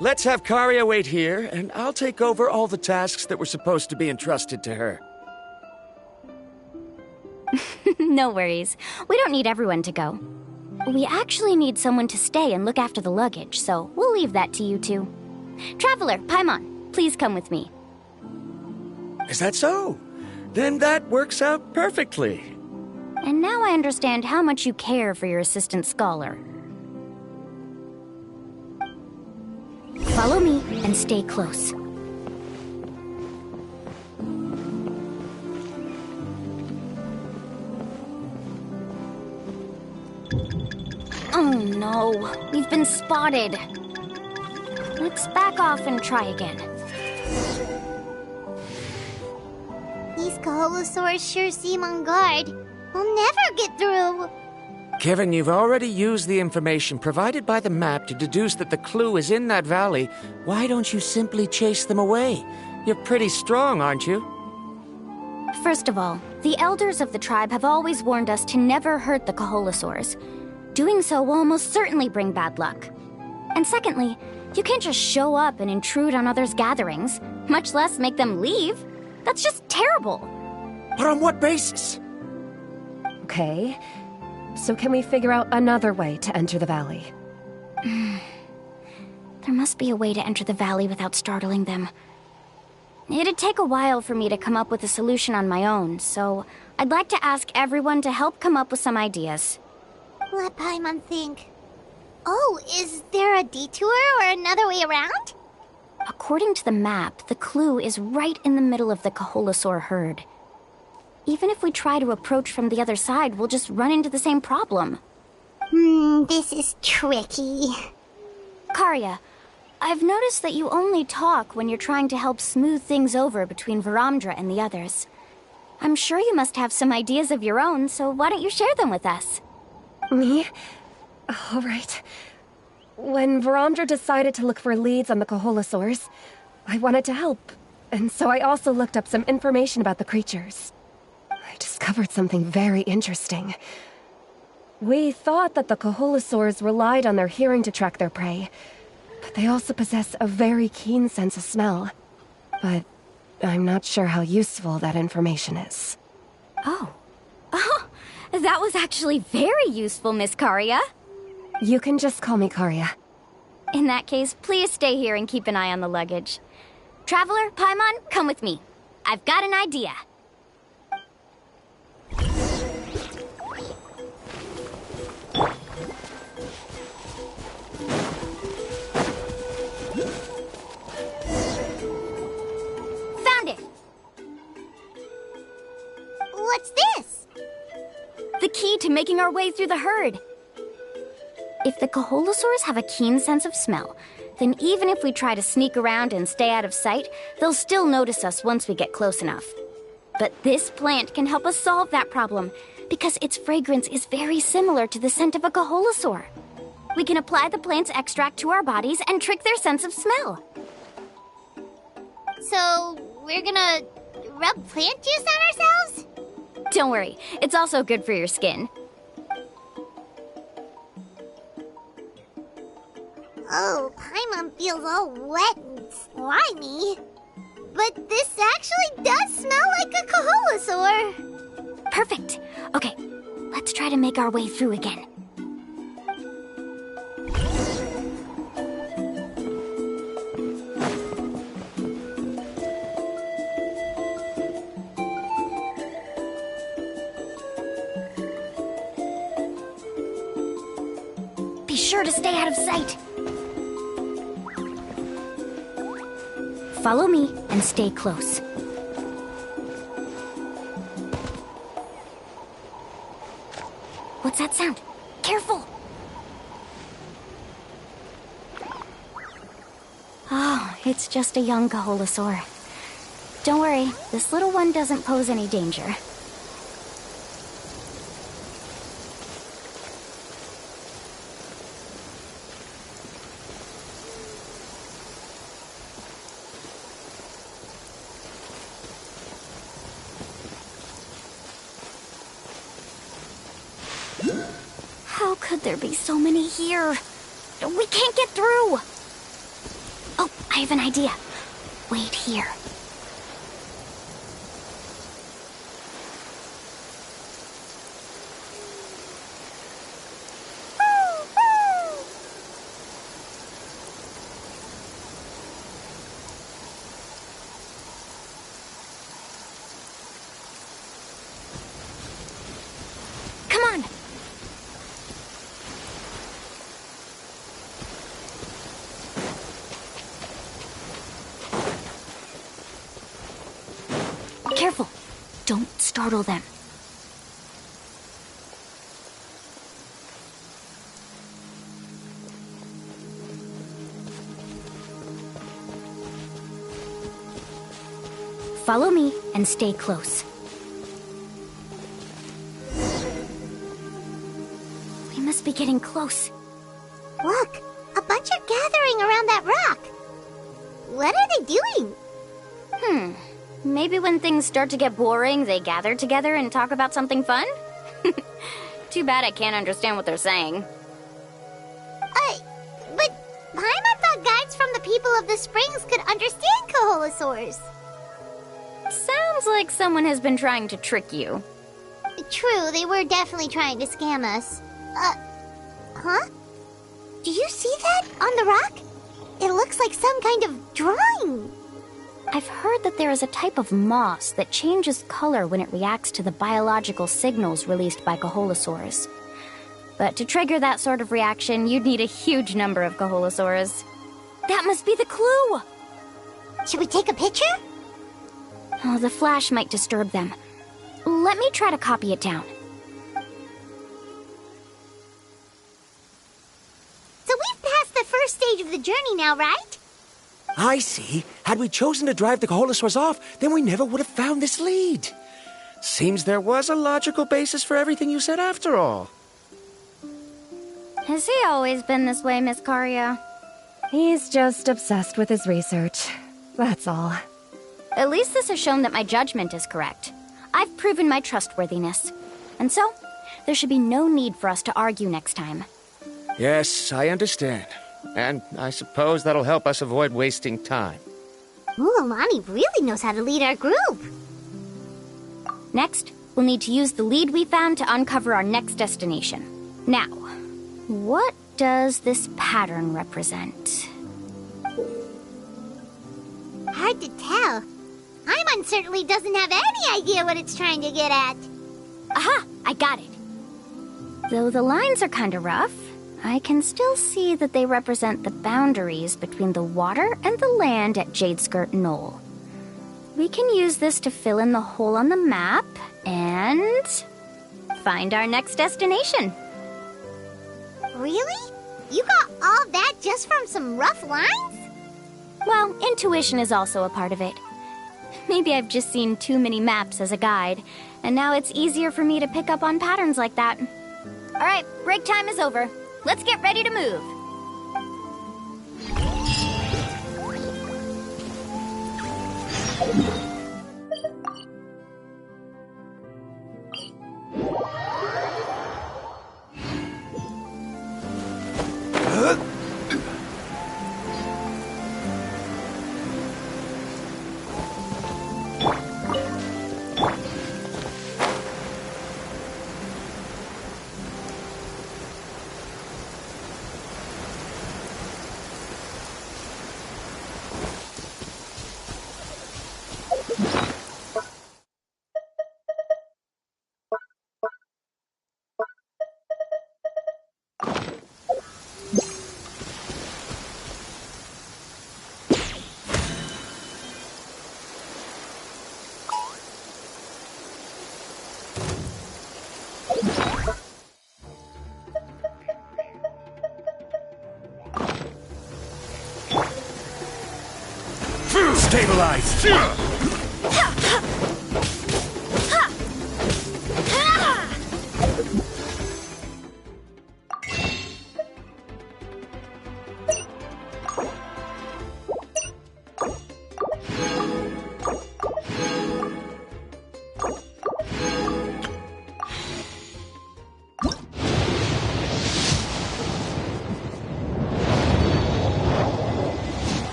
Speaker 9: Let's have Karia wait here, and I'll take over all the tasks that were supposed to be entrusted to her.
Speaker 15: No worries. We don't need everyone to go. We actually need someone to stay and look after the luggage, so we'll leave that to you two. Traveler, Paimon, please come with me.
Speaker 9: Is that so? Then that works out perfectly.
Speaker 15: And now I understand how much you care for your assistant scholar. Follow me and stay close. Oh no, we've been spotted. Let's back off and try again.
Speaker 2: These Kaholosaurs sure seem on guard. We'll never get through.
Speaker 9: Given you've already used the information provided by the map to deduce that the clue is in that valley, why don't you simply chase them away? You're pretty strong, aren't you?
Speaker 15: First of all, the elders of the tribe have always warned us to never hurt the Kaholosaurs. Doing so will almost certainly bring bad luck. And secondly, you can't just show up and intrude on others' gatherings, much less make them leave. That's just terrible.
Speaker 9: But on what basis?
Speaker 1: Okay, so can we figure out another way to enter the valley?
Speaker 15: There must be a way to enter the valley without startling them. It'd take a while for me to come up with a solution on my own, so I'd like to ask everyone to help come up with some ideas.
Speaker 2: Let Paimon think. Oh, is there a detour or another way around?
Speaker 15: According to the map, the clue is right in the middle of the Kaholosaur herd. Even if we try to approach from the other side, we'll just run into the same problem.
Speaker 2: This is tricky.
Speaker 15: Karia, I've noticed that you only talk when you're trying to help smooth things over between Varamdra and the others. I'm sure you must have some ideas of your own, so why don't you share them with us?
Speaker 1: Me? All right. When Varamdra decided to look for leads on the Kaholosaurs, I wanted to help, and so I also looked up some information about the creatures. I discovered something very interesting. We thought that the Kaholosaurs relied on their hearing to track their prey, but they also possess a very keen sense of smell. But I'm not sure how useful that information is.
Speaker 15: Oh, that was actually very useful, Miss Karia.
Speaker 1: You can just call me Karia.
Speaker 15: In that case, please stay here and keep an eye on the luggage. Traveler, Paimon, come with me. I've got an idea.
Speaker 2: What's this?
Speaker 15: The key to making our way through the herd. If the Kaholosaurs have a keen sense of smell, then even if we try to sneak around and stay out of sight, they'll still notice us once we get close enough. But this plant can help us solve that problem, because its fragrance is very similar to the scent of a Kaholosaur. We can apply the plant's extract to our bodies and trick their sense of smell.
Speaker 2: So, we're gonna rub plant juice on ourselves?
Speaker 15: Don't worry, it's also good for your skin.
Speaker 2: Oh, Paimon feels all wet and slimy. But this actually does smell like a Kaholosaur.
Speaker 15: Perfect. Okay, let's try to make our way through again. Be sure to stay out of sight. Follow me and stay close. What's that sound? Careful! Oh, it's just a young Kaholosaur. Don't worry, this little one doesn't pose any danger. How could there be so many here? We can't get through! Oh, I have an idea. Wait here. Come on! Careful! Don't startle them. Follow me and stay close. We must be getting close.
Speaker 2: Look, a bunch are gathering around that rock. What are they doing?
Speaker 15: Maybe when things start to get boring, they gather together and talk about something fun? Too bad I can't understand what they're saying.
Speaker 2: But Paimon thought guides from the people of the springs could understand Kaholosaurs.
Speaker 15: Sounds like someone has been trying to trick you.
Speaker 2: True, they were definitely trying to scam us. Huh? Do you see that on the rock? It looks like some kind of drawing.
Speaker 15: I've heard that there is a type of moss that changes color when it reacts to the biological signals released by Kaholosaurs. But to trigger that sort of reaction, you'd need a huge number of Kaholosaurs. That must be the clue!
Speaker 2: Should we take a picture?
Speaker 15: Oh, the flash might disturb them. Let me try to copy it down.
Speaker 2: So we've passed the first stage of the journey now, right?
Speaker 9: I see. Had we chosen to drive the Kaholosaurs off, then we never would have found this lead. Seems there was a logical basis for everything you said after all.
Speaker 15: Has he always been this way, Miss Karia?
Speaker 1: He's just obsessed with his research. That's all.
Speaker 15: At least this has shown that my judgment is correct. I've proven my trustworthiness. And so, there should be no need for us to argue next time.
Speaker 9: Yes, I understand. And I suppose that'll help us avoid wasting time.
Speaker 2: Mulamani really knows how to lead our group.
Speaker 15: Next, we'll need to use the lead we found to uncover our next destination. Now, what does this pattern represent?
Speaker 2: Hard to tell. Paimon certainly doesn't have any idea what it's trying to get at.
Speaker 15: Aha! I got it. Though the lines are kind of rough, I can still see that they represent the boundaries between the water and the land at Jadeskirt Knoll. We can use this to fill in the hole on the map and find our next destination.
Speaker 2: Really? You got all that just from some rough lines?
Speaker 15: Well, intuition is also a part of it. Maybe I've just seen too many maps as a guide, and now it's easier for me to pick up on patterns like that. All right, break time is over. Let's get ready to move.
Speaker 9: Stabilize!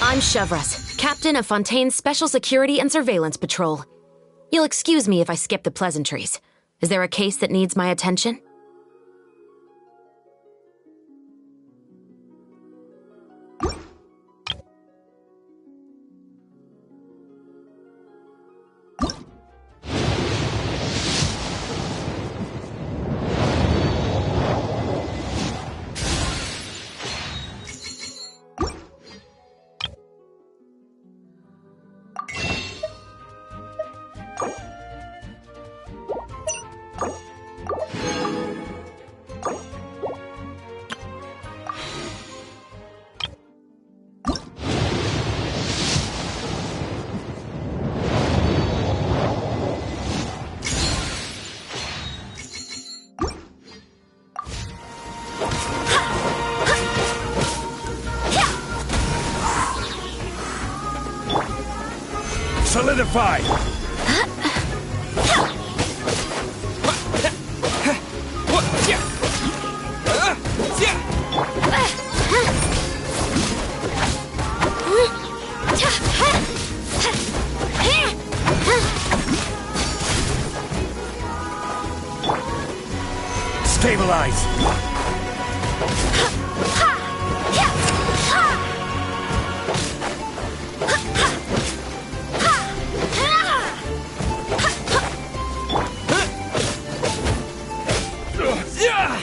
Speaker 20: I'm Chevras, captain of Fontaine's Special Security and Surveillance Patrol. You'll excuse me if I skip the pleasantries. Is there a case that needs my attention?
Speaker 9: Solidify! Stabilize!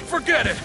Speaker 9: Forget it!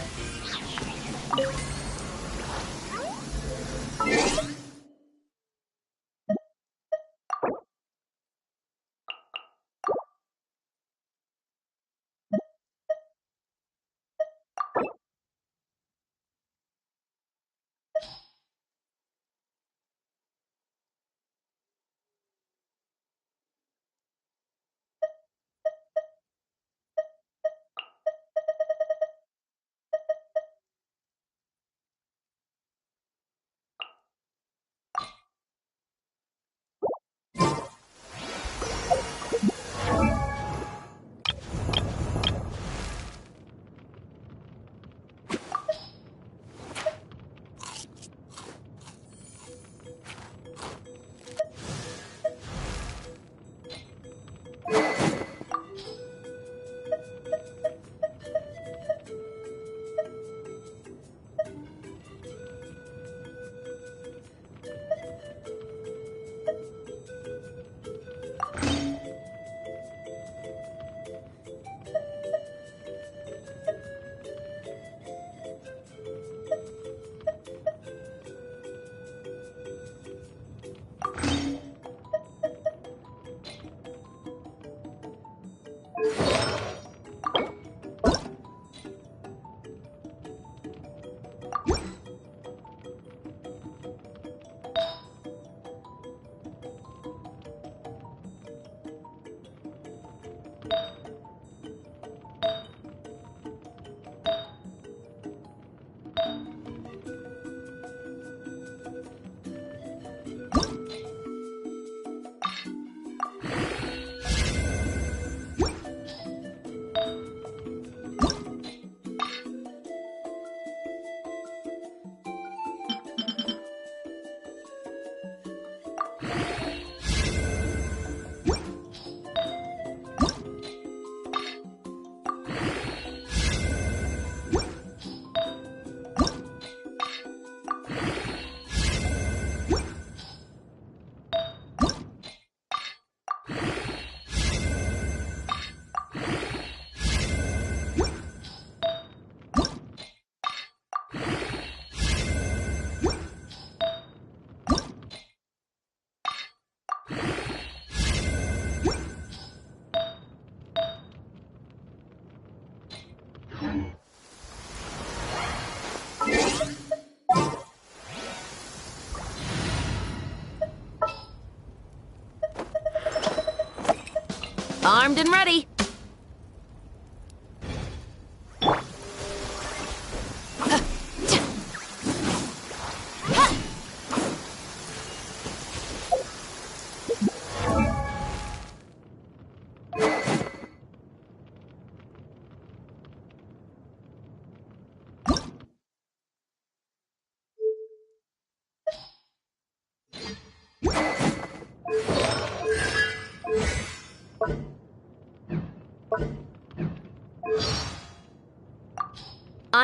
Speaker 20: armed and ready.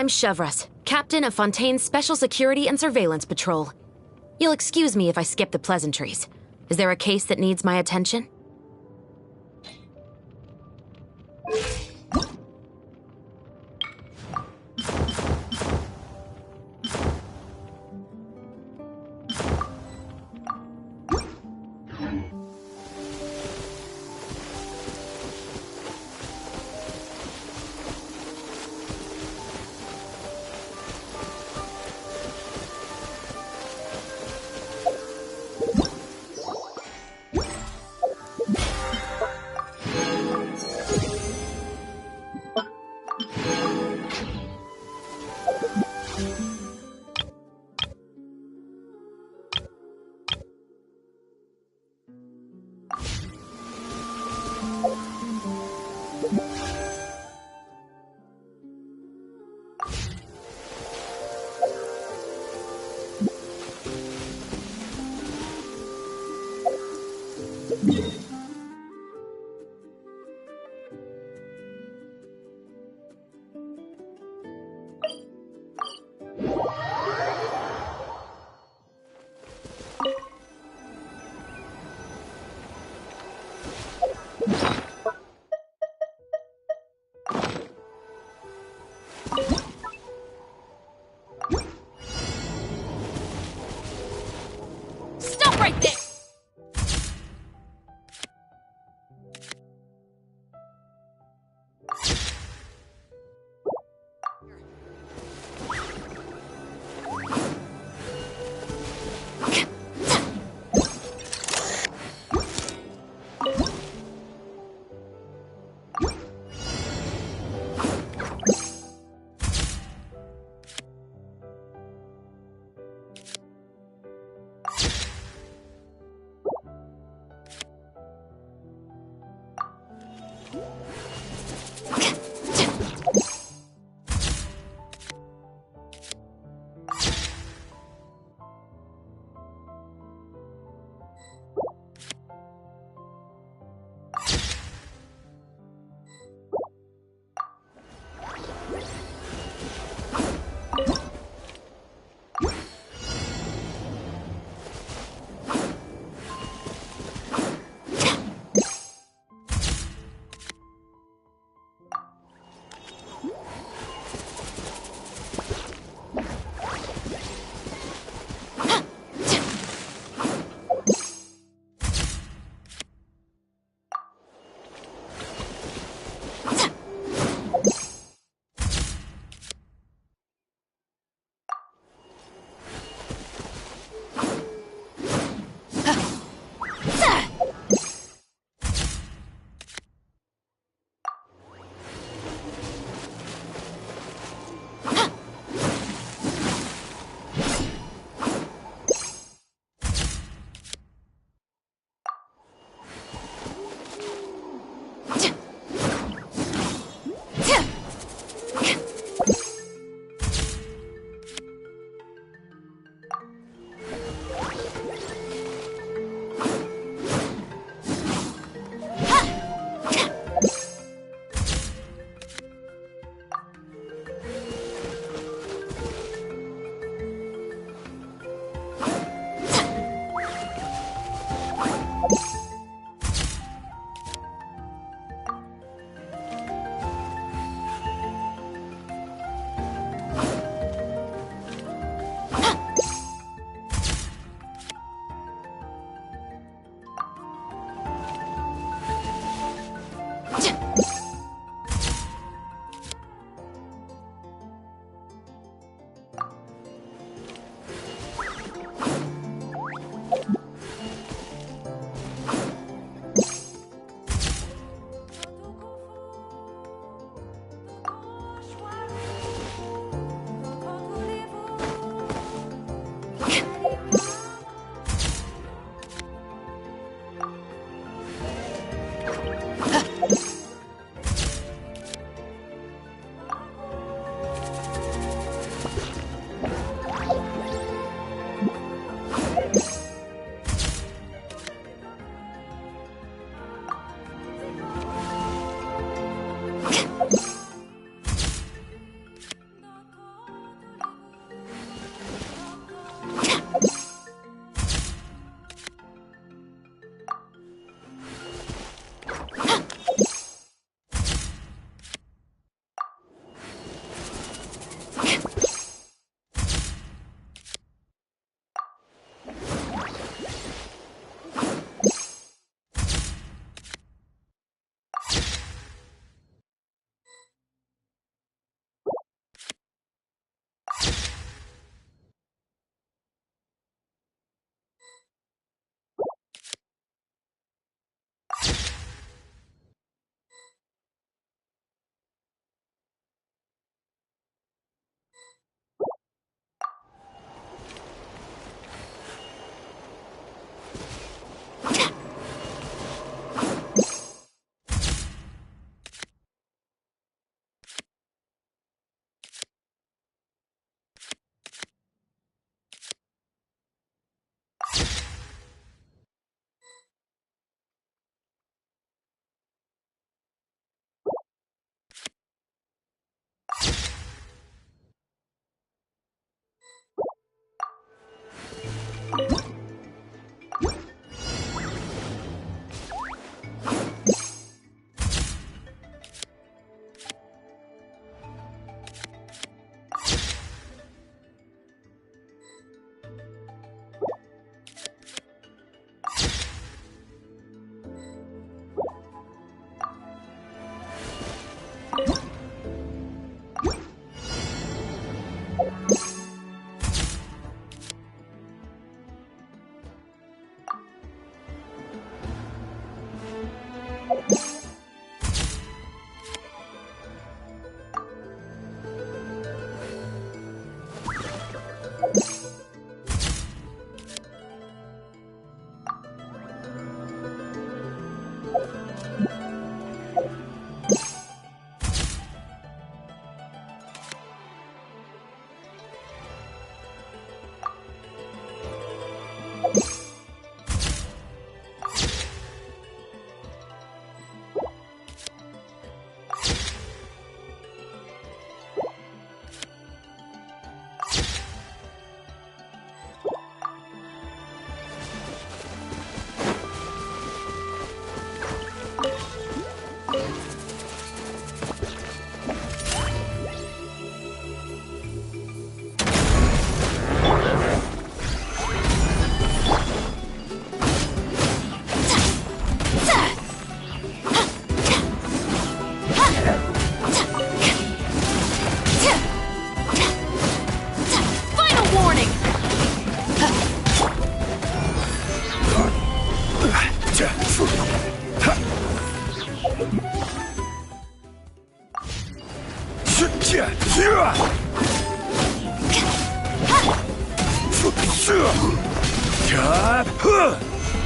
Speaker 20: I'm Chevres, captain of Fontaine's Special Security and Surveillance Patrol. You'll excuse me if I skip the pleasantries. Is there a case that needs my attention?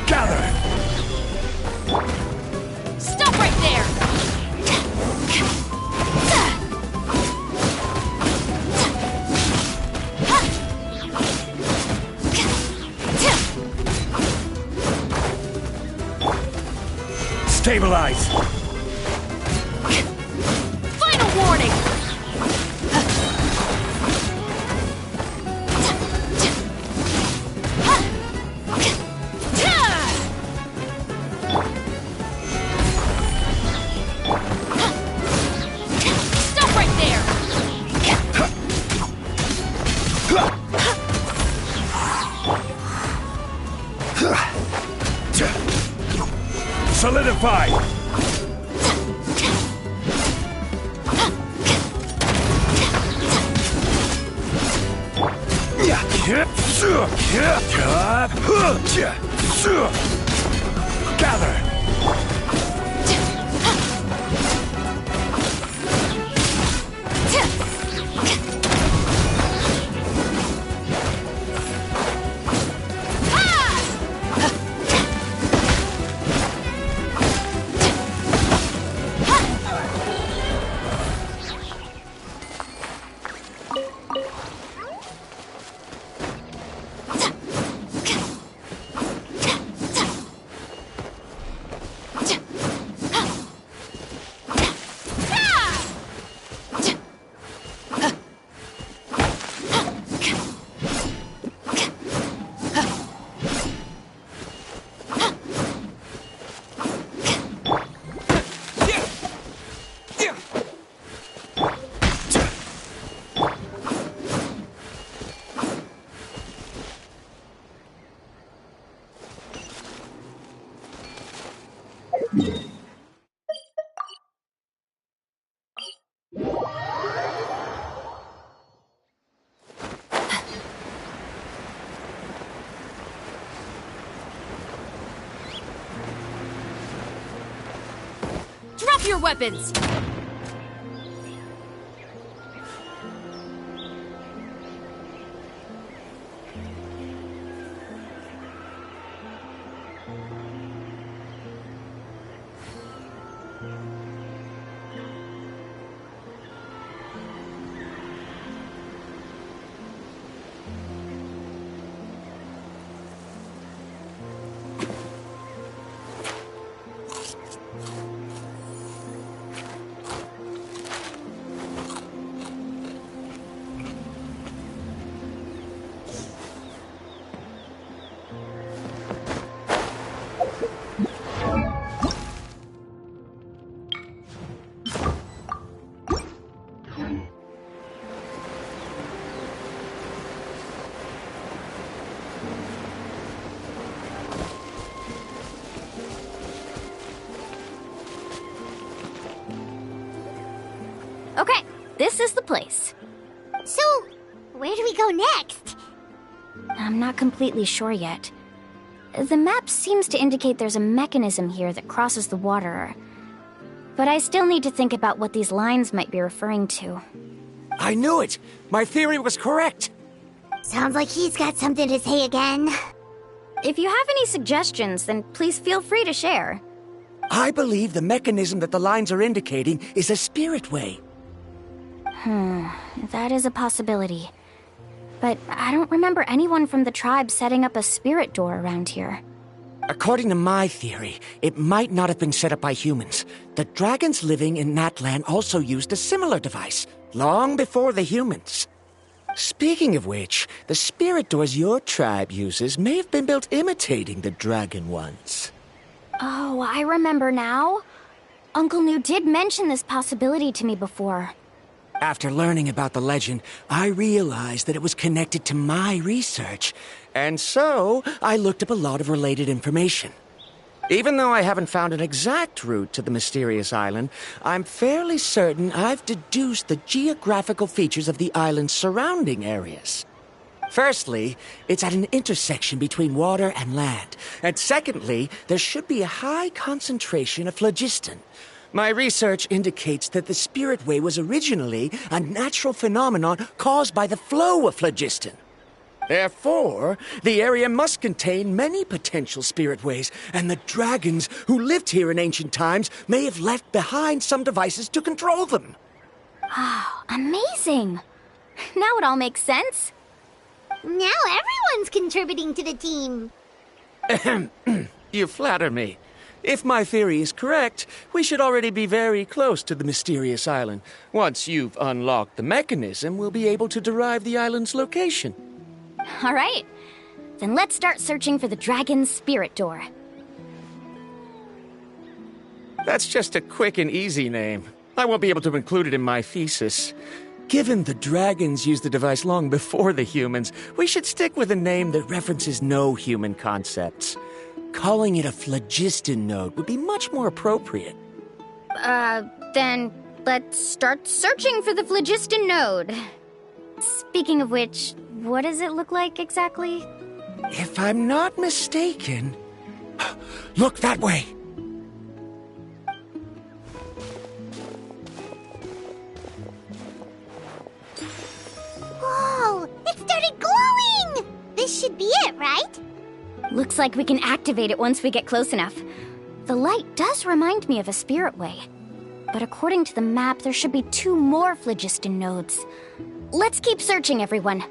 Speaker 9: Gather!
Speaker 17: Stop right there!
Speaker 9: Stabilize!
Speaker 17: Final warning! Stop right there!
Speaker 9: Solidify! Gather!
Speaker 17: to your weapons!
Speaker 15: Okay, this is the place.
Speaker 2: So, where do we go next?
Speaker 15: I'm not completely sure yet. The map seems to indicate there's a mechanism here that crosses the water. But I still need to think about what these lines might be referring to.
Speaker 9: I knew it! My theory was correct!
Speaker 2: Sounds like he's got something to say again.
Speaker 15: If you have any suggestions, then please feel free to share.
Speaker 9: I believe the mechanism that the lines are indicating is a spirit way.
Speaker 15: That is a possibility. But I don't remember anyone from the tribe setting up a spirit door around here.
Speaker 9: According to my theory, it might not have been set up by humans. The dragons living in that land also used a similar device, long before the humans. Speaking of which, the spirit doors your tribe uses may have been built imitating the dragon ones.
Speaker 15: Oh, I remember now. Uncle New did mention this possibility to me before.
Speaker 9: After learning about the legend, I realized that it was connected to my research, and so I looked up a lot of related information. Even though I haven't found an exact route to the mysterious island, I'm fairly certain I've deduced the geographical features of the island's surrounding areas. Firstly, it's at an intersection between water and land, and secondly, there should be a high concentration of phlogiston. My research indicates that the Spirit Way was originally a natural phenomenon caused by the flow of phlogiston. Therefore, the area must contain many potential Spirit Ways, and the dragons who lived here in ancient times may have left behind some devices to control them.
Speaker 15: Oh, amazing! Now it all makes sense.
Speaker 2: Now everyone's contributing to the team.
Speaker 9: You flatter me. If my theory is correct, we should already be very close to the mysterious island. Once you've unlocked the mechanism, we'll be able to derive the island's location.
Speaker 15: All right. Then let's start searching for the dragon's spirit door.
Speaker 9: That's just a quick and easy name. I won't be able to include it in my thesis. Given the dragons used the device long before the humans, we should stick with a name that references no human concepts. Calling it a phlogiston node would be much more appropriate.
Speaker 15: Then let's start searching for the phlogiston node. Speaking of which, what does it look like exactly?
Speaker 9: If I'm not mistaken... Look that way!
Speaker 2: Whoa! It started glowing! This should be it, right?
Speaker 15: Looks like we can activate it once we get close enough. The light does remind me of a spirit way. But according to the map, there should be 2 more phlogiston nodes. Let's keep searching, everyone.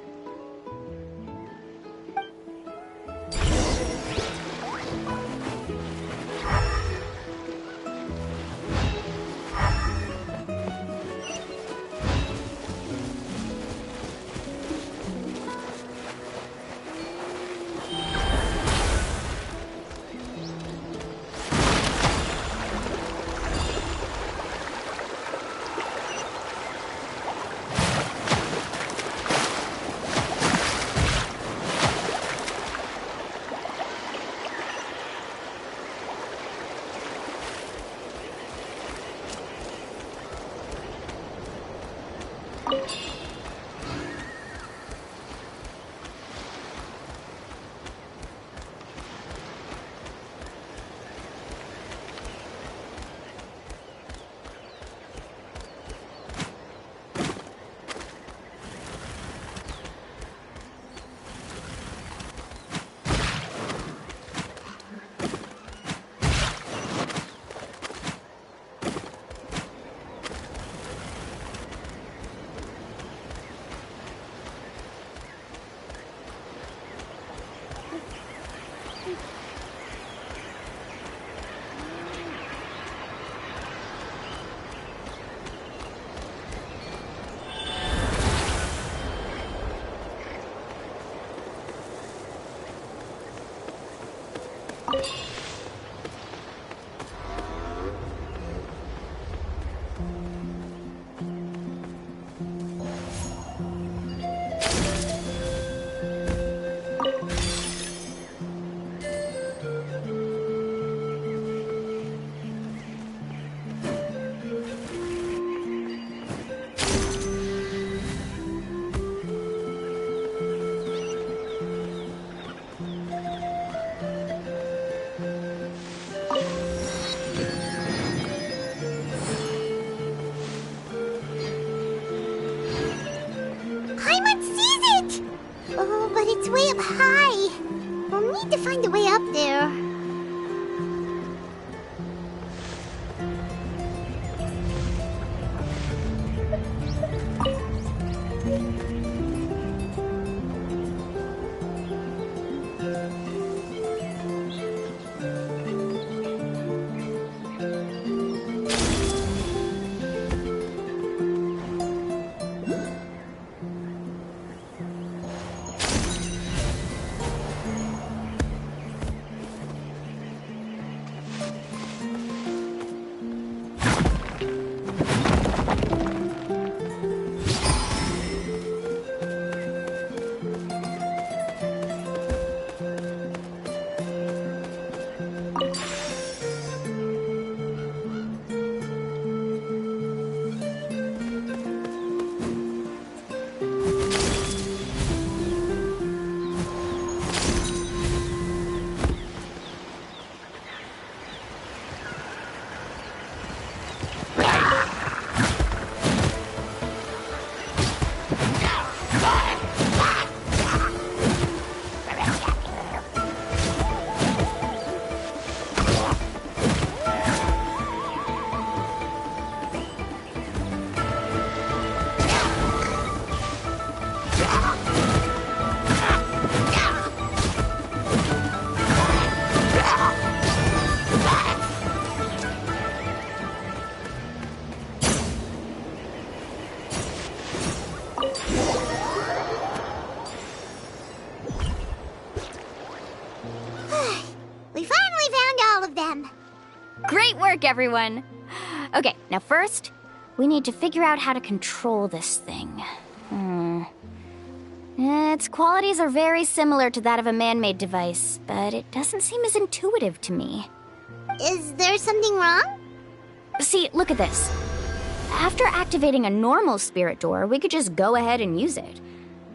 Speaker 2: It's way up high. We'll need to find a way up there.
Speaker 15: Great work, everyone! Okay, now first, we need to figure out how to control this thing. Its qualities are very similar to that of a man-made device, but it doesn't seem as intuitive to me.
Speaker 2: Is there something wrong?
Speaker 15: See, look at this. After activating a normal spirit door, we could just go ahead and use it.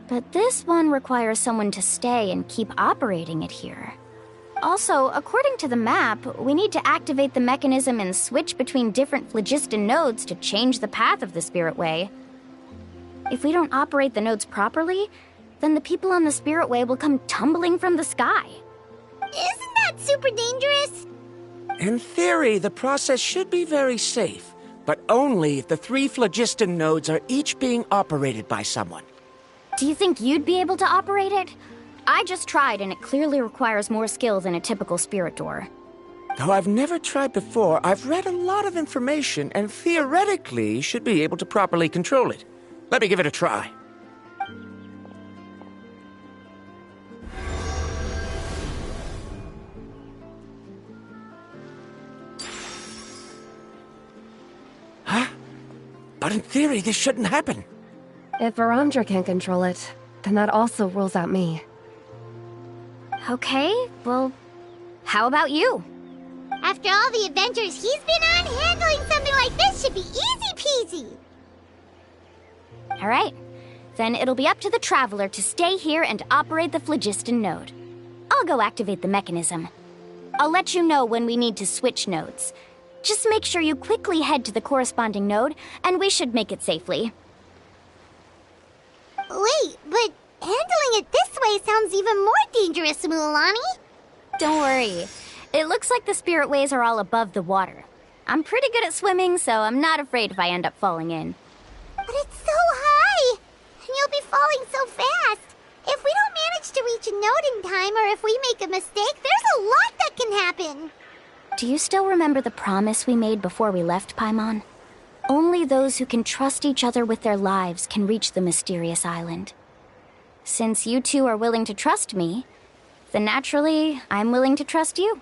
Speaker 15: But this one requires someone to stay and keep operating it here. Also, according to the map, we need to activate the mechanism and switch between different phlogiston nodes to change the path of the Spirit Way. If we don't operate the nodes properly, then the people on the Spirit Way will come tumbling from the sky.
Speaker 2: Isn't that super dangerous?
Speaker 9: In theory, the process should be very safe, but only if the 3 phlogiston nodes are each being operated by someone.
Speaker 15: Do you think you'd be able to operate it? I just tried, and it clearly requires more skill than a typical spirit door.
Speaker 9: Though I've never tried before, I've read a lot of information and theoretically should be able to properly control it. Let me give it a try. Huh? But in theory, this shouldn't happen.
Speaker 1: If Verandra can't control it, then that also rules out me.
Speaker 15: Okay, well, how about you?
Speaker 2: After all the adventures he's been on, handling something like this should be easy peasy.
Speaker 15: Alright, then it'll be up to the Traveler to stay here and operate the phlogiston node. I'll go activate the mechanism. I'll let you know when we need to switch nodes. Just make sure you quickly head to the corresponding node, and we should make it safely.
Speaker 2: Wait, but handling it this way sounds even more dangerous, Mualani.
Speaker 15: Don't worry. It looks like the spirit ways are all above the water. I'm pretty good at swimming, so I'm not afraid if I end up falling in.
Speaker 2: But it's so high! And you'll be falling so fast! If we don't manage to reach a node in time, or if we make a mistake, there's a lot that can happen!
Speaker 15: Do you still remember the promise we made before we left, Paimon? Only those who can trust each other with their lives can reach the mysterious island. Since you two are willing to trust me, then naturally, I'm willing to trust you.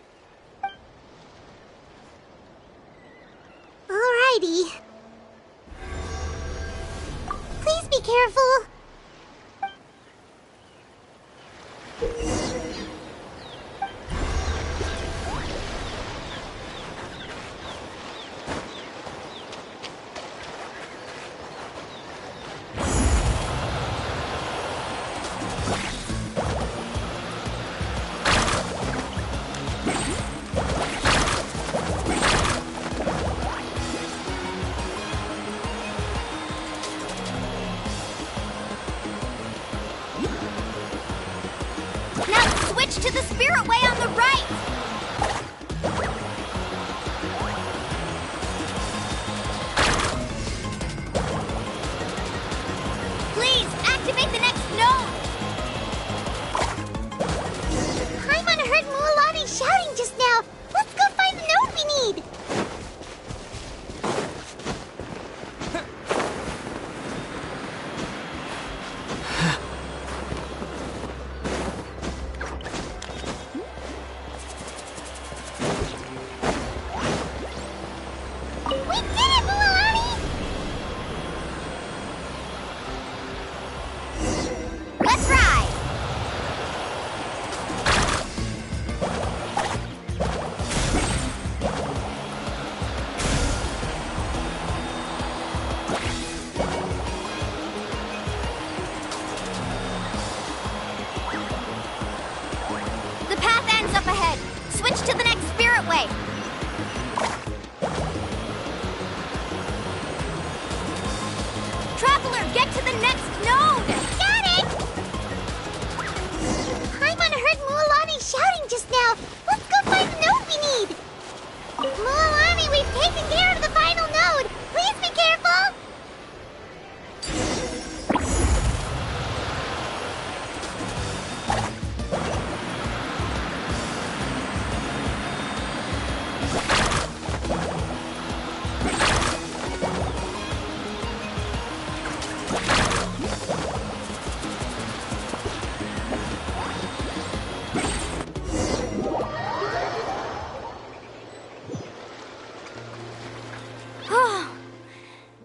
Speaker 2: Alrighty. Please be careful.
Speaker 15: to the spirit way on the right! Please, activate the next node!
Speaker 2: Paimon heard Mualani shouting just now. Let's go find the node we need. We did it, Mualani!
Speaker 15: Let's ride! The path ends up ahead. Switch to the next spirit way. Traveler, get to the next node!
Speaker 2: Got it! Paimon heard Mualani shouting just now. Let's go find the node we need. Mualani, we've taken care of the final node. Please be careful.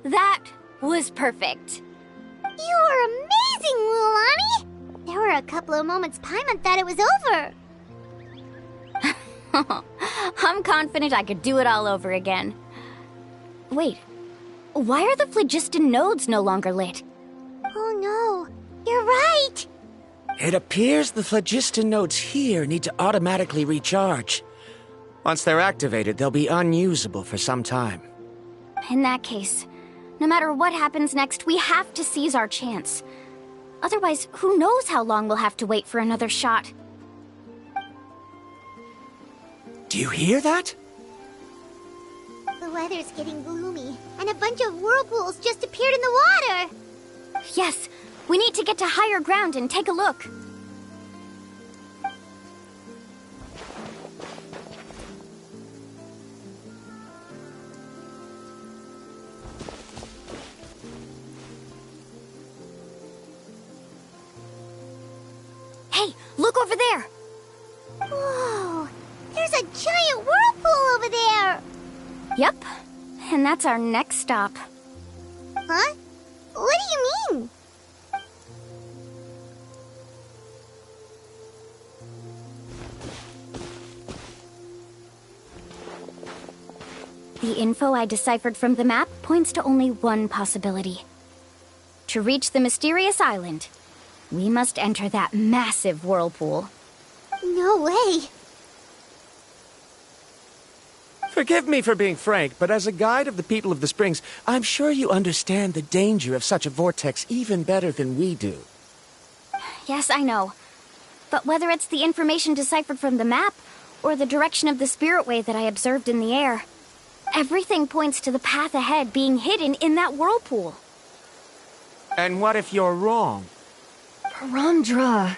Speaker 15: That was perfect.
Speaker 2: You were amazing, Mualani. There were a couple of moments Paimon thought it was over.
Speaker 15: I'm confident I could do it all over again. Wait, why are the phlogiston nodes no longer lit?
Speaker 2: Oh no, you're right.
Speaker 9: It appears the phlogiston nodes here need to automatically recharge. Once they're activated, they'll be unusable for some time.
Speaker 15: In that case, no matter what happens next, we have to seize our chance. Otherwise, who knows how long we'll have to wait for another shot.
Speaker 9: Do you hear that?
Speaker 2: The weather's getting gloomy, and a bunch of whirlpools just appeared in the water.
Speaker 15: Yes, we need to get to higher ground and take a look. Hey, look over there!
Speaker 2: Whoa, there's a giant whirlpool over there.
Speaker 15: Yep, and that's our next stop.
Speaker 2: Huh? What do you mean?
Speaker 15: The info I deciphered from the map points to only one possibility. To reach the mysterious island, we must enter that massive whirlpool.
Speaker 2: No way.
Speaker 9: Forgive me for being frank, but as a guide of the people of the Springs, I'm sure you understand the danger of such a vortex even better than we do.
Speaker 15: Yes, I know. But whether it's the information deciphered from the map, or the direction of the spirit way that I observed in the air, everything points to the path ahead being hidden in that whirlpool.
Speaker 9: And what if you're wrong?
Speaker 1: Parandra.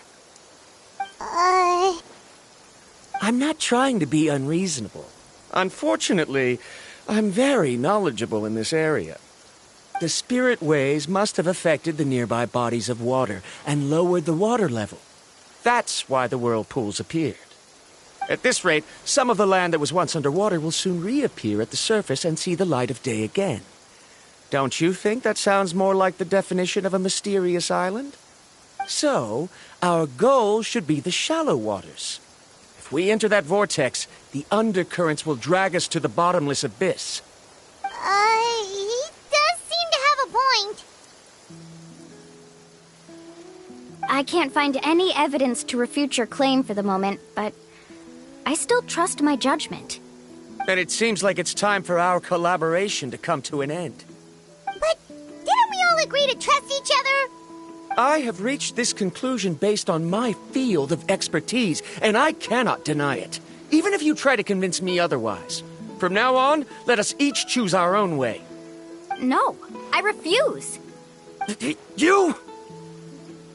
Speaker 9: I'm not trying to be unreasonable. Unfortunately, I'm very knowledgeable in this area. The spirit ways must have affected the nearby bodies of water and lowered the water level. That's why the whirlpools appeared. At this rate, some of the land that was once underwater will soon reappear at the surface and see the light of day again. Don't you think that sounds more like the definition of a mysterious island? So, our goal should be the shallow waters. If we enter that vortex, the undercurrents will drag us to the bottomless abyss.
Speaker 2: He does seem to have a point.
Speaker 15: I can't find any evidence to refute your claim for the moment, but I still trust my judgment.
Speaker 9: And it seems like it's time for our collaboration to come to an end.
Speaker 2: But didn't we all agree to trust each other?
Speaker 9: I have reached this conclusion based on my field of expertise, and I cannot deny it, even if you try to convince me otherwise. From now on, let us each choose our own way.
Speaker 15: No, I refuse.
Speaker 9: You?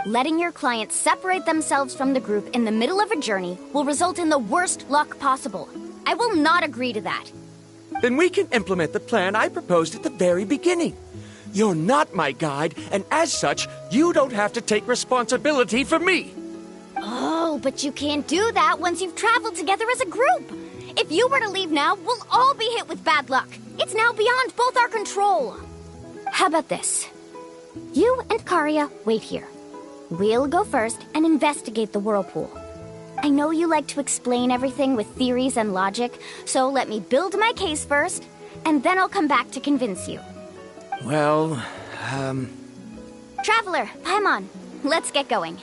Speaker 15: Letting your clients separate themselves from the group in the middle of a journey will result in the worst luck possible. I will not agree to that.
Speaker 9: Then we can implement the plan I proposed at the very beginning. You're not my guide, and as such, you don't have to take responsibility for me.
Speaker 15: Oh, but you can't do that once you've traveled together as a group. If you were to leave now, we'll all be hit with bad luck. It's now beyond both our control. How about this? You and Karia wait here. We'll go first and investigate the whirlpool. I know you like to explain everything with theories and logic, so let me build my case first, and then I'll come back to convince you.
Speaker 9: Well,
Speaker 15: Traveler, Paimon, let's get going.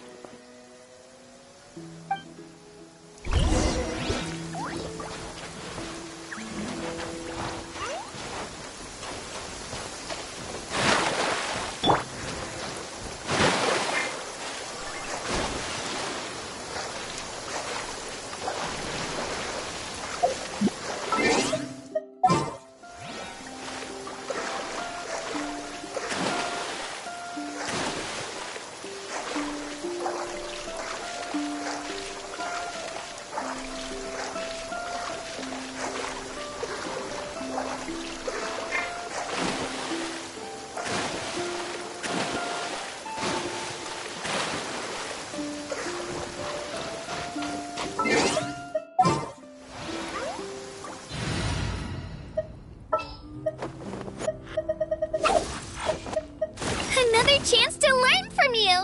Speaker 2: Another chance to learn from you!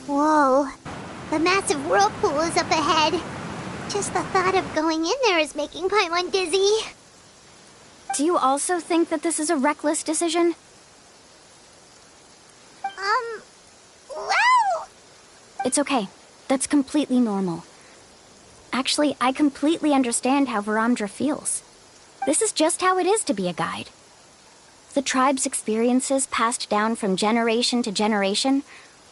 Speaker 2: Whoa, the massive whirlpool is up ahead. Just the thought of going in there is making Paimon dizzy.
Speaker 15: Do you also think that this is a reckless decision?
Speaker 2: Well...
Speaker 15: It's okay. That's completely normal. Actually, I completely understand how Varamdra feels. This is just how it is to be a guide. The tribe's experiences passed down from generation to generation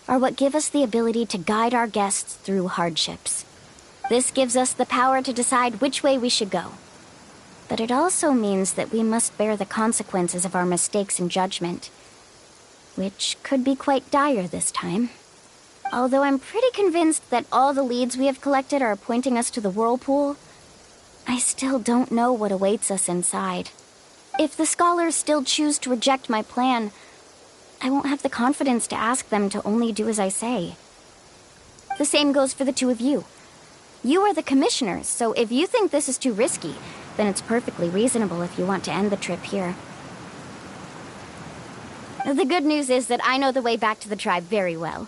Speaker 15: are what give us the ability to guide our guests through hardships. This gives us the power to decide which way we should go. But it also means that we must bear the consequences of our mistakes and judgment, which could be quite dire this time. Although I'm pretty convinced that all the leads we have collected are pointing us to the whirlpool, I still don't know what awaits us inside. If the scholars still choose to reject my plan, I won't have the confidence to ask them to only do as I say. The same goes for the two of you. You are the commissioners, so if you think this is too risky, then it's perfectly reasonable if you want to end the trip here. The good news is that I know the way back to the tribe very well.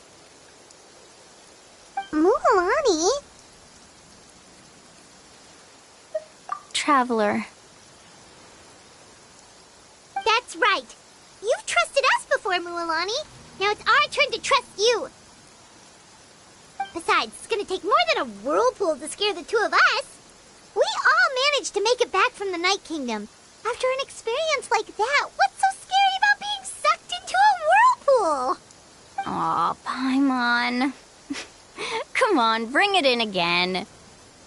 Speaker 2: Mualani?
Speaker 15: Traveler.
Speaker 2: That's right. You've trusted us before, Mualani. Now it's our turn to trust you. Besides, it's gonna take more than a whirlpool to scare the two of us. We all managed to make it back from the Night Kingdom. After an experience like that, what's so scary about being sucked into a whirlpool?
Speaker 15: Aw, Paimon. Come on, bring it in again.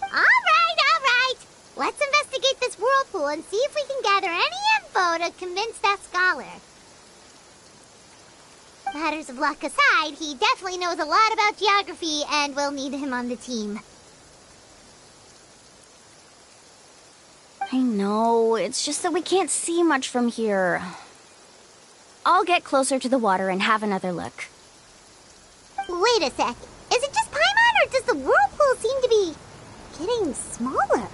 Speaker 2: All right. Let's investigate this whirlpool and see if we can gather any info to convince that scholar. Matters of luck aside, he definitely knows a lot about geography, and we'll need him on the team.
Speaker 15: I know, it's just that we can't see much from here. I'll get closer to the water and have another look.
Speaker 2: Wait a sec. Is it just Paimon, or does the whirlpool seem to be getting smaller?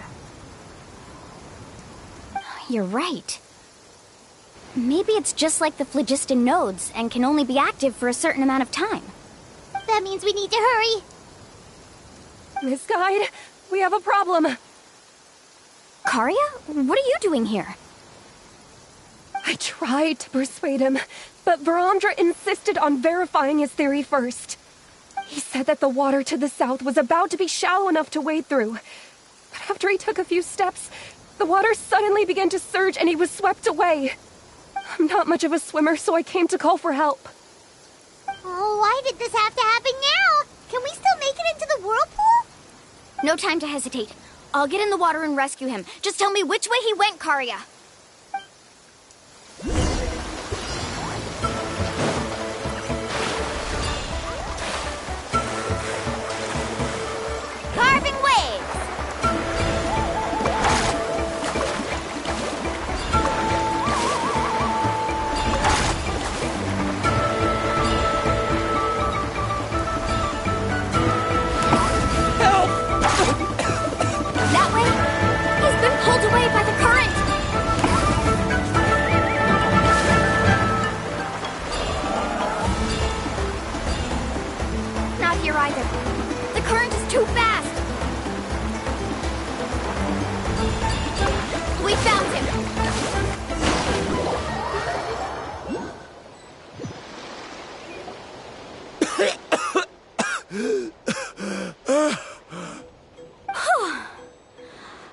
Speaker 15: You're right. Maybe it's just like the phlogiston nodes and can only be active for a certain amount of time.
Speaker 2: That means we need to hurry.
Speaker 1: Miss Guide, we have a problem.
Speaker 15: Karia? What are you doing here?
Speaker 1: I tried to persuade him, but Varamdra insisted on verifying his theory first. He said that the water to the south was about to be shallow enough to wade through. But after he took a few steps, the water suddenly began to surge and he was swept away. I'm not much of a swimmer, so I came to call for help.
Speaker 2: Oh, why did this have to happen now? Can we still make it into the whirlpool?
Speaker 15: No time to hesitate. I'll get in the water and rescue him. Just tell me which way he went, Karya.
Speaker 2: Carving waves!
Speaker 15: That way? He's been pulled away by the current! Not here either. The current is too fast! We found him!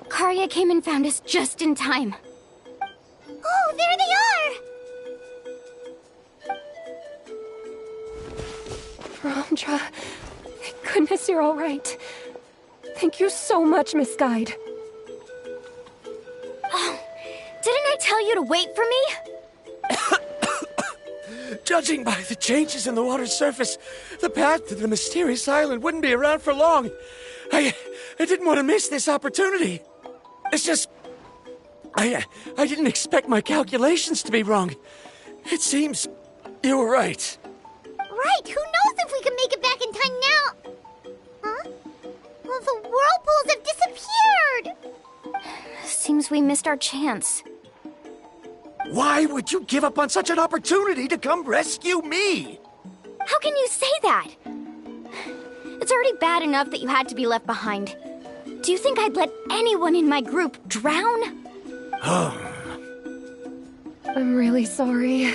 Speaker 15: Karya came and found us just in time.
Speaker 2: Oh, there they are!
Speaker 1: Ramdra, thank goodness you're all right. Thank you so much, Miss Guide.
Speaker 15: Oh, didn't I tell you to wait for me?
Speaker 9: Judging by the changes in the water's surface, the path to the mysterious island wouldn't be around for long. I didn't want to miss this opportunity. It's just... I didn't expect my calculations to be wrong. It seems you were right.
Speaker 2: Right, who knows if we can make it back in time now? Huh? Well, the whirlpools have disappeared!
Speaker 15: Seems we missed our chance.
Speaker 9: Why would you give up on such an opportunity to come rescue me?
Speaker 15: How can you say that? It's already bad enough that you had to be left behind. Do you think I'd let anyone in my group drown?
Speaker 1: I'm really sorry.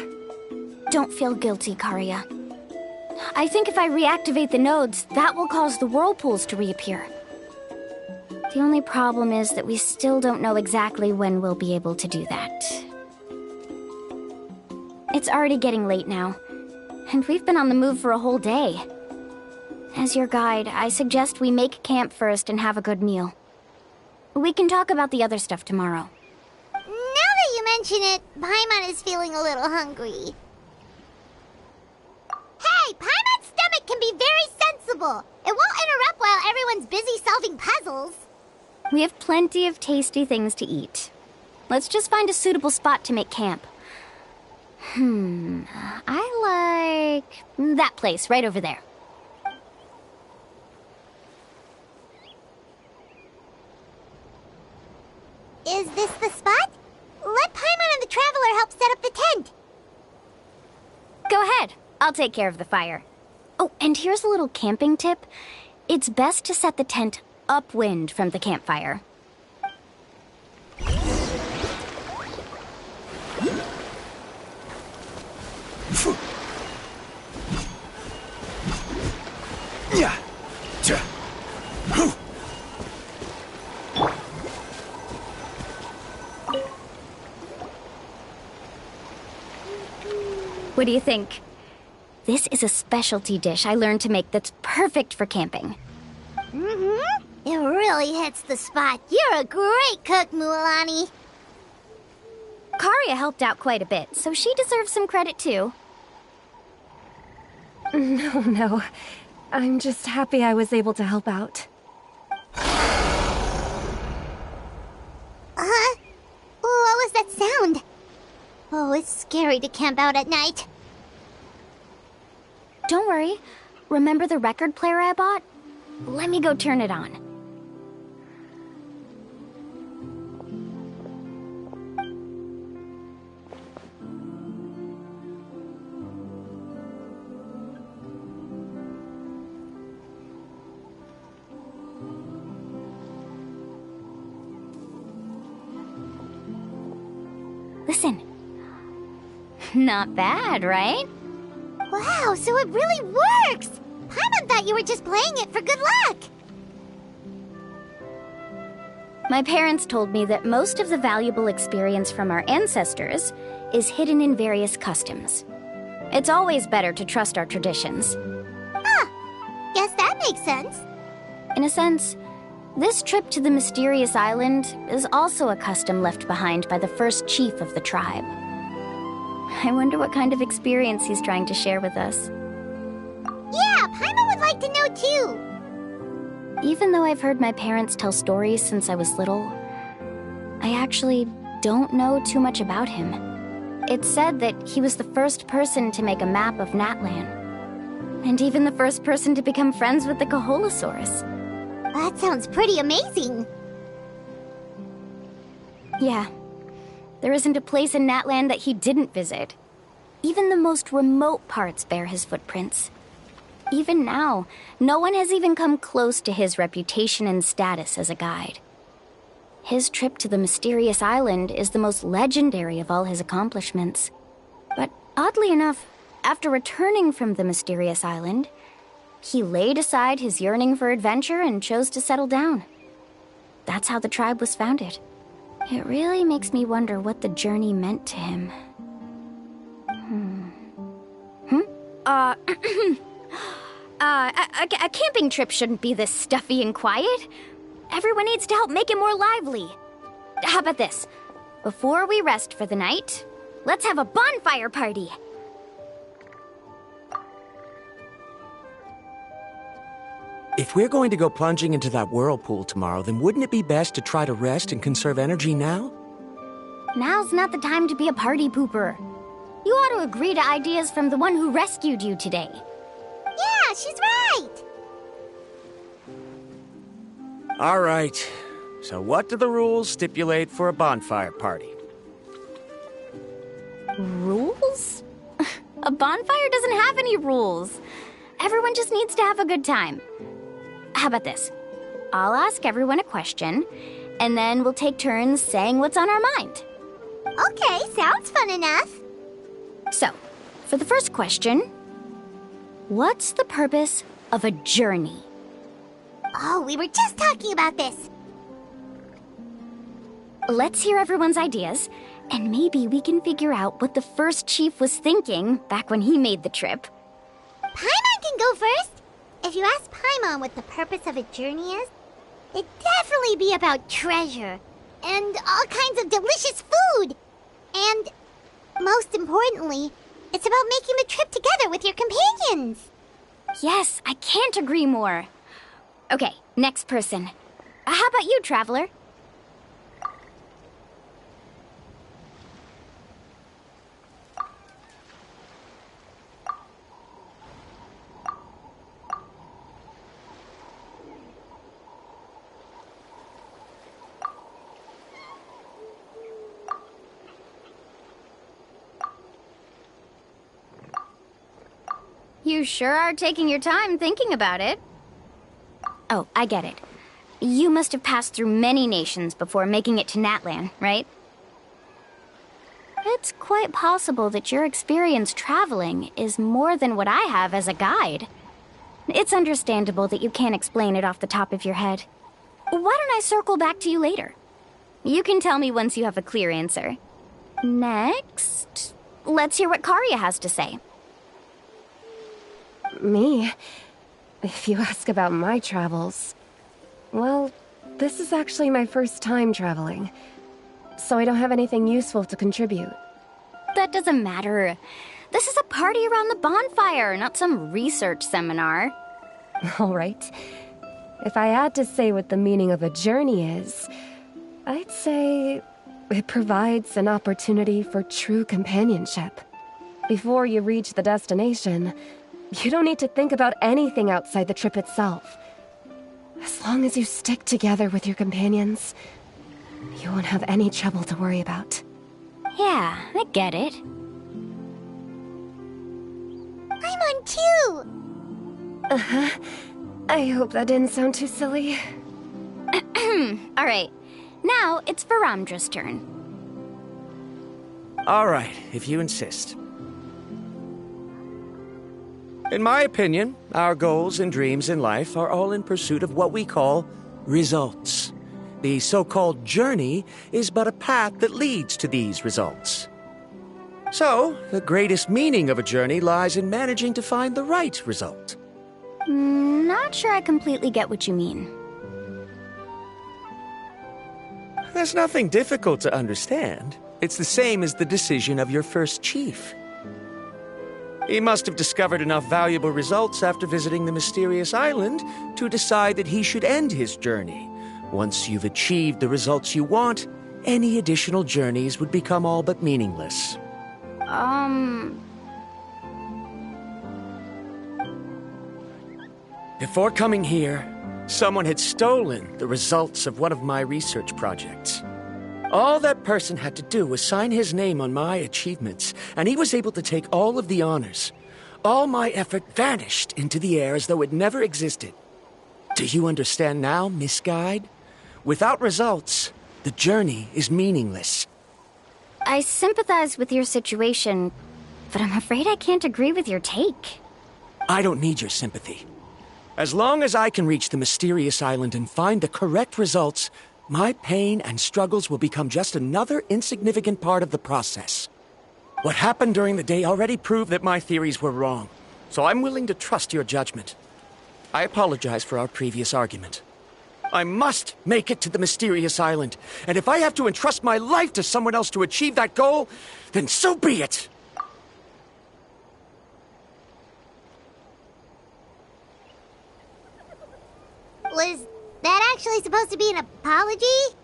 Speaker 15: Don't feel guilty, Karya. I think if I reactivate the nodes, that will cause the whirlpools to reappear. The only problem is that we still don't know exactly when we'll be able to do that. It's already getting late now, and we've been on the move for a whole day. As your guide, I suggest we make camp first and have a good meal. We can talk about the other stuff tomorrow.
Speaker 2: Now that you mention it, Paimon is feeling a little hungry. Hey, Paimon's stomach can be very sensible. It won't interrupt while everyone's busy solving puzzles.
Speaker 15: We have plenty of tasty things to eat. Let's just find a suitable spot to make camp. I like that place right over there.
Speaker 2: Is this the spot? Let Paimon and the Traveler help set up the tent.
Speaker 15: Go ahead. I'll take care of the fire. Oh, and here's a little camping tip. It's best to set the tent upwind from the campfire.
Speaker 9: Yeah.
Speaker 15: What do you think? This is a specialty dish I learned to make that's perfect for camping.
Speaker 2: Mm-hmm. It really hits the spot. You're a great cook, Mualani.
Speaker 15: Karya helped out quite a bit, so she deserves some credit too.
Speaker 1: No. I'm just happy I was able to help out.
Speaker 2: What was that sound? Oh, it's scary to camp out at night.
Speaker 15: Don't worry. Remember the record player I bought? Let me go turn it on. Listen. Not bad, right?
Speaker 2: Wow, so it really works! Paimon thought thought you were just playing it for good luck.
Speaker 15: My parents told me that most of the valuable experience from our ancestors is hidden in various customs. It's always better to trust our traditions.
Speaker 2: Guess that makes sense.
Speaker 15: In a sense, this trip to the mysterious island is also a custom left behind by the first chief of the tribe. I wonder what kind of experience he's trying to share with us.
Speaker 2: Yeah, Paimon would like to know too.
Speaker 15: Even though I've heard my parents tell stories since I was little, I actually don't know too much about him. It's said that he was the first person to make a map of Natlan, and even the first person to become friends with the Kaholosaurus.
Speaker 2: That sounds pretty amazing.
Speaker 15: Yeah. There isn't a place in Natlan that he didn't visit. Even the most remote parts bear his footprints. Even now, no one has even come close to his reputation and status as a guide. His trip to the mysterious island is the most legendary of all his accomplishments. But oddly enough, after returning from the mysterious island, he laid aside his yearning for adventure and chose to settle down. That's how the tribe was founded. It really makes me wonder what the journey meant to him. A camping trip shouldn't be this stuffy and quiet. Everyone needs to help make it more lively. How about this? Before we rest for the night, let's have a bonfire party.
Speaker 9: If we're going to go plunging into that whirlpool tomorrow, then wouldn't it be best to try to rest and conserve energy now?
Speaker 15: Now's not the time to be a party pooper. You ought to agree to ideas from the one who rescued you today.
Speaker 2: Yeah, she's right.
Speaker 9: All right. So what do the rules stipulate for a bonfire party?
Speaker 15: Rules? A bonfire doesn't have any rules. Everyone just needs to have a good time. How about this? I'll ask everyone a question, and then we'll take turns saying what's on our mind.
Speaker 2: Okay, sounds fun enough.
Speaker 15: So, for the first question, what's the purpose of a journey?
Speaker 2: Oh, we were just talking about this.
Speaker 15: Let's hear everyone's ideas, and maybe we can figure out what the first chief was thinking back when he made the trip.
Speaker 2: Paimon can go first. If you ask Paimon what the purpose of a journey is, it'd definitely be about treasure and all kinds of delicious food. And most importantly, it's about making the trip together with your companions.
Speaker 15: Yes, I can't agree more. Okay, next person. How about you, Traveler? You sure are taking your time thinking about it. Oh, I get it. You must have passed through many nations before making it to Natlan, right? It's quite possible that your experience traveling is more than what I have as a guide. It's understandable that you can't explain it off the top of your head. Why don't I circle back to you later? You can tell me once you have a clear answer. Next, let's hear what Karya has to say.
Speaker 1: Me? If you ask about my travels... Well, this is actually my first time traveling, so I don't have anything useful to contribute.
Speaker 15: That doesn't matter. This is a party around the bonfire, not some research seminar.
Speaker 1: All right. If I had to say what the meaning of a journey is, I'd say it provides an opportunity for true companionship. Before you reach the destination, you don't need to think about anything outside the trip itself. As long as you stick together with your companions, you won't have any trouble to worry about.
Speaker 15: Yeah, I get it.
Speaker 2: I'm on too!
Speaker 1: Uh-huh. I hope that didn't sound too silly.
Speaker 15: All right. Now it's Varamdra's turn.
Speaker 9: All right, if you insist. In my opinion, our goals and dreams in life are all in pursuit of what we call results. The so-called journey is but a path that leads to these results. So, the greatest meaning of a journey lies in managing to find the right result.
Speaker 15: Not sure I completely get what you mean.
Speaker 9: There's nothing difficult to understand. It's the same as the decision of your first chief. He must have discovered enough valuable results after visiting the mysterious island to decide that he should end his journey. Once you've achieved the results you want, any additional journeys would become all but meaningless. Before coming here, someone had stolen the results of one of my research projects. All that person had to do was sign his name on my achievements, and he was able to take all of the honors. All my effort vanished into the air as though it never existed. Do you understand now, Misguide? Without results, the journey is meaningless.
Speaker 15: I sympathize with your situation, but I'm afraid I can't agree with your take.
Speaker 9: I don't need your sympathy. As long as I can reach the mysterious island and find the correct results, my pain and struggles will become just another insignificant part of the process. What happened during the day already proved that my theories were wrong, so I'm willing to trust your judgment. I apologize for our previous argument. I must make it to the mysterious island, and if I have to entrust my life to someone else to achieve that goal, then so be it!
Speaker 2: Was that actually supposed to be an apology?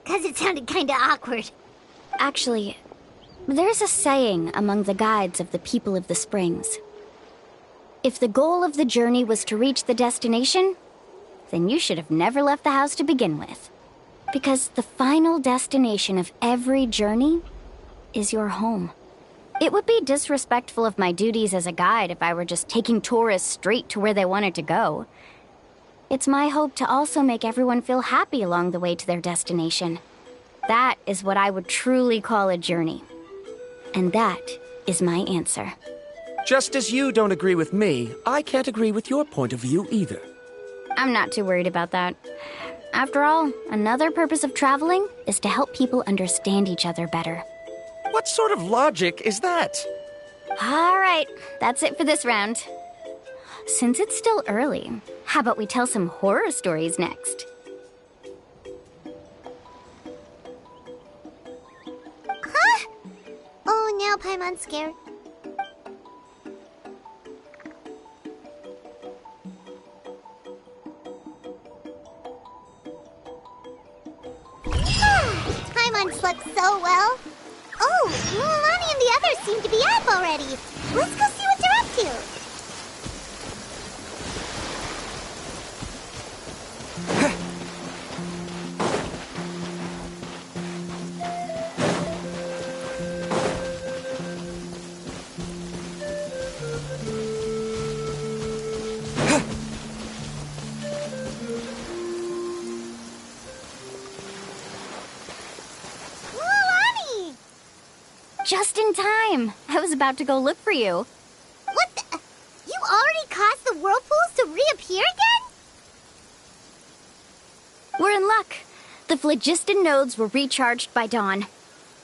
Speaker 2: Because it sounded kinda awkward.
Speaker 15: Actually, there's a saying among the guides of the people of the springs. If the goal of the journey was to reach the destination, then you should have never left the house to begin with. Because the final destination of every journey is your home. It would be disrespectful of my duties as a guide if I were just taking tourists straight to where they wanted to go. It's my hope to also make everyone feel happy along the way to their destination. That is what I would truly call a journey. And that is my answer.
Speaker 9: Just as you don't agree with me, I can't agree with your point of view either.
Speaker 15: I'm not too worried about that. After all, another purpose of traveling is to help people understand each other better.
Speaker 9: What sort of logic is that?
Speaker 15: All right, that's it for this round. Since it's still early, how about we tell some horror stories next?
Speaker 2: Huh? Oh, now Paimon's scared. Paimon slept so well. Oh, Mulan and the others seem to be up already. Let's go see what they're up to.
Speaker 15: Just in time. I was about to go look for you.
Speaker 2: What the? You already caused the whirlpools to reappear again?
Speaker 15: We're in luck. The phlogiston nodes were recharged by dawn.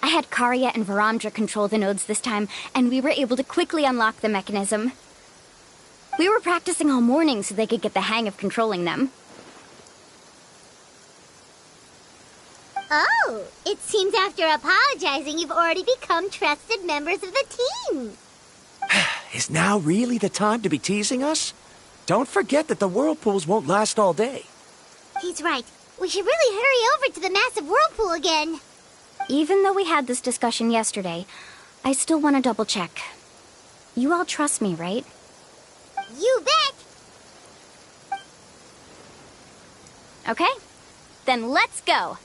Speaker 15: I had Karya and Varamdra control the nodes this time, and we were able to quickly unlock the mechanism. We were practicing all morning so they could get the hang of controlling them.
Speaker 2: Oh, it seems after apologizing, you've already become trusted members of the team.
Speaker 9: Is now really the time to be teasing us? Don't forget that the whirlpools won't last all day.
Speaker 2: He's right. We should really hurry over to the massive whirlpool again.
Speaker 15: Even though we had this discussion yesterday, I still want to double check. You all trust me, right?
Speaker 2: You bet!
Speaker 15: Okay, then let's go.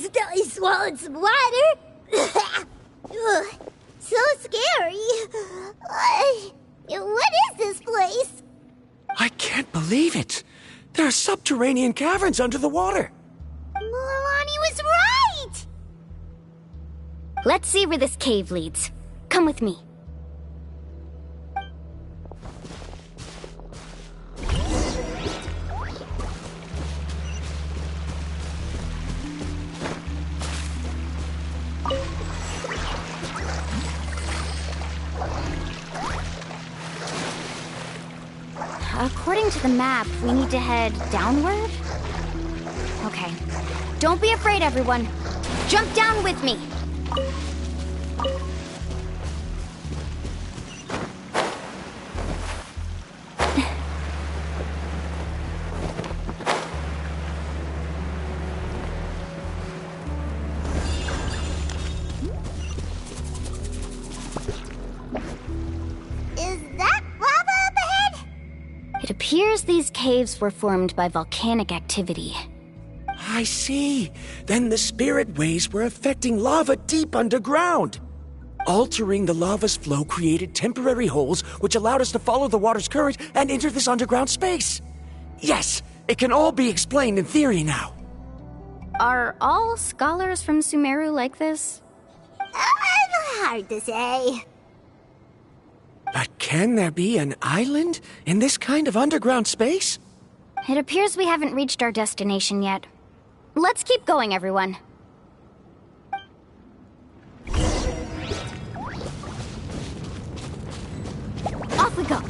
Speaker 2: accidentally swallowed some water. Ugh, so scary. What is this place?
Speaker 9: I can't believe it. There are subterranean caverns under the water.
Speaker 2: Milani was right!
Speaker 15: Let's see where this cave leads. Come with me. According to the map, we need to head downward? Okay. Don't be afraid, everyone. Jump down with me. It appears these caves were formed by volcanic activity.
Speaker 9: I see. Then the spirit waves were affecting lava deep underground. Altering the lava's flow created temporary holes which allowed us to follow the water's current and enter this underground space. Yes, it can all be explained in theory now.
Speaker 15: Are all scholars from Sumeru like this?
Speaker 2: Hard to say.
Speaker 9: But can there be an island in this kind of underground space?
Speaker 15: It appears we haven't reached our destination yet. Let's keep going, everyone. Off we go.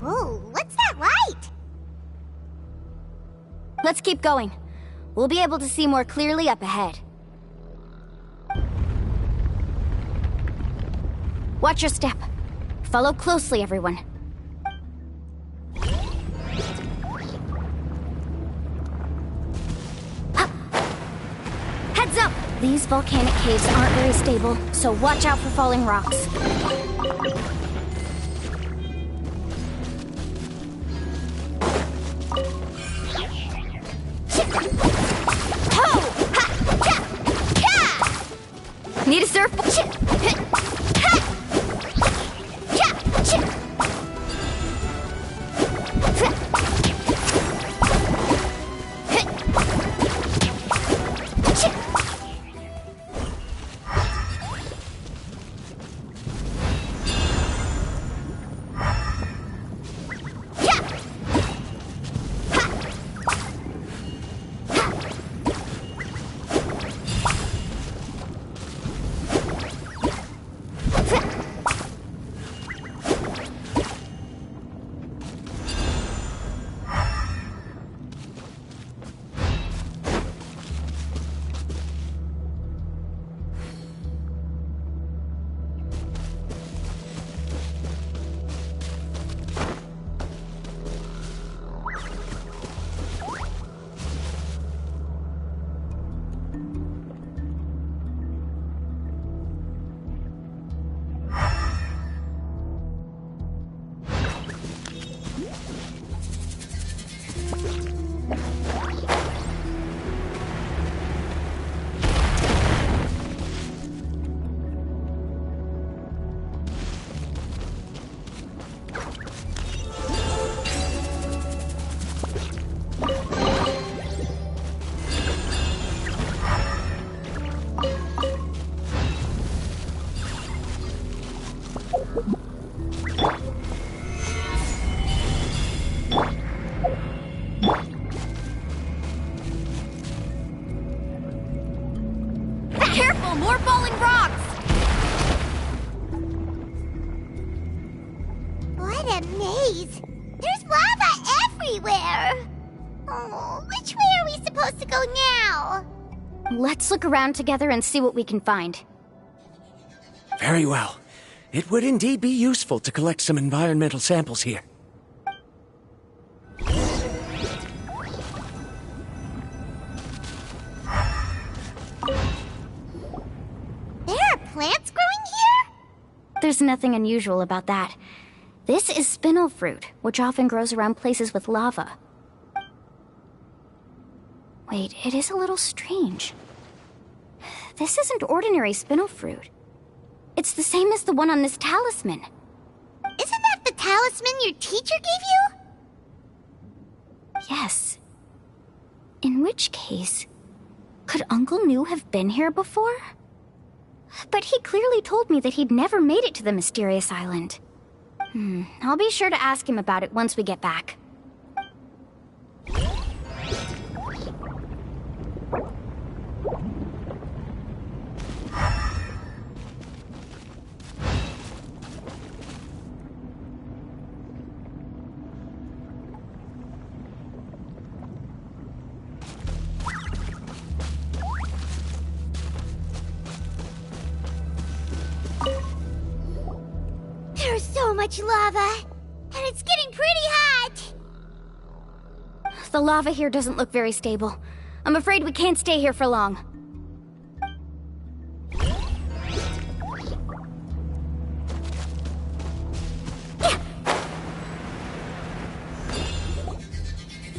Speaker 2: Whoa, what's that light?
Speaker 15: Let's keep going. We'll be able to see more clearly up ahead. Watch your step. Follow closely, everyone. Heads up! These volcanic caves aren't very stable, so watch out for falling rocks. Need a surfboard?
Speaker 17: Careful, more falling rocks!
Speaker 2: What a maze! There's lava everywhere! Oh, which way are we supposed to go now?
Speaker 15: Let's look around together and see what we can find.
Speaker 9: Very well. It would indeed be useful to collect some environmental samples here.
Speaker 2: There are plants growing here?
Speaker 15: There's nothing unusual about that. This is spinel fruit, which often grows around places with lava. Wait, it is a little strange. This isn't ordinary spinel fruit. It's the same as the one on this talisman.
Speaker 2: Isn't that the talisman your teacher gave you?
Speaker 15: Yes. In which case, could Uncle New have been here before? But he clearly told me that he'd never made it to the mysterious island. I'll be sure to ask him about it once we get back.
Speaker 2: There's so much lava, and it's getting pretty hot.
Speaker 15: The lava here doesn't look very stable. I'm afraid we can't stay here for long.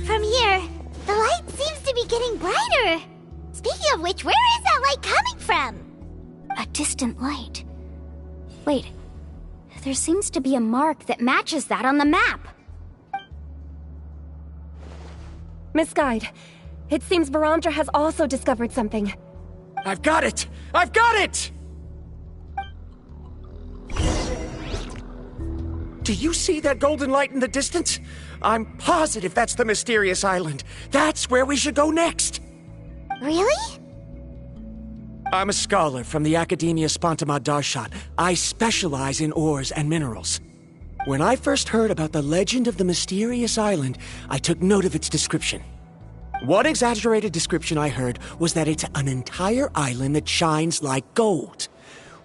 Speaker 2: From here, the light seems to be getting brighter. Speaking of which, where is that light coming from?
Speaker 15: A distant light. Wait, there seems to be a mark that matches that on the map.
Speaker 1: Miss Guide, it seems Varandra has also discovered something.
Speaker 9: I've got it! I've got it! Do you see that golden light in the distance? I'm positive that's the mysterious island. That's where we should go next.
Speaker 2: Really?
Speaker 9: I'm a scholar from the Academia Spontima Darshat. I specialize in ores and minerals. When I first heard about the legend of the mysterious island, I took note of its description. One exaggerated description I heard was that it's an entire island that shines like gold.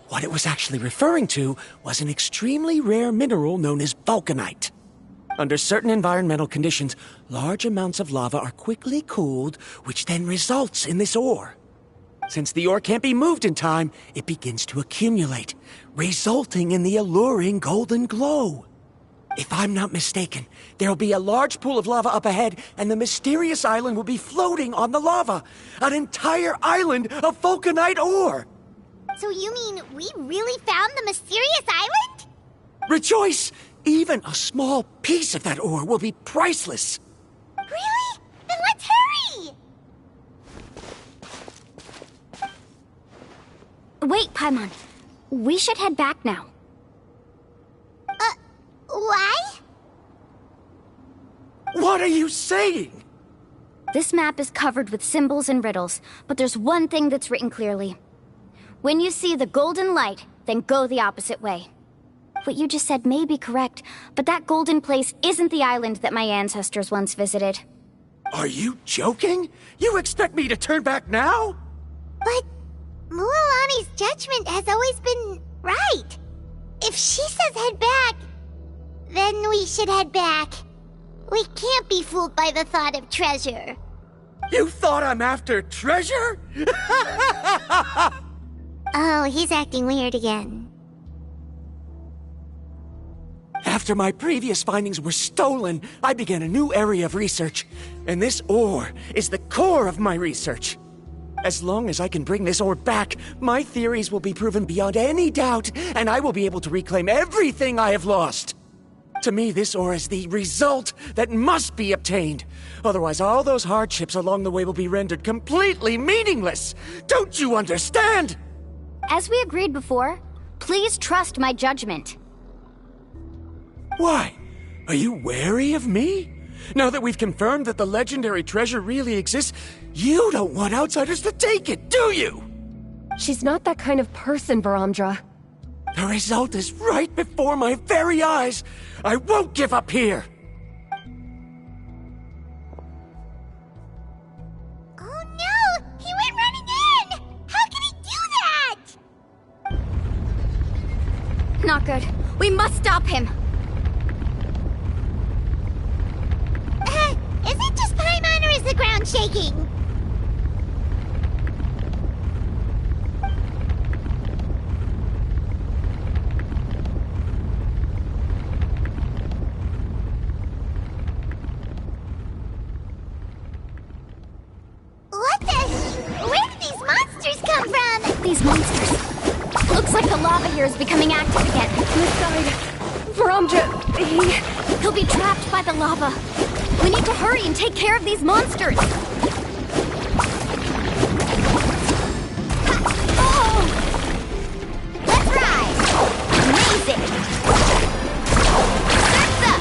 Speaker 9: What it was actually referring to was an extremely rare mineral known as vulcanite. Under certain environmental conditions, large amounts of lava are quickly cooled, which then results in this ore. Since the ore can't be moved in time, it begins to accumulate, resulting in the alluring golden glow. If I'm not mistaken, there'll be a large pool of lava up ahead, and the mysterious island will be floating on the lava. An entire island of vulcanite ore!
Speaker 2: So you mean we really found the mysterious island?
Speaker 9: Rejoice! Even a small piece of that ore will be priceless.
Speaker 2: Really? Then let's hurry!
Speaker 15: Wait, Paimon. We should head back now.
Speaker 2: Why?
Speaker 9: What are you saying?
Speaker 15: This map is covered with symbols and riddles, but there's one thing that's written clearly. When you see the golden light, then go the opposite way. What you just said may be correct, but that golden place isn't the island that my ancestors once visited.
Speaker 9: Are you joking? You expect me to turn back now?
Speaker 2: But Mualani's judgment has always been right. If she says head back, then we should head back. We can't be fooled by the thought of treasure.
Speaker 9: You thought I'm after treasure?
Speaker 2: Oh, he's acting weird again.
Speaker 9: After my previous findings were stolen, I began a new area of research. And this ore is the core of my research. As long as I can bring this ore back, my theories will be proven beyond any doubt, and I will be able to reclaim everything I have lost. To me, this ore is the result that must be obtained. Otherwise, all those hardships along the way will be rendered completely meaningless. Don't you understand?
Speaker 15: As we agreed before, please trust my judgment.
Speaker 9: Why? Are you wary of me? Now that we've confirmed that the legendary treasure really exists, you don't want outsiders to take it, do you?
Speaker 1: She's not that kind of person, Baramdra.
Speaker 9: The result is right before my very eyes. I won't give up here.
Speaker 2: Oh no! He went running in! How can he do that?
Speaker 15: Not good. We must stop him.
Speaker 2: Is it just Paimon or is the ground shaking? What the? Where did these monsters come from?
Speaker 15: These monsters. Looks like the lava here is becoming active again.
Speaker 1: This side. Baramdra,
Speaker 15: He'll be trapped by the lava. We need to hurry and take care of these monsters.
Speaker 2: Oh! Let's ride!
Speaker 15: Amazing!
Speaker 2: Surf's up!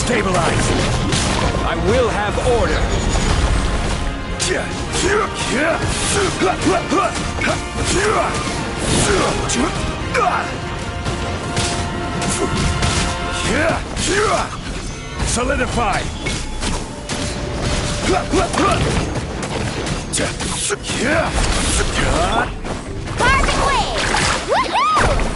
Speaker 9: Stabilize! I will have order!
Speaker 7: Solidify!
Speaker 2: Carving wave! Woohoo!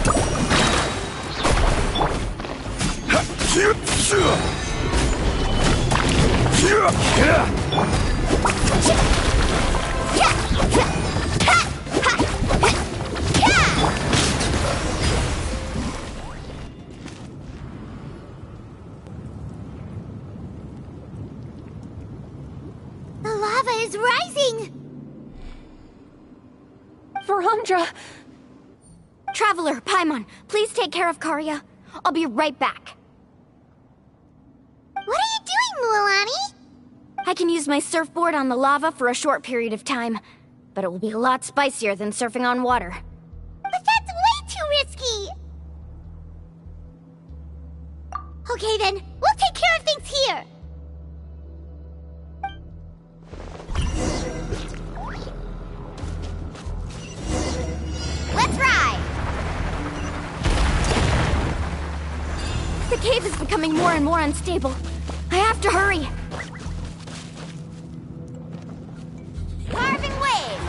Speaker 2: The lava is rising!
Speaker 1: Verandra!
Speaker 15: Traveler, Paimon, please take care of Karya. I'll be right back.
Speaker 2: What are you doing, Mualani?
Speaker 15: I can use my surfboard on the lava for a short period of time, but it will be a lot spicier than surfing on water.
Speaker 2: But that's way too risky! Okay then, we'll take care of things here! Let's ride!
Speaker 15: The cave is becoming more and more unstable. I have to hurry.
Speaker 2: Carving waves!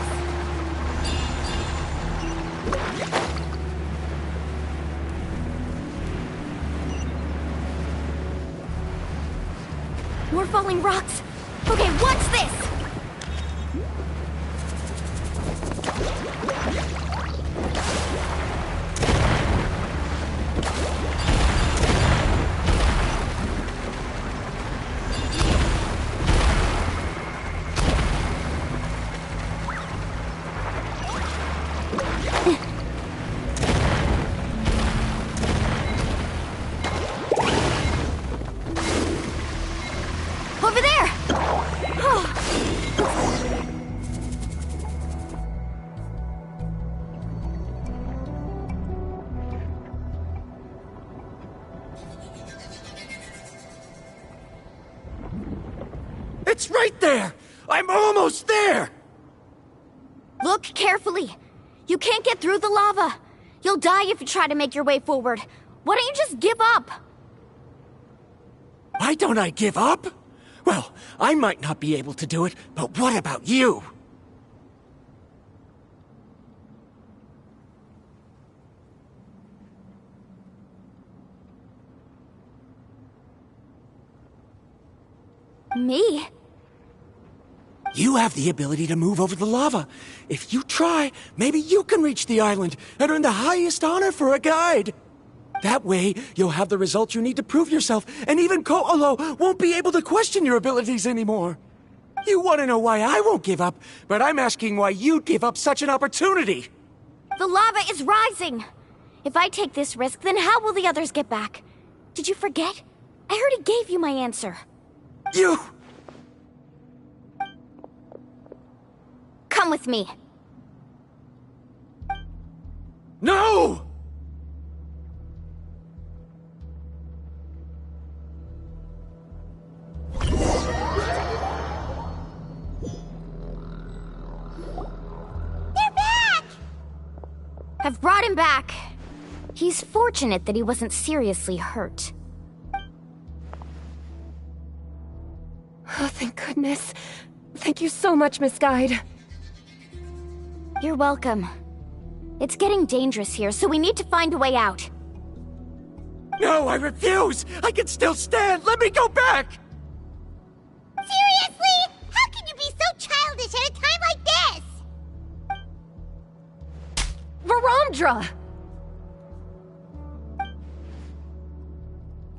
Speaker 15: More falling rocks. Okay, what's this? Over there!
Speaker 9: It's right there! I'm almost there!
Speaker 15: Look carefully. You can't get through the lava. You'll die if you try to make your way forward. Why don't you just give up?
Speaker 9: Why don't I give up? Well, I might not be able to do it, but what about you?
Speaker 15: Me?
Speaker 9: You have the ability to move over the lava. If you try, maybe you can reach the island and earn the highest honor for a guide. That way, you'll have the results you need to prove yourself, and even Ko'olo won't be able to question your abilities anymore. You want to know why I won't give up, but I'm asking why you'd give up such an opportunity.
Speaker 15: The lava is rising. If I take this risk, then how will the others get back? Did you forget? I already gave you my answer.
Speaker 9: You...
Speaker 15: Come with me.
Speaker 9: No!
Speaker 2: They're back!
Speaker 15: I've brought him back. He's fortunate that he wasn't seriously hurt.
Speaker 1: Oh, thank goodness. Thank you so much, Miss Guide.
Speaker 15: You're welcome. It's getting dangerous here, so we need to find a way out.
Speaker 9: No, I refuse! I can still stand! Let me go back!
Speaker 2: Seriously? How can you be so childish at a time like this?
Speaker 1: Verandra!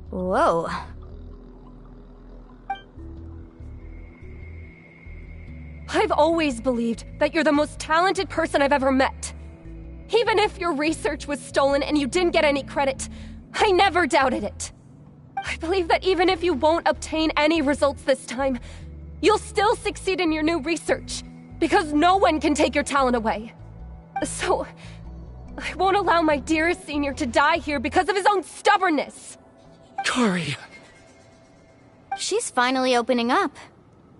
Speaker 15: Whoa.
Speaker 1: I've always believed that you're the most talented person I've ever met. Even if your research was stolen and you didn't get any credit, I never doubted it. I believe that even if you won't obtain any results this time, you'll still succeed in your new research, because no one can take your talent away. So, I won't allow my dearest senior to die here because of his own stubbornness.
Speaker 9: Kari.
Speaker 15: She's finally opening up.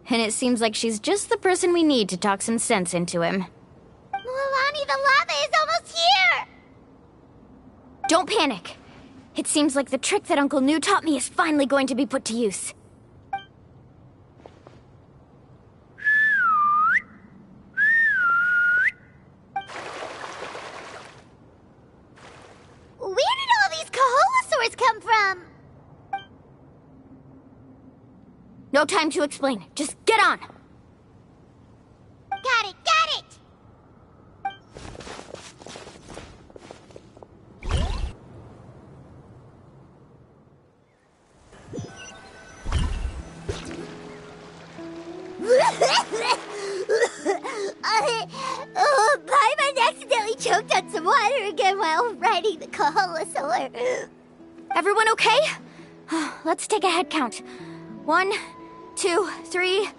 Speaker 15: And it seems like she's just the person we need to talk some sense into him.
Speaker 2: Mualani, the lava is almost here!
Speaker 15: Don't panic. It seems like the trick that Uncle New taught me is finally going to be put to use.
Speaker 2: Where did all these Kaholosaurs come from?
Speaker 15: No time to explain. Just get on!
Speaker 2: Got it, got it! Paimon accidentally choked on some water again while riding the Kaholosaur.
Speaker 15: Everyone okay? Let's take a head count. 1, 2, 3,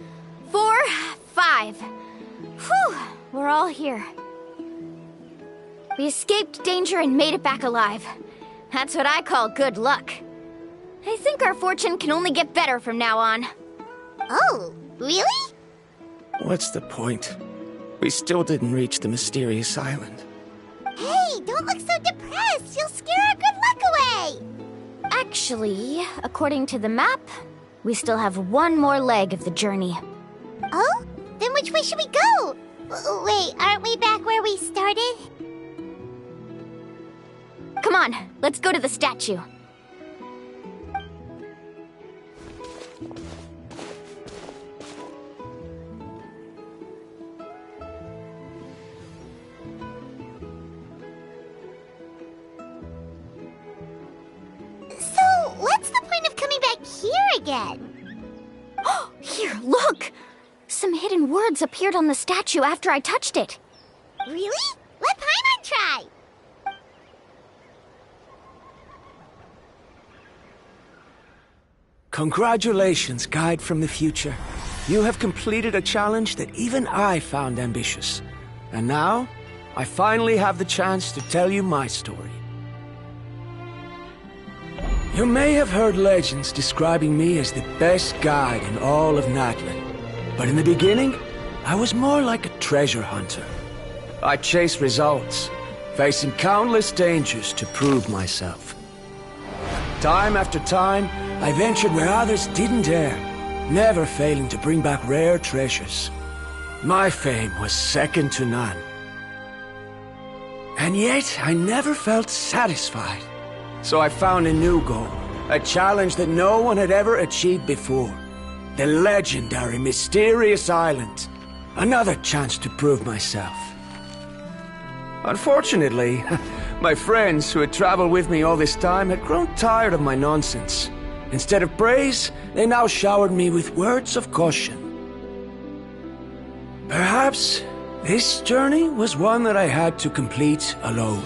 Speaker 15: 4, 5. Whew, we're all here. We escaped danger and made it back alive. That's what I call good luck. I think our fortune can only get better from now on.
Speaker 2: Oh, really?
Speaker 9: What's the point? We still didn't reach the mysterious island.
Speaker 2: Hey, don't look so depressed. You'll scare our good luck away.
Speaker 15: Actually, according to the map, we still have one more leg of the journey.
Speaker 2: Oh? Then which way should we go? Wait, aren't we back where we started?
Speaker 15: Come on, let's go to the statue.
Speaker 2: So, what's the point of coming back here again?
Speaker 15: Here, look! Some hidden words appeared on the statue after I touched it.
Speaker 2: Really? Let Paimon try!
Speaker 9: Congratulations, guide from the future. You have completed a challenge that even I found ambitious. And now, I finally have the chance to tell you my story. You may have heard legends describing me as the best guide in all of Natlan. But in the beginning, I was more like a treasure hunter. I chased results, facing countless dangers to prove myself. Time after time, I ventured where others didn't dare, never failing to bring back rare treasures. My fame was second to none. And yet, I never felt satisfied. So I found a new goal, a challenge that no one had ever achieved before. The legendary Mysterious Island. Another chance to prove myself. Unfortunately, my friends who had traveled with me all this time had grown tired of my nonsense. Instead of praise, they now showered me with words of caution. Perhaps this journey was one that I had to complete alone.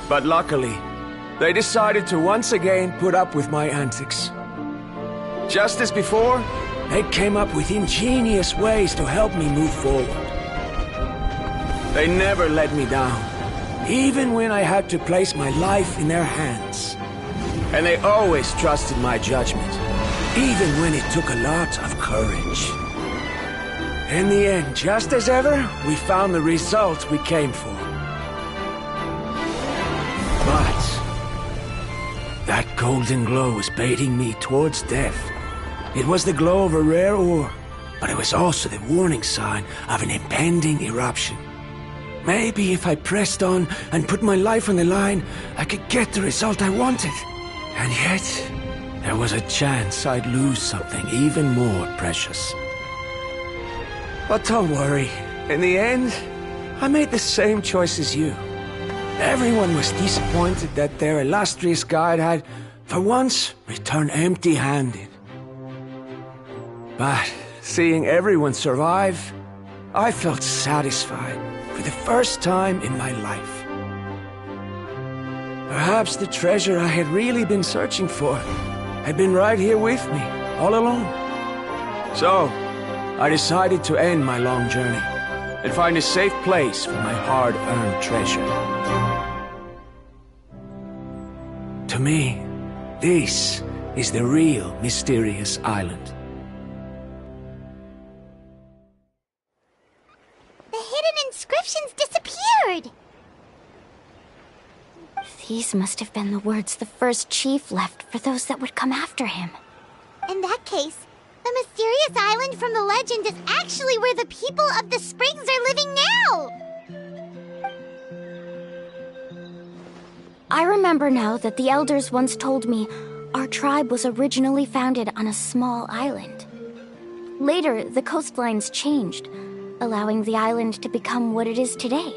Speaker 9: But luckily, they decided to once again put up with my antics. Just as before, they came up with ingenious ways to help me move forward. They never let me down, even when I had to place my life in their hands. And they always trusted my judgment, even when it took a lot of courage. In the end, just as ever, we found the result we came for. But that golden glow was baiting me towards death. It was the glow of a rare ore, but it was also the warning sign of an impending eruption. Maybe if I pressed on and put my life on the line, I could get the result I wanted. And yet, there was a chance I'd lose something even more precious. But don't worry. In the end, I made the same choice as you. Everyone was disappointed that their illustrious guide had, for once, returned empty-handed. But seeing everyone survive, I felt satisfied for the first time in my life. Perhaps the treasure I had really been searching for had been right here with me, all along. So, I decided to end my long journey and find a safe place for my hard-earned treasure. To me, this is the real Mysterious Island.
Speaker 2: The hidden inscriptions disappeared!
Speaker 12: These must have been the words the first chief left for those that would come after him.
Speaker 2: In that case, the mysterious island from the legend is actually where the people of the springs are living now!
Speaker 12: I remember now that the elders once told me our tribe was originally founded on a small island. Later, the coastlines changed, allowing the island to become what it is today.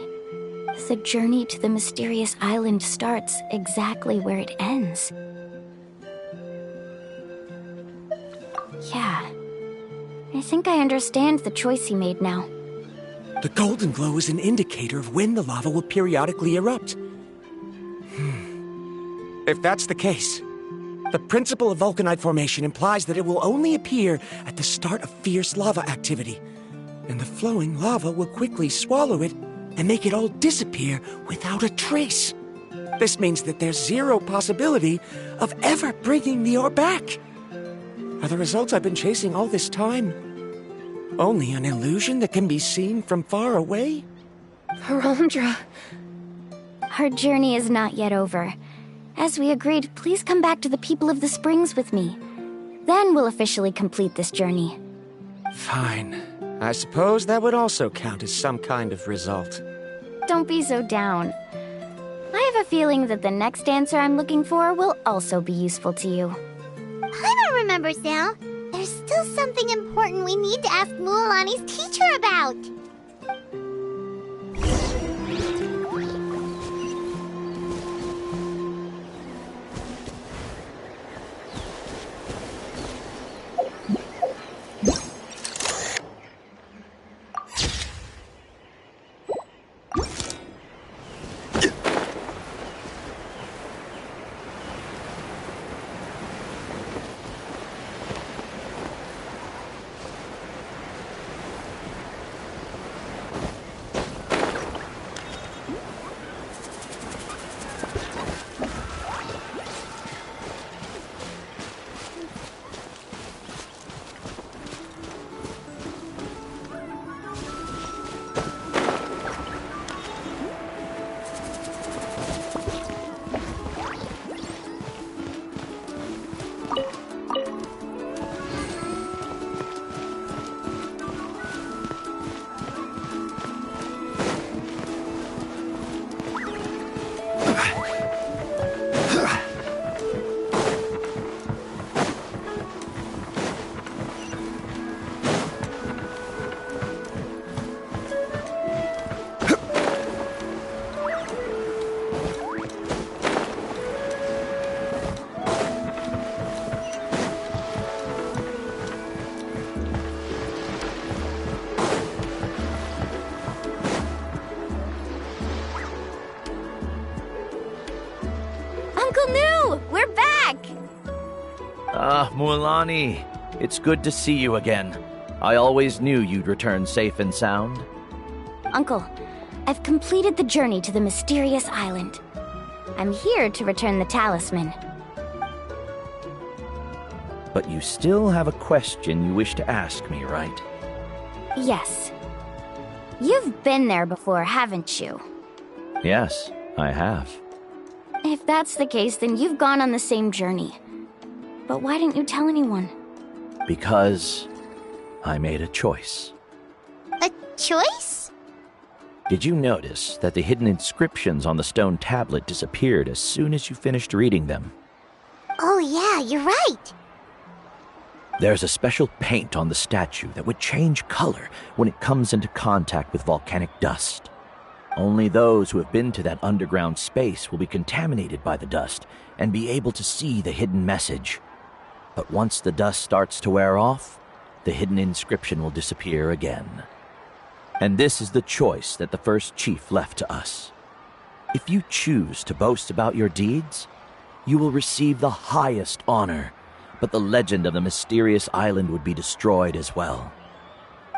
Speaker 12: The journey to the mysterious island starts exactly where it ends. Yeah. I think I understand the choice he made now.
Speaker 9: The golden glow is an indicator of when the lava will periodically erupt. If that's the case, the principle of vulcanite formation implies that it will only appear at the start of fierce lava activity, and the flowing lava will quickly swallow it and make it all disappear without a trace. This means that there's zero possibility of ever bringing the ore back. Are the results I've been chasing all this time only an illusion that can be seen from far away?
Speaker 1: Harandra.
Speaker 12: Our journey is not yet over. As we agreed, please come back to the people of the springs with me. Then we'll officially complete this journey.
Speaker 9: Fine. I suppose that would also count as some kind of result.
Speaker 12: Don't be so down. I have a feeling that the next answer I'm looking for will also be useful to you.
Speaker 2: I don't remember, Sal. There's still something important we need to ask Mualani's teacher about.
Speaker 19: Mualani, it's good to see you again. I always knew you'd return safe and sound.
Speaker 12: Uncle, I've completed the journey to the mysterious island. I'm here to return the talisman.
Speaker 19: But you still have a question you wish to ask me, right?
Speaker 12: Yes. You've been there before, haven't you?
Speaker 19: Yes, I have.
Speaker 12: If that's the case, then you've gone on the same journey. But why didn't you tell anyone?
Speaker 19: Because I made a choice.
Speaker 2: A choice?
Speaker 19: Did you notice that the hidden inscriptions on the stone tablet disappeared as soon as you finished reading them?
Speaker 2: Oh yeah, you're right.
Speaker 19: There's a special paint on the statue that would change color when it comes into contact with volcanic dust. Only those who have been to that underground space will be contaminated by the dust and be able to see the hidden message. But once the dust starts to wear off, the hidden inscription will disappear again. And this is the choice that the first chief left to us. If you choose to boast about your deeds, you will receive the highest honor, but the legend of the mysterious island would be destroyed as well.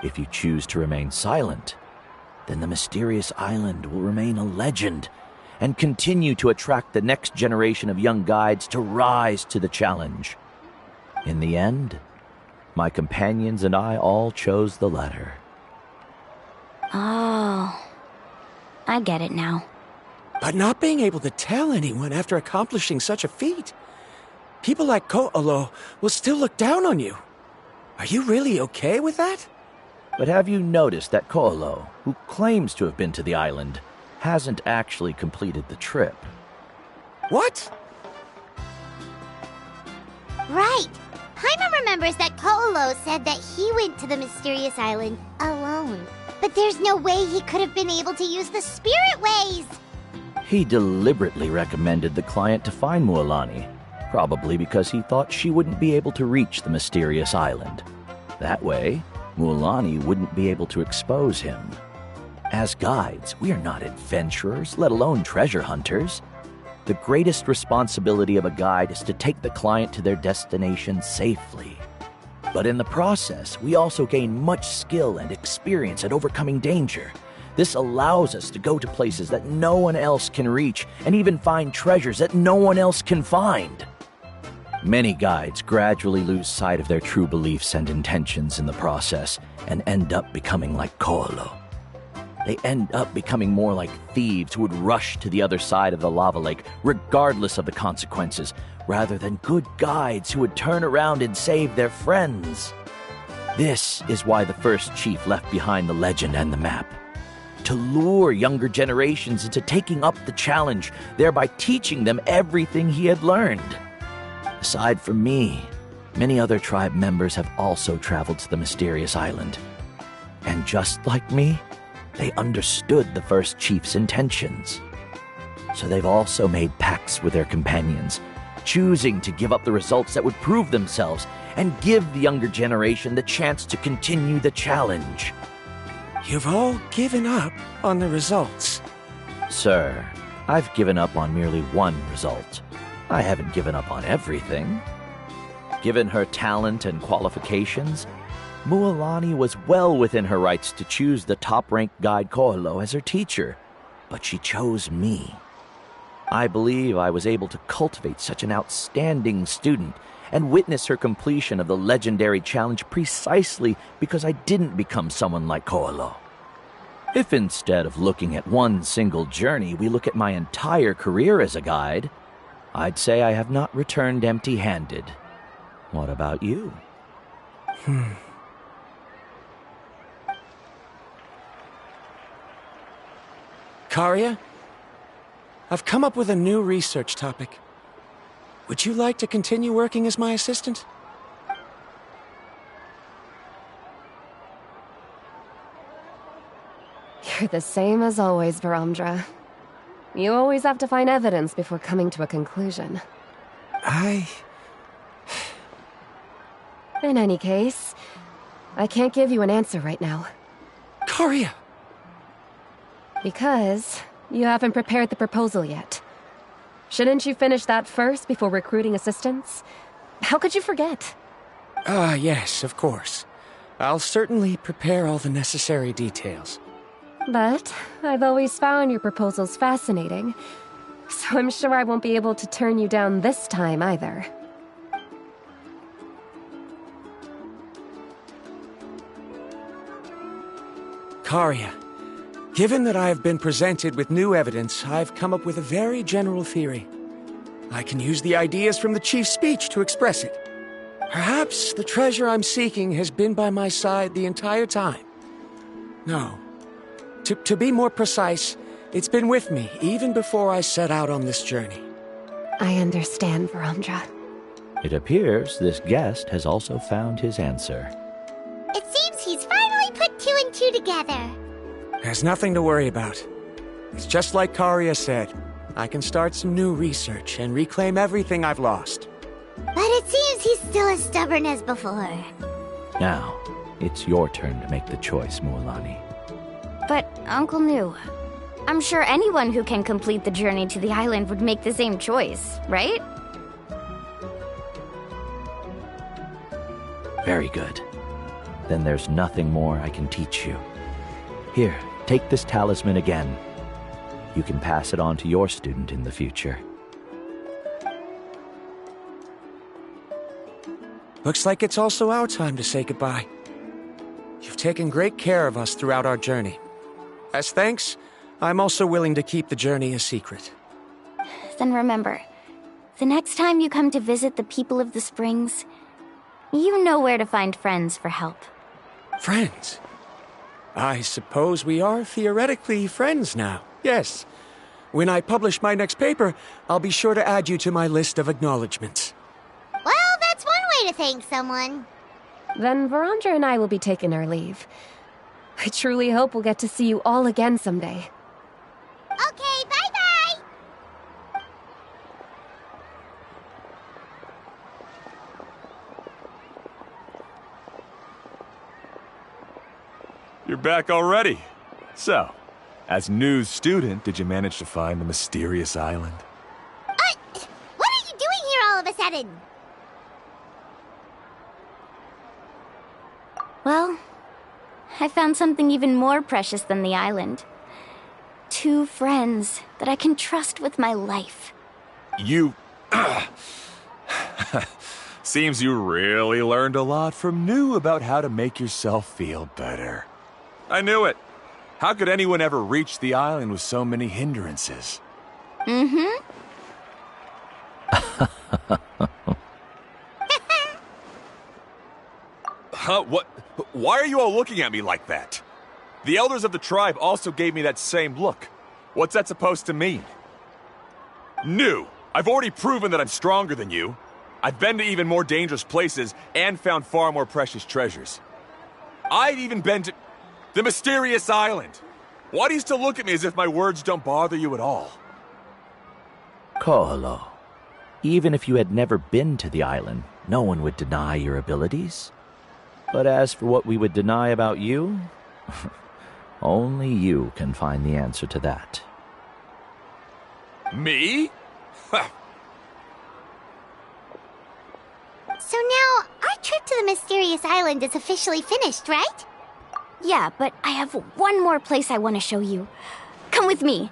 Speaker 19: If you choose to remain silent, then the mysterious island will remain a legend and continue to attract the next generation of young guides to rise to the challenge. In the end, my companions and I all chose the latter.
Speaker 12: Oh, I get it now.
Speaker 9: But not being able to tell anyone after accomplishing such a feat. People like Ko'olo will still look down on you. Are you really okay with that?
Speaker 19: But have you noticed that Ko'olo, who claims to have been to the island, hasn't actually completed the trip?
Speaker 9: What?
Speaker 2: Right. Paimon remembers that Ko'olo said that he went to the mysterious island alone. But there's no way he could have been able to use the spirit ways.
Speaker 19: He deliberately recommended the client to find Mualani, probably because he thought she wouldn't be able to reach the mysterious island. That way, Mualani wouldn't be able to expose him. As guides, we are not adventurers, let alone treasure hunters. The greatest responsibility of a guide is to take the client to their destination safely. But in the process, we also gain much skill and experience at overcoming danger. This allows us to go to places that no one else can reach, and even find treasures that no one else can find. Many guides gradually lose sight of their true beliefs and intentions in the process, and end up becoming like Ko'olo. They end up becoming more like thieves who would rush to the other side of the lava lake, regardless of the consequences, rather than good guides who would turn around and save their friends. This is why the first chief left behind the legend and the map. To lure younger generations into taking up the challenge, thereby teaching them everything he had learned. Aside from me, many other tribe members have also traveled to the mysterious island. And just like me, they understood the first chief's intentions. So they've also made pacts with their companions, choosing to give up the results that would prove themselves and give the younger generation the chance to continue the challenge.
Speaker 9: You've all given up on the results.
Speaker 19: Sir, I've given up on merely one result. I haven't given up on everything. Given her talent and qualifications, Mualani was well within her rights to choose the top-ranked guide Ko'olo as her teacher, but she chose me. I believe I was able to cultivate such an outstanding student and witness her completion of the legendary challenge precisely because I didn't become someone like Ko'olo. If instead of looking at one single journey, we look at my entire career as a guide, I'd say I have not returned empty-handed. What about you?
Speaker 9: Karia, I've come up with a new research topic. Would you like to continue working as my assistant?
Speaker 1: You're the same as always, Varamdra. You always have to find evidence before coming to a conclusion. In any case, I can't give you an answer right now.
Speaker 9: Karia!
Speaker 1: Because you haven't prepared the proposal yet. Shouldn't you finish that first before recruiting assistants? How could you forget?
Speaker 9: Yes, of course. I'll certainly prepare all the necessary details.
Speaker 1: But I've always found your proposals fascinating, so I'm sure I won't be able to turn you down this time either.
Speaker 9: Karia, given that I have been presented with new evidence, I've come up with a very general theory. I can use the ideas from the chief's speech to express it. Perhaps the treasure I'm seeking has been by my side the entire time. No. To be more precise, it's been with me even before I set out on this journey.
Speaker 1: I understand, Varamdra.
Speaker 19: It appears this guest has also found his answer.
Speaker 2: It seems he's finally put two and two together.
Speaker 9: There's nothing to worry about. It's just like Karia said. I can start some new research and reclaim everything I've lost.
Speaker 2: But it seems he's still as stubborn as before.
Speaker 19: Now, it's your turn to make the choice, Mualani.
Speaker 15: But, Uncle Nu, I'm sure anyone who can complete the journey to the island would make the same choice, right?
Speaker 19: Very good. Then there's nothing more I can teach you. Here, take this talisman again. You can pass it on to your student in the future.
Speaker 9: Looks like it's also our time to say goodbye. You've taken great care of us throughout our journey. As thanks, I'm also willing to keep the journey a secret.
Speaker 15: Then remember, the next time you come to visit the people of the Springs, you know where to find friends for help.
Speaker 9: Friends? I suppose we are theoretically friends now. Yes. When I publish my next paper, I'll be sure to add you to my list of acknowledgments.
Speaker 2: Well, that's one way to thank someone.
Speaker 1: Then Verandra and I will be taking our leave. I truly hope we'll get to see you all again someday.
Speaker 2: Okay, bye-bye!
Speaker 16: You're back already. So, as news student, did you manage to find the mysterious island?
Speaker 2: What are you doing here all of a sudden?
Speaker 15: Well, I found something even more precious than the island. 2 friends that I can trust with my life.
Speaker 16: You... Seems you really learned a lot from New about how to make yourself feel better. I knew it. How could anyone ever reach the island with so many hindrances?
Speaker 15: Mm-hmm.
Speaker 16: Huh? What? Why are you all looking at me like that? The elders of the tribe also gave me that same look. What's that supposed to mean? New! I've already proven that I'm stronger than you. I've been to even more dangerous places and found far more precious treasures. I've even been to the mysterious island. Why do you still look at me as if my words don't bother you at all?
Speaker 19: Koholo, even if you had never been to the island, no one would deny your abilities. But as for what we would deny about you, only you can find the answer to that.
Speaker 16: Me?
Speaker 2: So now, our trip to the mysterious island is officially finished, right?
Speaker 15: Yeah, but I have one more place I want to show you. Come with me.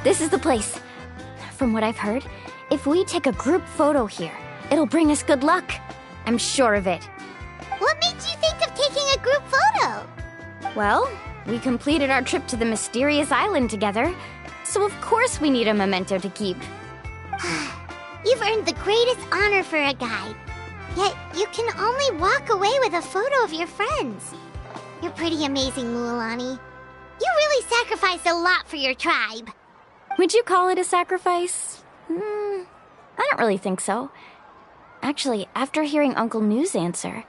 Speaker 15: This is the place. From what I've heard, if we take a group photo here, it'll bring us good luck. I'm sure of it.
Speaker 2: What made you think of taking a group photo?
Speaker 15: Well, we completed our trip to the mysterious island together, so of course we need a memento to keep.
Speaker 2: You've earned the greatest honor for a guide. Yet, you can only walk away with a photo of your friends. You're pretty amazing, Mualani. You really sacrificed a lot for your tribe.
Speaker 15: Would you call it a sacrifice? I don't really think so. Actually, after hearing Uncle New's answer,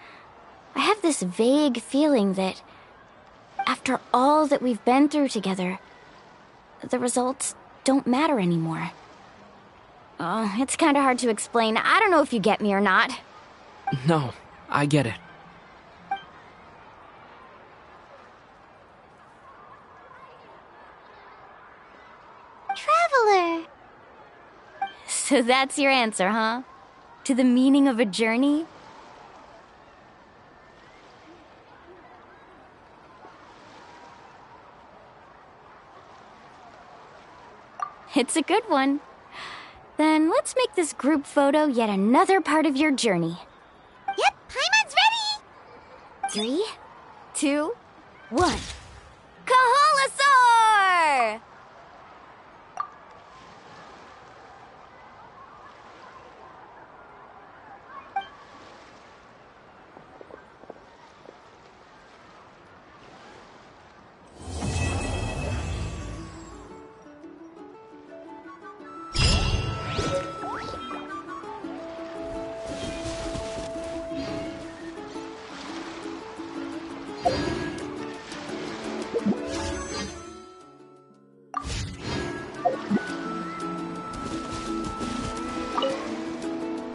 Speaker 15: I have this vague feeling that after all that we've been through together, the results don't matter anymore. Oh, it's kind of hard to explain. I don't know if you get me or not.
Speaker 8: No, I get it.
Speaker 2: Traveler.
Speaker 15: So that's your answer, huh? To the meaning of a journey? It's a good one. Then let's make this group photo yet another part of your journey.
Speaker 2: Yep, Paimon's ready!
Speaker 15: 3, 2, 1. Kaholasaur!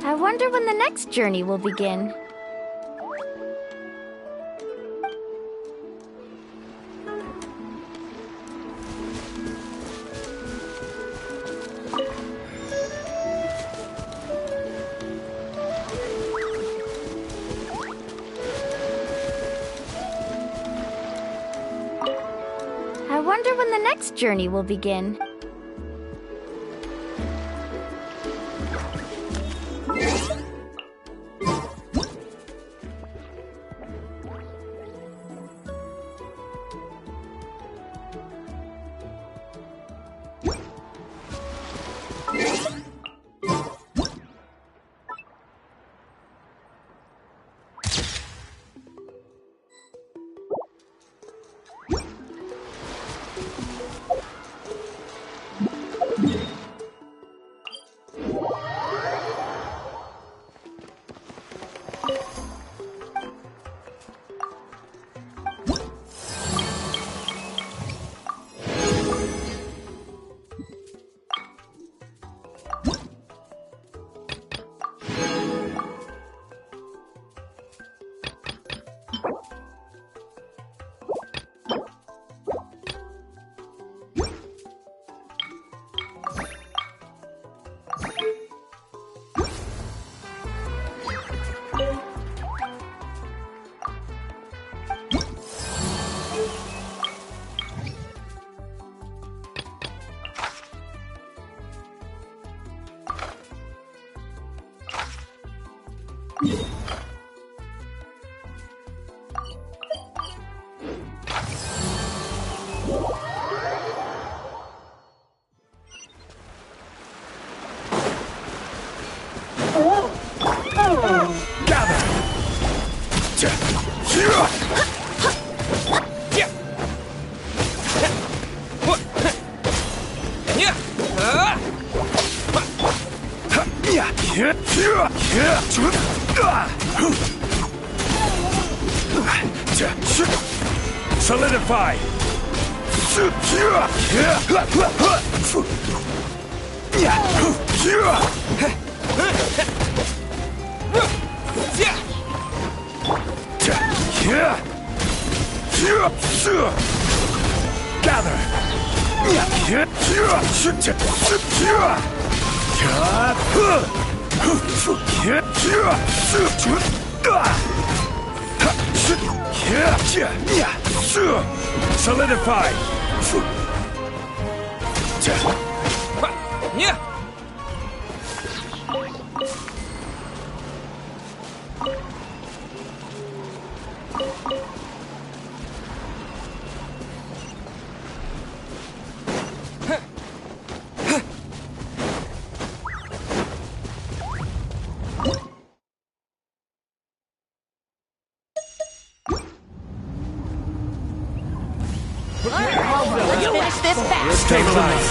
Speaker 15: I wonder when the next journey will begin. I wonder when the next journey will begin.
Speaker 7: Solidify! Gather! Solidify!
Speaker 17: Let's finish this fast.
Speaker 7: Stabilize!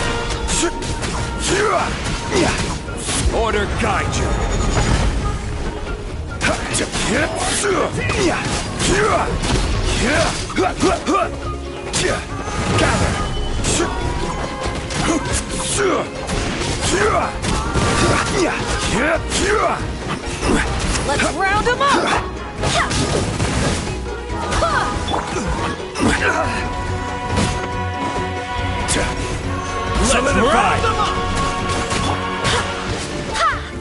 Speaker 7: Order guide you!
Speaker 17: Let's round them up.
Speaker 7: Solidify!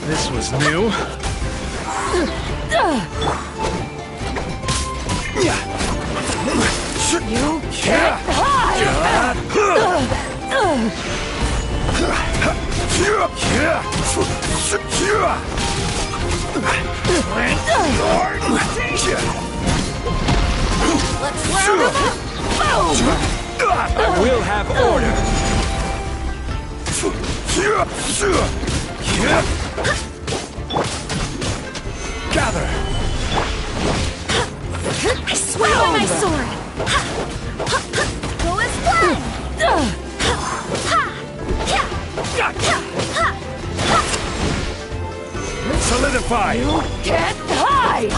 Speaker 14: This was new.
Speaker 17: You can't hide! Let's round them up!
Speaker 9: I will have order. Gather.
Speaker 17: I swear by my sword! Go as planned!
Speaker 9: Solidify.
Speaker 17: You can't hide!